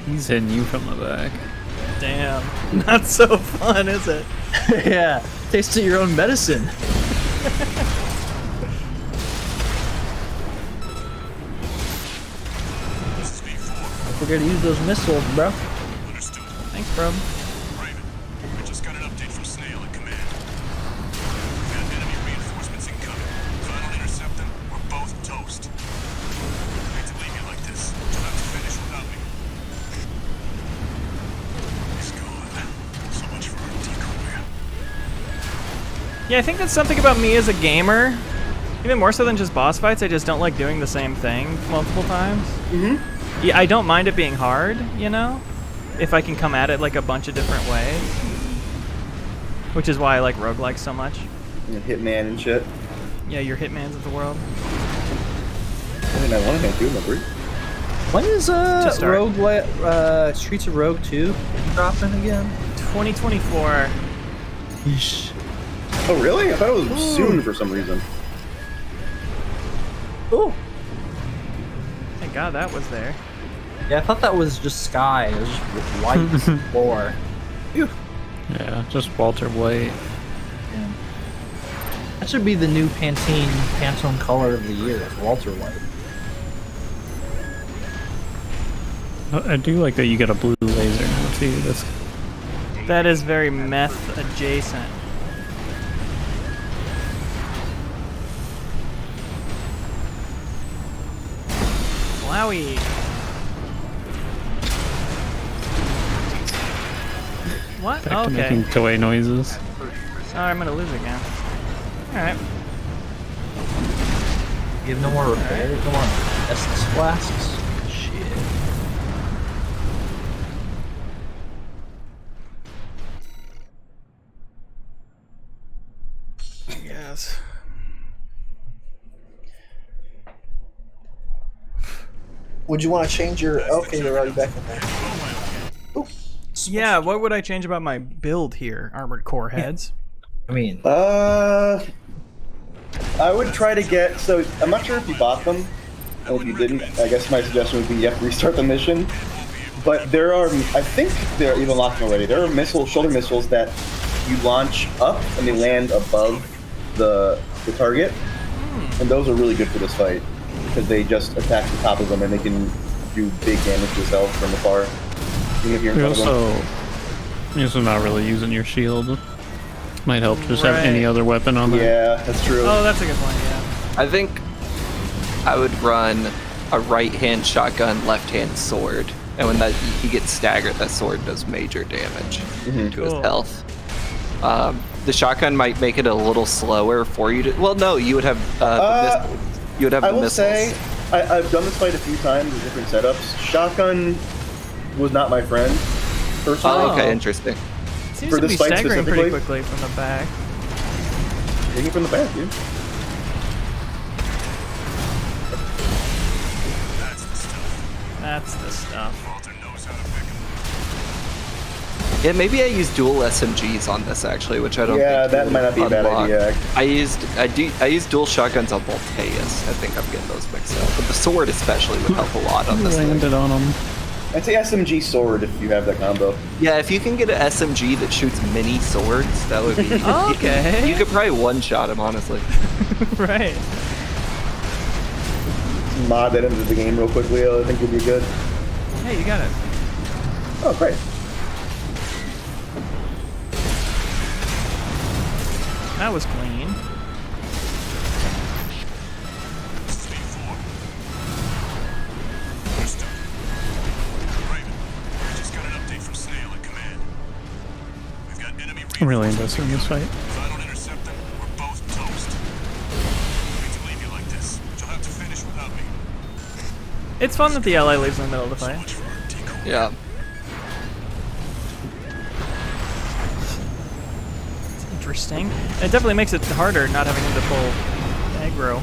he's hitting you from the back. Damn. Not so fun, is it? Yeah. Taste of your own medicine. Don't forget to use those missiles, bro. Thanks, bro. Raven, I just got an update from Snail at command. We've got enemy reinforcements incoming. If I don't intercept them, we're both toast. I hate to leave you like this. You'll have to finish without me. He's gone. So much for our decoy. Yeah, I think that's something about me as a gamer. Even more so than just boss fights, I just don't like doing the same thing multiple times. Mm-hmm. Yeah, I don't mind it being hard, you know? If I can come at it like a bunch of different ways. Which is why I like roguelikes so much. Hitman and shit. Yeah, your Hitmans of the world. And I want to do number. When is start. Streets of Rogue 2 dropping again? 2024. Yeesh. Oh really? I thought it was soon for some reason. Oh. Thank God that was there. Yeah, I thought that was just sky. It was just white floor. Yeah, just Walter White. Yeah. That should be the new Pantone color of the year. Walter White. I do like that you get a blue laser now too. That is very meth adjacent. Wowie. What? Back to Okay. making toy noises. Oh, I'm gonna lose again. Alright. You have no more repairs? No more Estus flasks? Shit. Yes. Would you want to change your... Okay, you're already back in there. Yeah, what would I change about my build here? Armored core heads? I mean... I would try to get... So, I'm not sure if you bought them. And if you didn't, I guess my suggestion would be you have to restart the mission. But there are... I think they're even locked already. There are shoulder missiles that you launch up and they land above the target. And those are really good for this fight. Because they just attack the top of them and they can do big damage to yourself from afar. Even if you're in front of them. You're also not really using your shield. Might help just have any other weapon on there. Yeah, that's true. Oh, that's a good point, yeah. I think I would run a right-hand shotgun, left-hand sword. And when he gets staggered, that sword does major damage to his health. The shotgun might make it a little slower for you to... Well, no, you would have the missiles. You would have the missiles. I will say, I've done this fight a few times with different setups. Shotgun was not my friend, personally. Oh, okay, interesting. Seems For to this be fight staggering pretty specifically. quickly from the back. Taking from the back, dude. That's the stuff. Yeah, maybe I use dual SMGs on this actually, which I don't. Yeah, think that might not be a bad idea. I used dual shotguns on Volteus. I think I'm getting those mixed up, but the sword especially would help a lot on this. Landed on them. I'd say SMG sword if you have that combo. Yeah, if you can get an SMG that shoots mini swords, that would be okay. You could probably one-shot him, honestly. Right. Mod that into the game real quickly, I think would be good. Hey, you got it. Oh, great. That was clean. I'm really invested in this fight. If I don't intercept them, we're both toast. I hate to leave you like this, but you'll have to finish without me. It's fun that the ally leaves in the middle of the fight. Yeah. It's interesting. It definitely makes it harder not having him to pull aggro.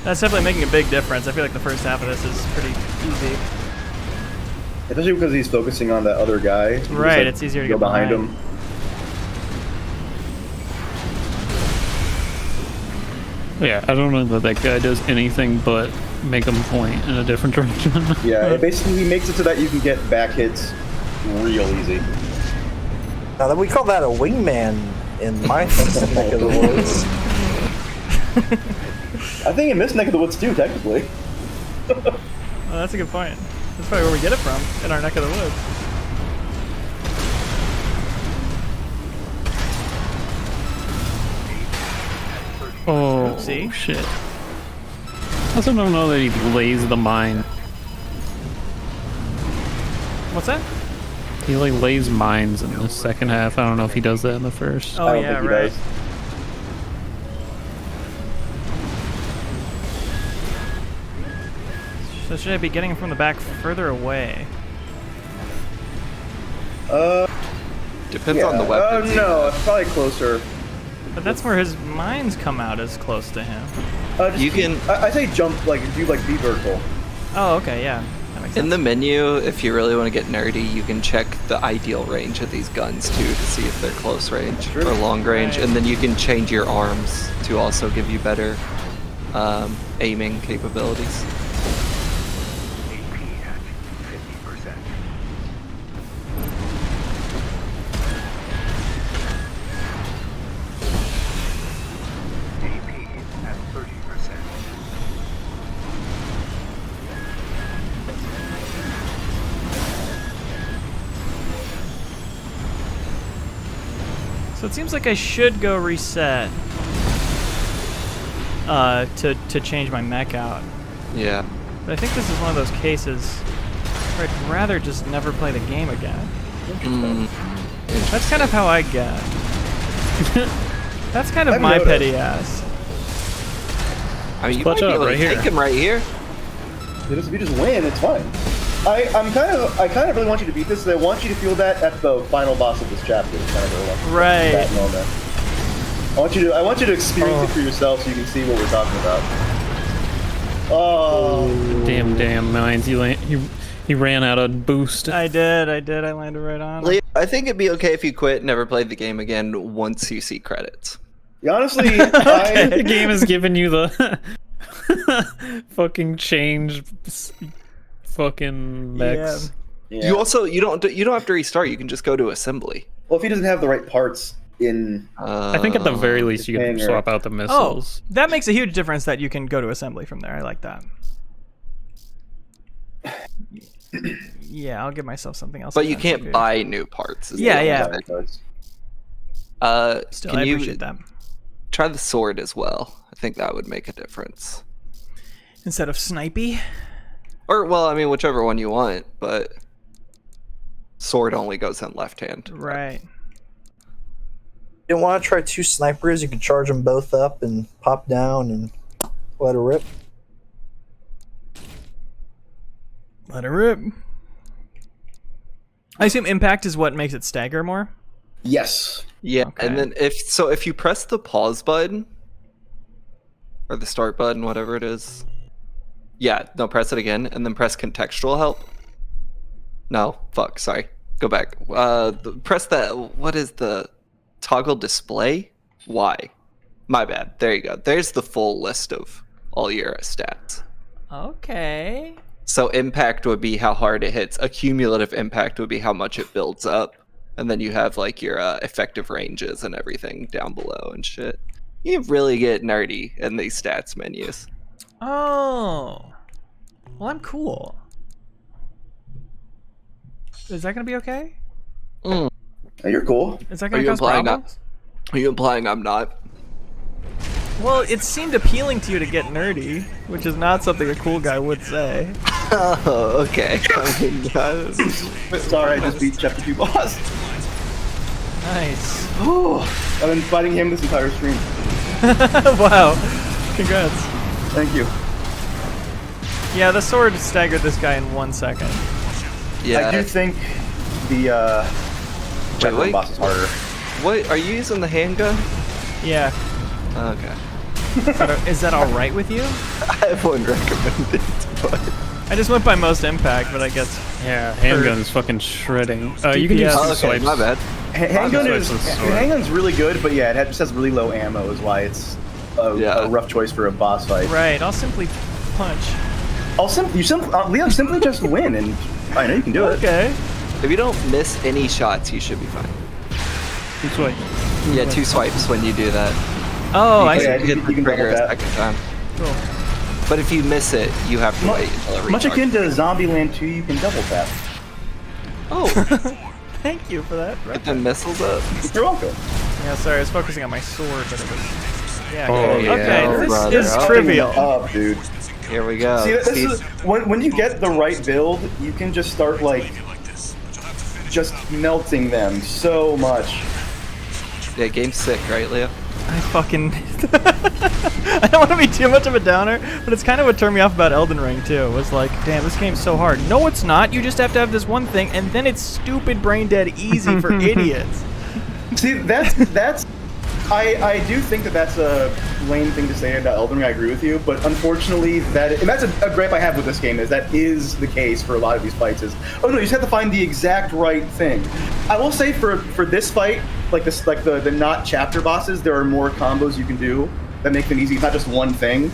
That's definitely making a big difference. I feel like the first half of this is pretty easy. Especially because he's focusing on that other guy. You just, Right, like, it's easier to go get behind behind. him. Yeah, I don't know that that guy does anything but make him point in a different direction. Yeah, it basically he makes it so that you can get back hits real easy. Now that we call that a wingman in my neck of the woods. I think in this neck of the woods too, technically. Oh, that's a good point. That's probably where we get it from, in our neck of the woods. Oh, Oopsie. shit. I also don't know that he lays the mine. What's that? He like lays mines in the second half. I don't know if he does that in the first. Oh, yeah, right. So should I be getting him from the back further away? Depends on the weapons. No, it's probably closer. But that's where his mines come out, is close to him. You can. I say jump, like do like be vertical. Oh, okay, yeah. That makes sense. In the menu, if you really want to get nerdy, you can check the ideal range of these guns too to see if they're close range or long range, and then you can change your arms to also give you better aiming capabilities. So it seems like I should go reset to change my mech out. Yeah. But I think this is one of those cases where I'd rather just never play the game again. That's kind of how I get. That's kind of my petty ass. I mean, you might be able to take him right here. If you just win, it's fine. I kind of really want you to beat this, and I want you to feel that at the final boss of this chapter. Kind of right. That moment. I want you to experience it for yourself, so you can see what we're talking about. Oh. Damn mines. He ran out of boost. I did. I landed right on. Leo, I think it'd be okay if you quit, never played the game again once you see credits. Yeah, honestly, the game has given you the fucking change. Fucking mechs. Yeah. You don't have to restart. You can just go to assembly. Well, if he doesn't have the right parts in, I think at the very least you can swap out the missiles. Oh, that makes a huge difference that you can go to assembly from there. I like that. Yeah, I'll give myself something else. But you can't buy new parts. Yeah. Still, I appreciate that. Try the sword as well. I think that would make a difference. Instead of snipey? Or, well, I mean, whichever one you want, but sword only goes in left hand. Right. You don't want to try 2 snipers? You can charge them both up and pop down and let her rip. Let her rip. I assume impact is what makes it stagger more? Yes. Yeah, okay. And then if you press the pause button, or the start button, whatever it is. Yeah, no, press it again, and then press contextual help. No, fuck, sorry. Go back. Press that, what is the toggle display? Y. My bad. There you go. There's the full list of all your stats. Okay. So impact would be how hard it hits. Accumulative impact would be how much it builds up. And then you have like your effective ranges and everything down below and shit. You really get nerdy in these stats menus. Oh. Well, I'm cool. Is that going to be okay? You're cool. Is that going to cause problems? Are you implying I'm not? Well, it seemed appealing to you to get nerdy, which is not something a cool guy would say. Oh, okay. It's alright, just beat chapter 2 boss. Nice. Oh, I've been fighting him this entire stream. Wow. Congrats. Thank you. Yeah, the sword staggered this guy in 1 second. Yeah. I do think the chapter 1 boss is harder. What, are you using the handgun? Yeah. Okay. Is that alright with you? I wouldn't recommend it, but... I just went by most impact, but I guess... Yeah, handgun's fucking shredding. You can use swipes. My bad. Handgun's really good, but yeah, it just has really low ammo is why it's a rough choice for a boss fight. Right, I'll simply punch. Leo, simply just win, and I know you can do it. Okay. If you don't miss any shots, you should be fine. 2 swipes. Yeah, 2 swipes when you do that. Oh, I see. You hit the trigger a second time. Cool. But if you miss it, you have to wait until it restarts. Much akin to Zombieland 2, you can double tap. Oh. Thank you for that. Get the missiles up. You're welcome. Yeah, sorry, I was focusing on my sword, but it was... Yeah, yeah. Okay, this is trivial. Up, dude. Here we go. See, this is, when you get the right build, you can just start, like, just melting them so much. Yeah, game's sick, right, Leo? I fucking... I don't want to be too much of a downer, but it's kind of what turned me off about Elden Ring too. Was like, damn, this game's so hard. No, it's not. You just have to have this one thing, and then it's stupid, brain dead, easy for idiots. See, that's. I do think that's a lame thing to say about Elden Ring. I agree with you, but unfortunately, and that's a gripe I have with this game, is that is the case for a lot of these fights. Is oh no, you just have to find the exact right thing. I will say for this fight, like the not chapter bosses, there are more combos you can do that make them easy. It's not just one thing.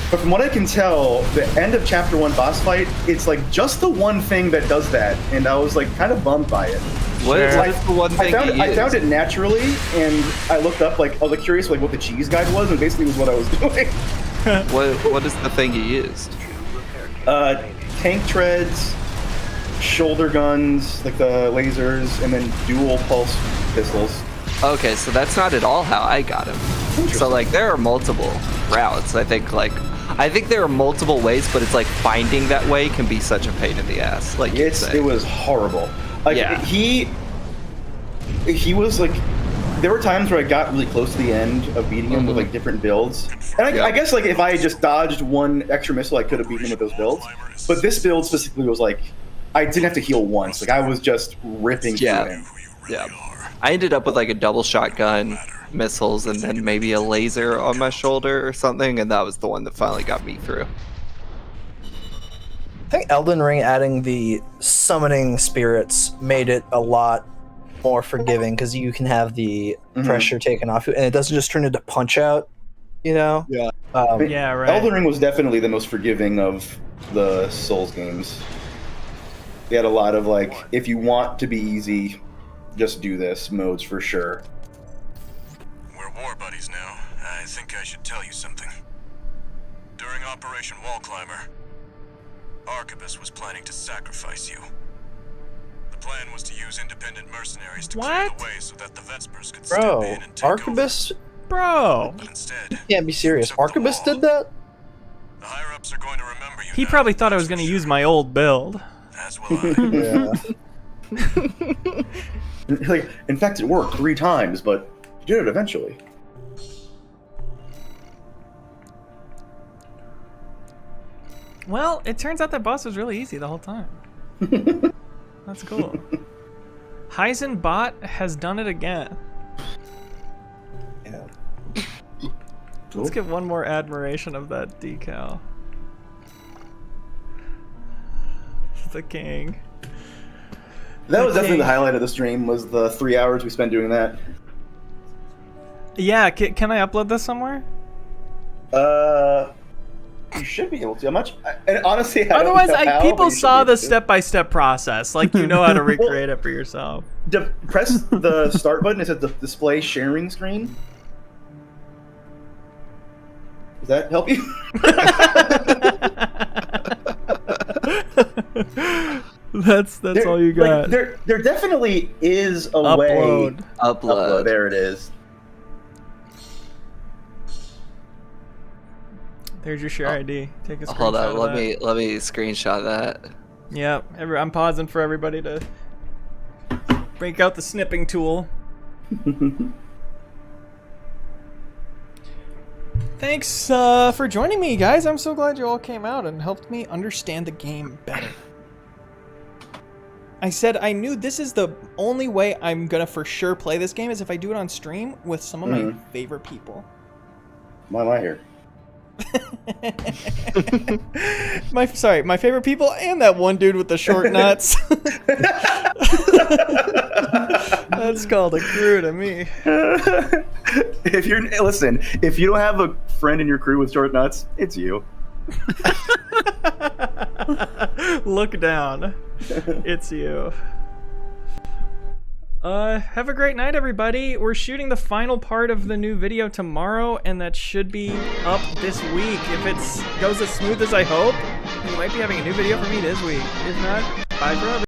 But from what I can tell, the end of chapter 1 boss fight, it's like just the one thing that does that, and I was like kind of bummed by it. What is the one thing I found it naturally, and I looked up, like, I was like, curious like what the cheese guide was, and basically was what I was doing. What is the thing you used? Tank treads, shoulder guns, like the lasers, and then dual pulse pistols. Okay, so that's not at all how I got him. So like there are multiple routes. I think there are multiple ways, but it's like finding that way can be such a pain in the ass. Like it was horrible. Like he was like, there were times where I got really close to the end of beating him with like different builds, and I guess like if I had just dodged one extra missile, I could have beaten him with those builds. But this build specifically was like, I didn't have to heal once. Like I was just ripping through him. Yeah. I ended up with like a double shotgun, missiles, and then maybe a laser on my shoulder or something, and that was the one that finally got me through. I think Elden Ring adding the summoning spirits made it a lot more forgiving, because you can have the pressure taken off you, and it doesn't just turn into Punch Out, you know? Yeah. Yeah, right. Elden Ring was definitely the most forgiving of the Souls games. They had a lot of like, if you want to be easy, just do this modes for sure. We're war buddies now. I think I should tell you something. During Operation Wall Climber, Arquebus was planning to sacrifice you. The plan was to use independent mercenaries to clear the way so that the Vespers could step in and take Arquebus? Bro! But instead, you can't be serious. Arquebus did that? the higher-ups are going to remember you. He probably thought I was going to use my old build. As will I. Yeah. Like, in fact, it worked 3 times, but you did it eventually. Well, it turns out that boss was really easy the whole time. That's cool. Heisenbot has done it again. Yeah. Let's get one more admiration of that decal. The king. That was definitely the highlight of the stream, was the 3 hours we spent doing that. Yeah, can I upload this somewhere? You should be able to. And honestly, otherwise, I don't know how, people but you saw should be the able to. step-by-step process. Like, you know how to recreate it for yourself. Press the start button. It says the display sharing screen. Does that help you? That's all you got. Like, there definitely is a way. Upload. There it is. There's your share ID. Take a screenshot. Hold on, of let me screenshot that. Yep. I'm pausing for everybody to break out the snipping tool. Thanks for joining me, guys. I'm so glad you all came out and helped me understand the game better. I said I knew this is the only way I'm gonna for sure play this game is if I do it on stream with some of my favorite people. Why am I here? my favorite people and that one dude with the short nuts. That's called a crew to me. If you don't have a friend in your crew with short nuts, it's you. Look down. It's you. Have a great night, everybody. We're shooting the final part of the new video tomorrow, and that should be up this week. If it goes as smooth as I hope, we might be having a new video for me this week. If not, bye for everybody.